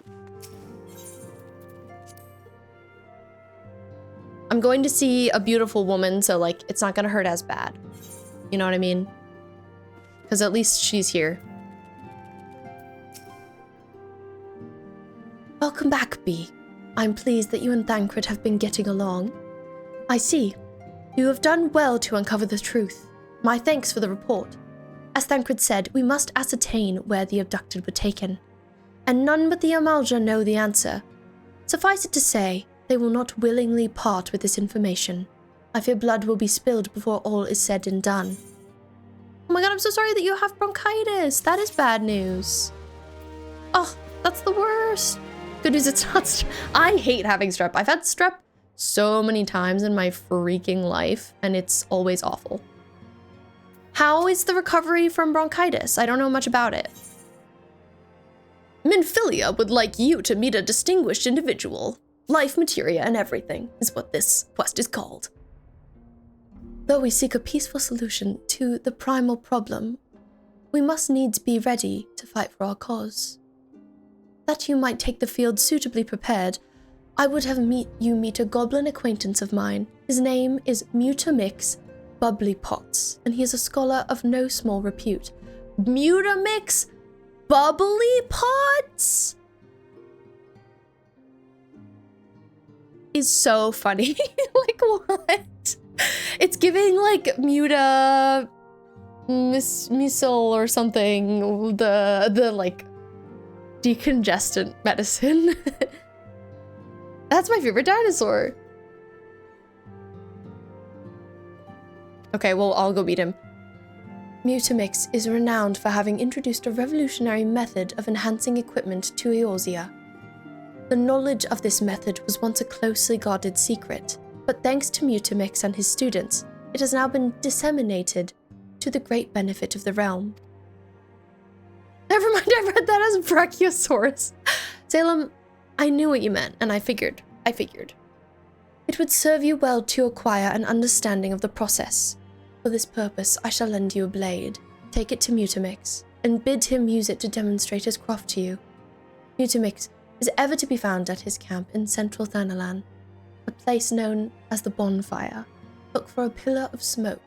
I'm going to see a beautiful woman, so like, it's not gonna hurt as bad. You know what I mean? Because at least she's here. Welcome back, Bee. I'm pleased that you and Thancred have been getting along. I see. You have done well to uncover the truth. My thanks for the report. As Thancred said, we must ascertain where the abducted were taken. And none but the Amal'jaa know the answer. Suffice it to say, they will not willingly part with this information. I fear blood will be spilled before all is said and done. Oh my god, I'm so sorry that you have bronchitis. That is bad news. Oh, that's the worst. Good news, it's not I hate having strep. I've had strep so many times in my freaking life, and it's always awful. How is the recovery from bronchitis? I don't know much about it. Minfilia would like you to meet a distinguished individual. Life, materia, and everything is what this quest is called. Though we seek a peaceful solution to the primal problem, we must needs be ready to fight for our cause. That you might take the field suitably prepared, I would have you meet a goblin acquaintance of mine. His name is Mutamix Bubbly Pots, and he is a scholar of no small repute. Mutamix Bubbly Pots is so funny. Like, what? It's giving like Muta Missile or something, the like decongestant medicine. That's my favorite dinosaur. Okay, well, I'll go beat him. Mutamix is renowned for having introduced a revolutionary method of enhancing equipment to Eorzea. The knowledge of this method was once a closely guarded secret, but thanks to Mutamix and his students, it has now been disseminated to the great benefit of the realm. Never mind, I read that as Brachiosaurus. Salem, I knew what you meant, and I figured. It would serve you well to acquire an understanding of the process. For this purpose, I shall lend you a blade. Take it to Mutamix, and bid him use it to demonstrate his craft to you. Mutamix is ever to be found at his camp in central Thanalan, a place known as the Bonfire. Look for a pillar of smoke,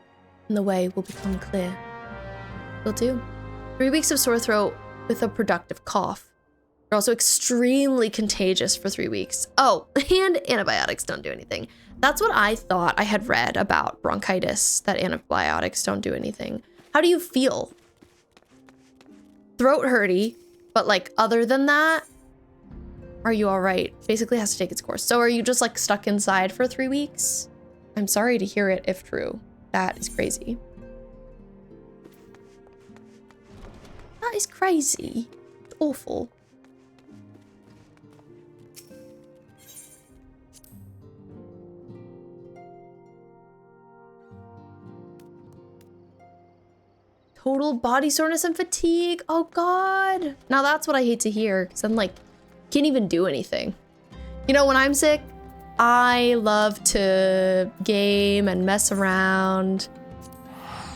and the way will become clear. Will do. 3 weeks of sore throat with a productive cough. They're also extremely contagious for 3 weeks. Oh, and antibiotics don't do anything. That's what I thought I had read about bronchitis, that antibiotics don't do anything. How do you feel? Throat hurty, but like other than that, are you all right? Basically has to take its course. So are you just like stuck inside for 3 weeks? I'm sorry to hear it if true. That is crazy. That is crazy. It's awful. Total body soreness and fatigue. Oh god. Now that's what I hate to hear, because I'm like, can't even do anything. You know, when I'm sick, I love to game and mess around.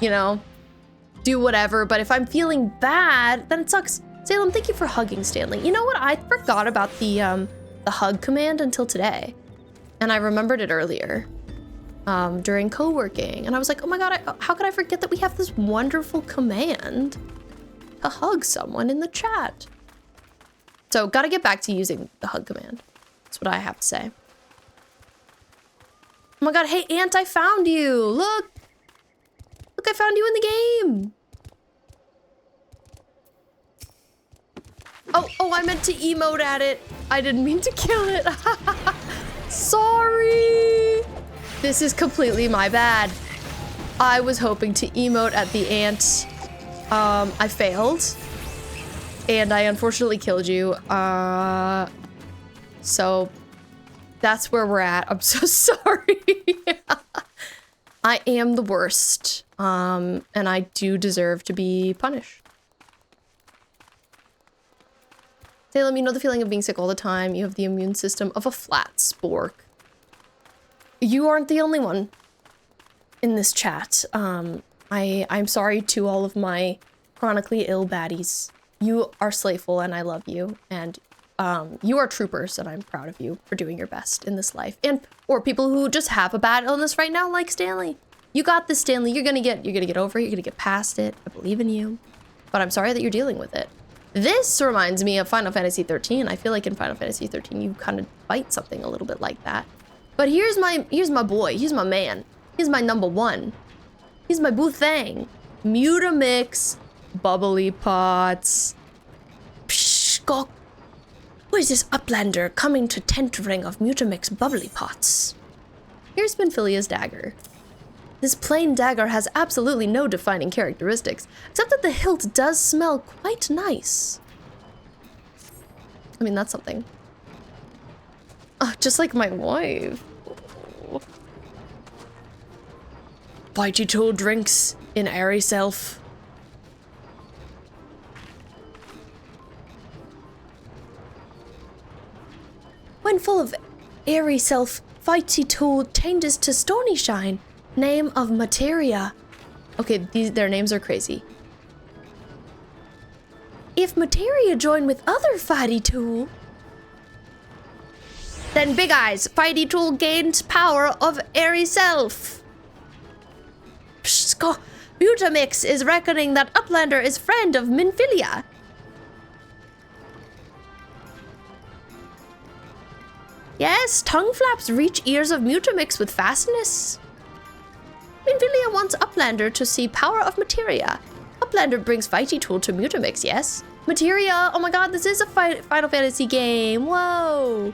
You know, do whatever, but if I'm feeling bad, then it sucks. Salem, thank you for hugging Stanley. You know what? I forgot about the hug command until today. And I remembered it earlier during co-working. And I was like, oh my God, how could I forget that we have this wonderful command to hug someone in the chat? So gotta get back to using the hug command. That's what I have to say. Oh my God, hey Ant, I found you. Look, I found you in the game. Oh, I meant to emote at it. I didn't mean to kill it. Sorry. This is completely my bad. I was hoping to emote at the ant. I failed. And I unfortunately killed you. So that's where we're at. I'm so sorry. I am the worst. And I do deserve to be punished. Salem, you know the feeling of being sick all the time. You have the immune system of a flat spork. You aren't the only one in this chat. I'm sorry to all of my chronically ill baddies. You are slayful and I love you. And you are troopers and I'm proud of you for doing your best in this life. Or people who just have a bad illness right now, like Stanley. You got this, Stanley. You're gonna get over it. You're gonna get past it. I believe in you. But I'm sorry that you're dealing with it. This reminds me of Final Fantasy XIII. I feel like in Final Fantasy XIII, you kind of fight something a little bit like that. But here's my boy. Here's my man. He's my number one. He's my boo thang. Mutamix, bubbly pots. Pshh, who is this uplander coming to tent ring of Mutamix bubbly pots? Here's Benphilia's dagger. This plain dagger has absolutely no defining characteristics, except that the hilt does smell quite nice. I mean, that's something. Oh, just like my wife. Oh. Fighty tool drinks in airy self. When full of airy self, Fighty tool changes to stony shine. Name of Materia. Okay, their names are crazy. If Materia join with other Fighty tool, then Big Eyes, Fighty tool gains power of airy self. Pshh, Mutamix is reckoning that Uplander is friend of Minfilia. Yes, tongue flaps reach ears of Mutamix with fastness. Minfilia wants Uplander to see power of Materia. Uplander brings Fighty Tool to Mutamix, yes? Materia, oh my God, this is a Final Fantasy game, whoa.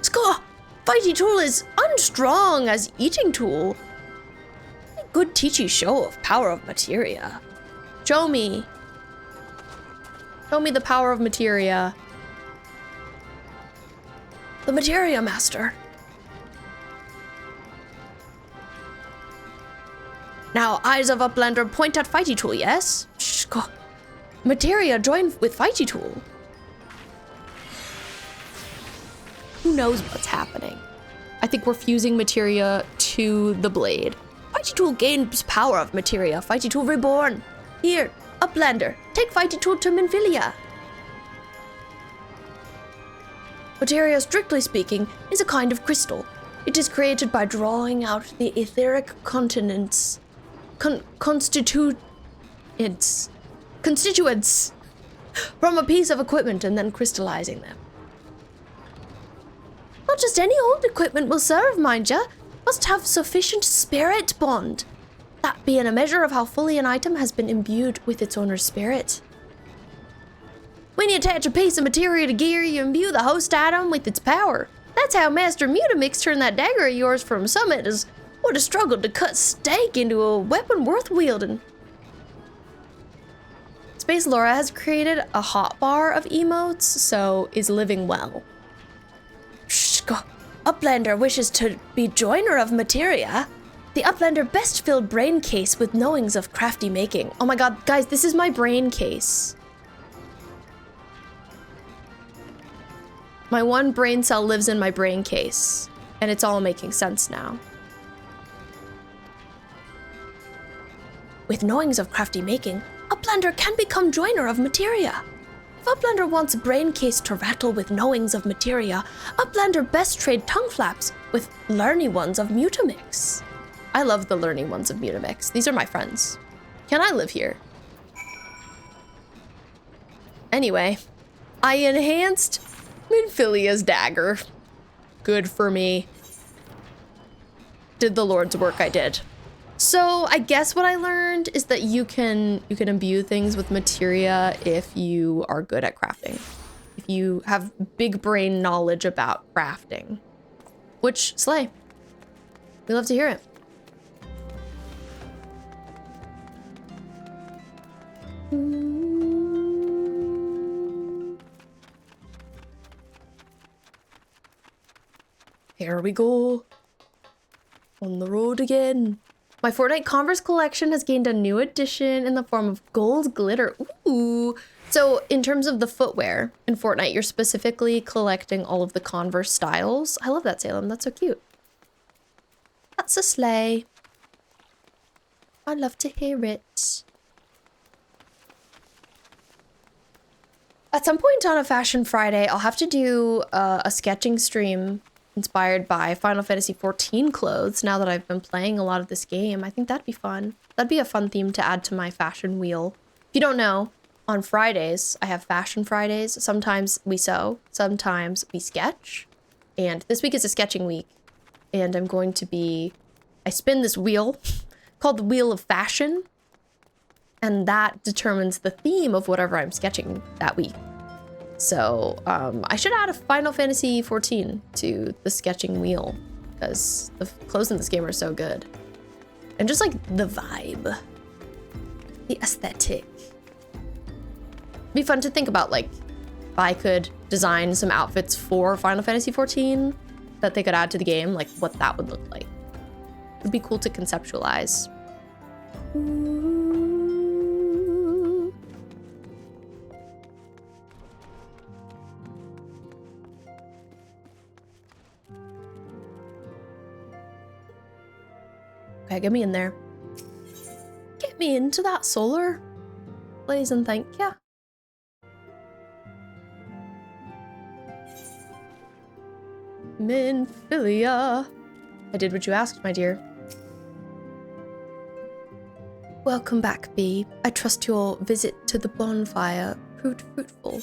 Score, Fighty Tool is unstrong as eating tool. A good teachy show of power of Materia. Show me. Show me the power of Materia. The Materia Master. Now, eyes of Uplander point at Fighty Tool, yes? Shh, go. Materia join with Fighty Tool. Who knows what's happening? I think we're fusing Materia to the blade. Fighty Tool gains power of Materia. Fighty Tool reborn. Here, Uplander, take Fighty Tool to Minfilia. Materia, strictly speaking, is a kind of crystal. It is created by drawing out the etheric constituents from a piece of equipment and then crystallizing them. Not just any old equipment will serve, mind ya. Must have sufficient spirit bond. That being a measure of how fully an item has been imbued with its owner's spirit. When you attach a piece of materia to gear, you imbue the host item with its power. That's how Master Mutamix turned that dagger of yours from Summit as would have struggled to cut steak into a weapon worth wielding. Space Laura has created a hotbar of emotes, so is living well. Shh, go. Uplander wishes to be joiner of Materia. The Uplander best filled brain case with knowings of crafty making. Oh my God, guys, this is my brain case. My one brain cell lives in my brain case, and it's all making sense now. With knowings of crafty making, Uplander can become joiner of Materia. If Uplander wants brain case to rattle with knowings of Materia, Uplander best trade tongue flaps with learny ones of Mutamix. I love the learny ones of Mutamix. These are my friends. Can I live here? Anyway, I enhanced Minfilia's dagger. Good for me. Did the Lord's work, I did. So I guess what I learned is that you can imbue things with materia if you are good at crafting. If you have big brain knowledge about crafting. Which, slay. We love to hear it. Here we go. On the road again. My Fortnite Converse collection has gained a new addition in the form of gold glitter. Ooh. So in terms of the footwear in Fortnite, you're specifically collecting all of the Converse styles. I love that, Salem. That's so cute. That's a slay. I love to hear it. At some point on a Fashion Friday, I'll have to do a sketching stream inspired by Final Fantasy XIV clothes now that I've been playing a lot of this game. I think that'd be fun. That'd be a fun theme to add to my fashion wheel. If you don't know, on Fridays, I have Fashion Fridays. Sometimes we sew, sometimes we sketch. And this week is a sketching week. And I'm going to be... I spin this wheel called the Wheel of Fashion. And that determines the theme of whatever I'm sketching that week. So I should add a Final Fantasy XIV to the sketching wheel because the clothes in this game are so good. And just like the vibe, the aesthetic. It'd be fun to think about, like, if I could design some outfits for Final Fantasy XIV that they could add to the game, like what that would look like. It'd be cool to conceptualize. Okay, get me in there. Get me into that solar. Please and thank ya. Minfilia. I did what you asked, my dear. Welcome back, Bee. I trust your visit to the bonfire proved fruitful.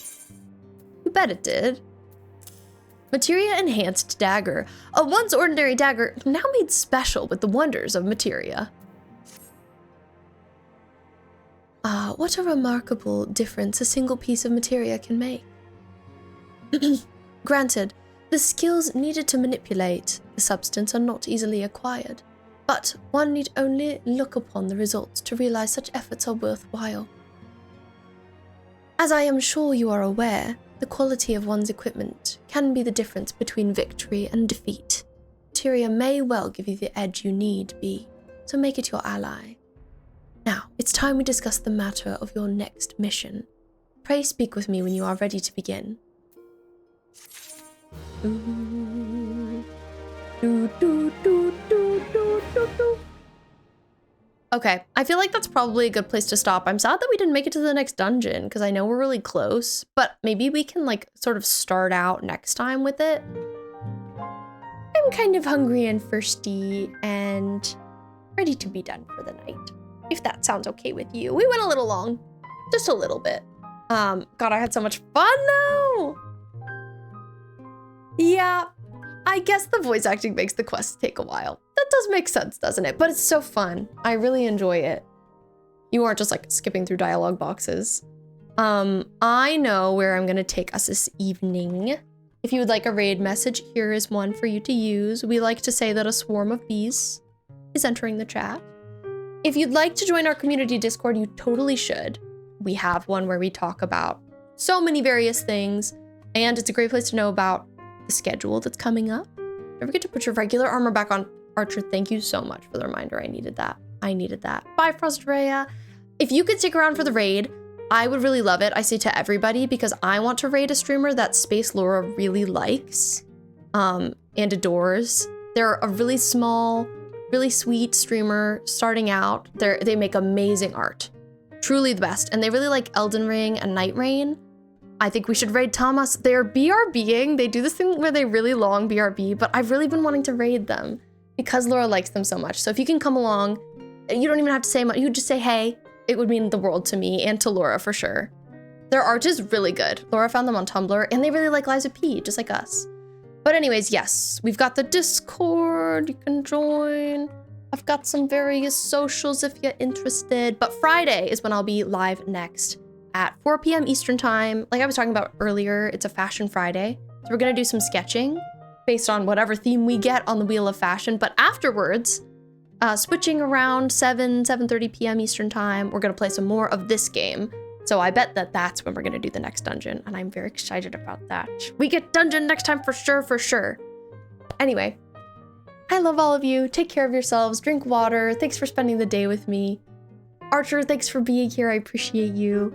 You bet it did. Materia Enhanced Dagger. A once ordinary dagger, now made special with the wonders of Materia. Ah, what a remarkable difference a single piece of materia can make. Granted, the skills needed to manipulate the substance are not easily acquired, but one need only look upon the results to realize such efforts are worthwhile. As I am sure you are aware, the quality of one's equipment can be the difference between victory and defeat. Materia may well give you the edge you need, Bee, so make it your ally. Now, it's time we discuss the matter of your next mission. Pray speak with me when you are ready to begin. Okay, I feel like that's probably a good place to stop. I'm sad that we didn't make it to the next dungeon because I know we're really close, but maybe we can like sort of start out next time with it. I'm kind of hungry and thirsty and ready to be done for the night, if that sounds okay with you. We went a little long, just a little bit. God, I had so much fun though. Yeah, I guess the voice acting makes the quest take a while. That does make sense, doesn't it? But it's so fun. I really enjoy it. You aren't just like skipping through dialogue boxes. I know where I'm gonna take us this evening. If you would like a raid message, here is one for you to use. We like to say that a swarm of bees is entering the chat. If you'd like to join our community Discord, you totally should. We have one where we talk about so many various things, and it's a great place to know about the schedule that's coming up. Don't forget to put your regular armor back on. Archer, thank you so much for the reminder. I needed that. Bye, Frostrea. If you could stick around for the raid, I would really love it. I say to everybody because I want to raid a streamer that Space Laura really likes and adores. They're a really small, really sweet streamer starting out. They make amazing art. Truly the best. And they really like Elden Ring and Night Rain. I think we should raid Thomas. They're BRBing. They do this thing where they really long BRB, but I've really been wanting to raid them because Laura likes them so much. So if you can come along, you don't even have to say much. You just say, hey, it would mean the world to me and to Laura for sure. Their art is really good. Laura found them on Tumblr and they really like Liza P, just like us. But anyways, yes, we've got the Discord. You can join. I've got some various socials if you're interested. But Friday is when I'll be live next at 4 p.m. Eastern time. Like I was talking about earlier, it's a Fashion Friday. So we're gonna do some sketching based on whatever theme we get on the Wheel of Fashion. But afterwards, switching around 7:30 p.m. Eastern time, we're gonna play some more of this game. So I bet that that's when we're gonna do the next dungeon, and I'm very excited about that. We get dungeon next time for sure, for sure. Anyway, I love all of you. Take care of yourselves, drink water. Thanks for spending the day with me. Archer, thanks for being here. I appreciate you.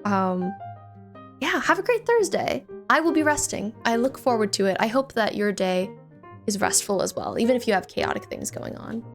Yeah, have a great Thursday. I will be resting. I look forward to it. I hope that your day is restful as well, even if you have chaotic things going on.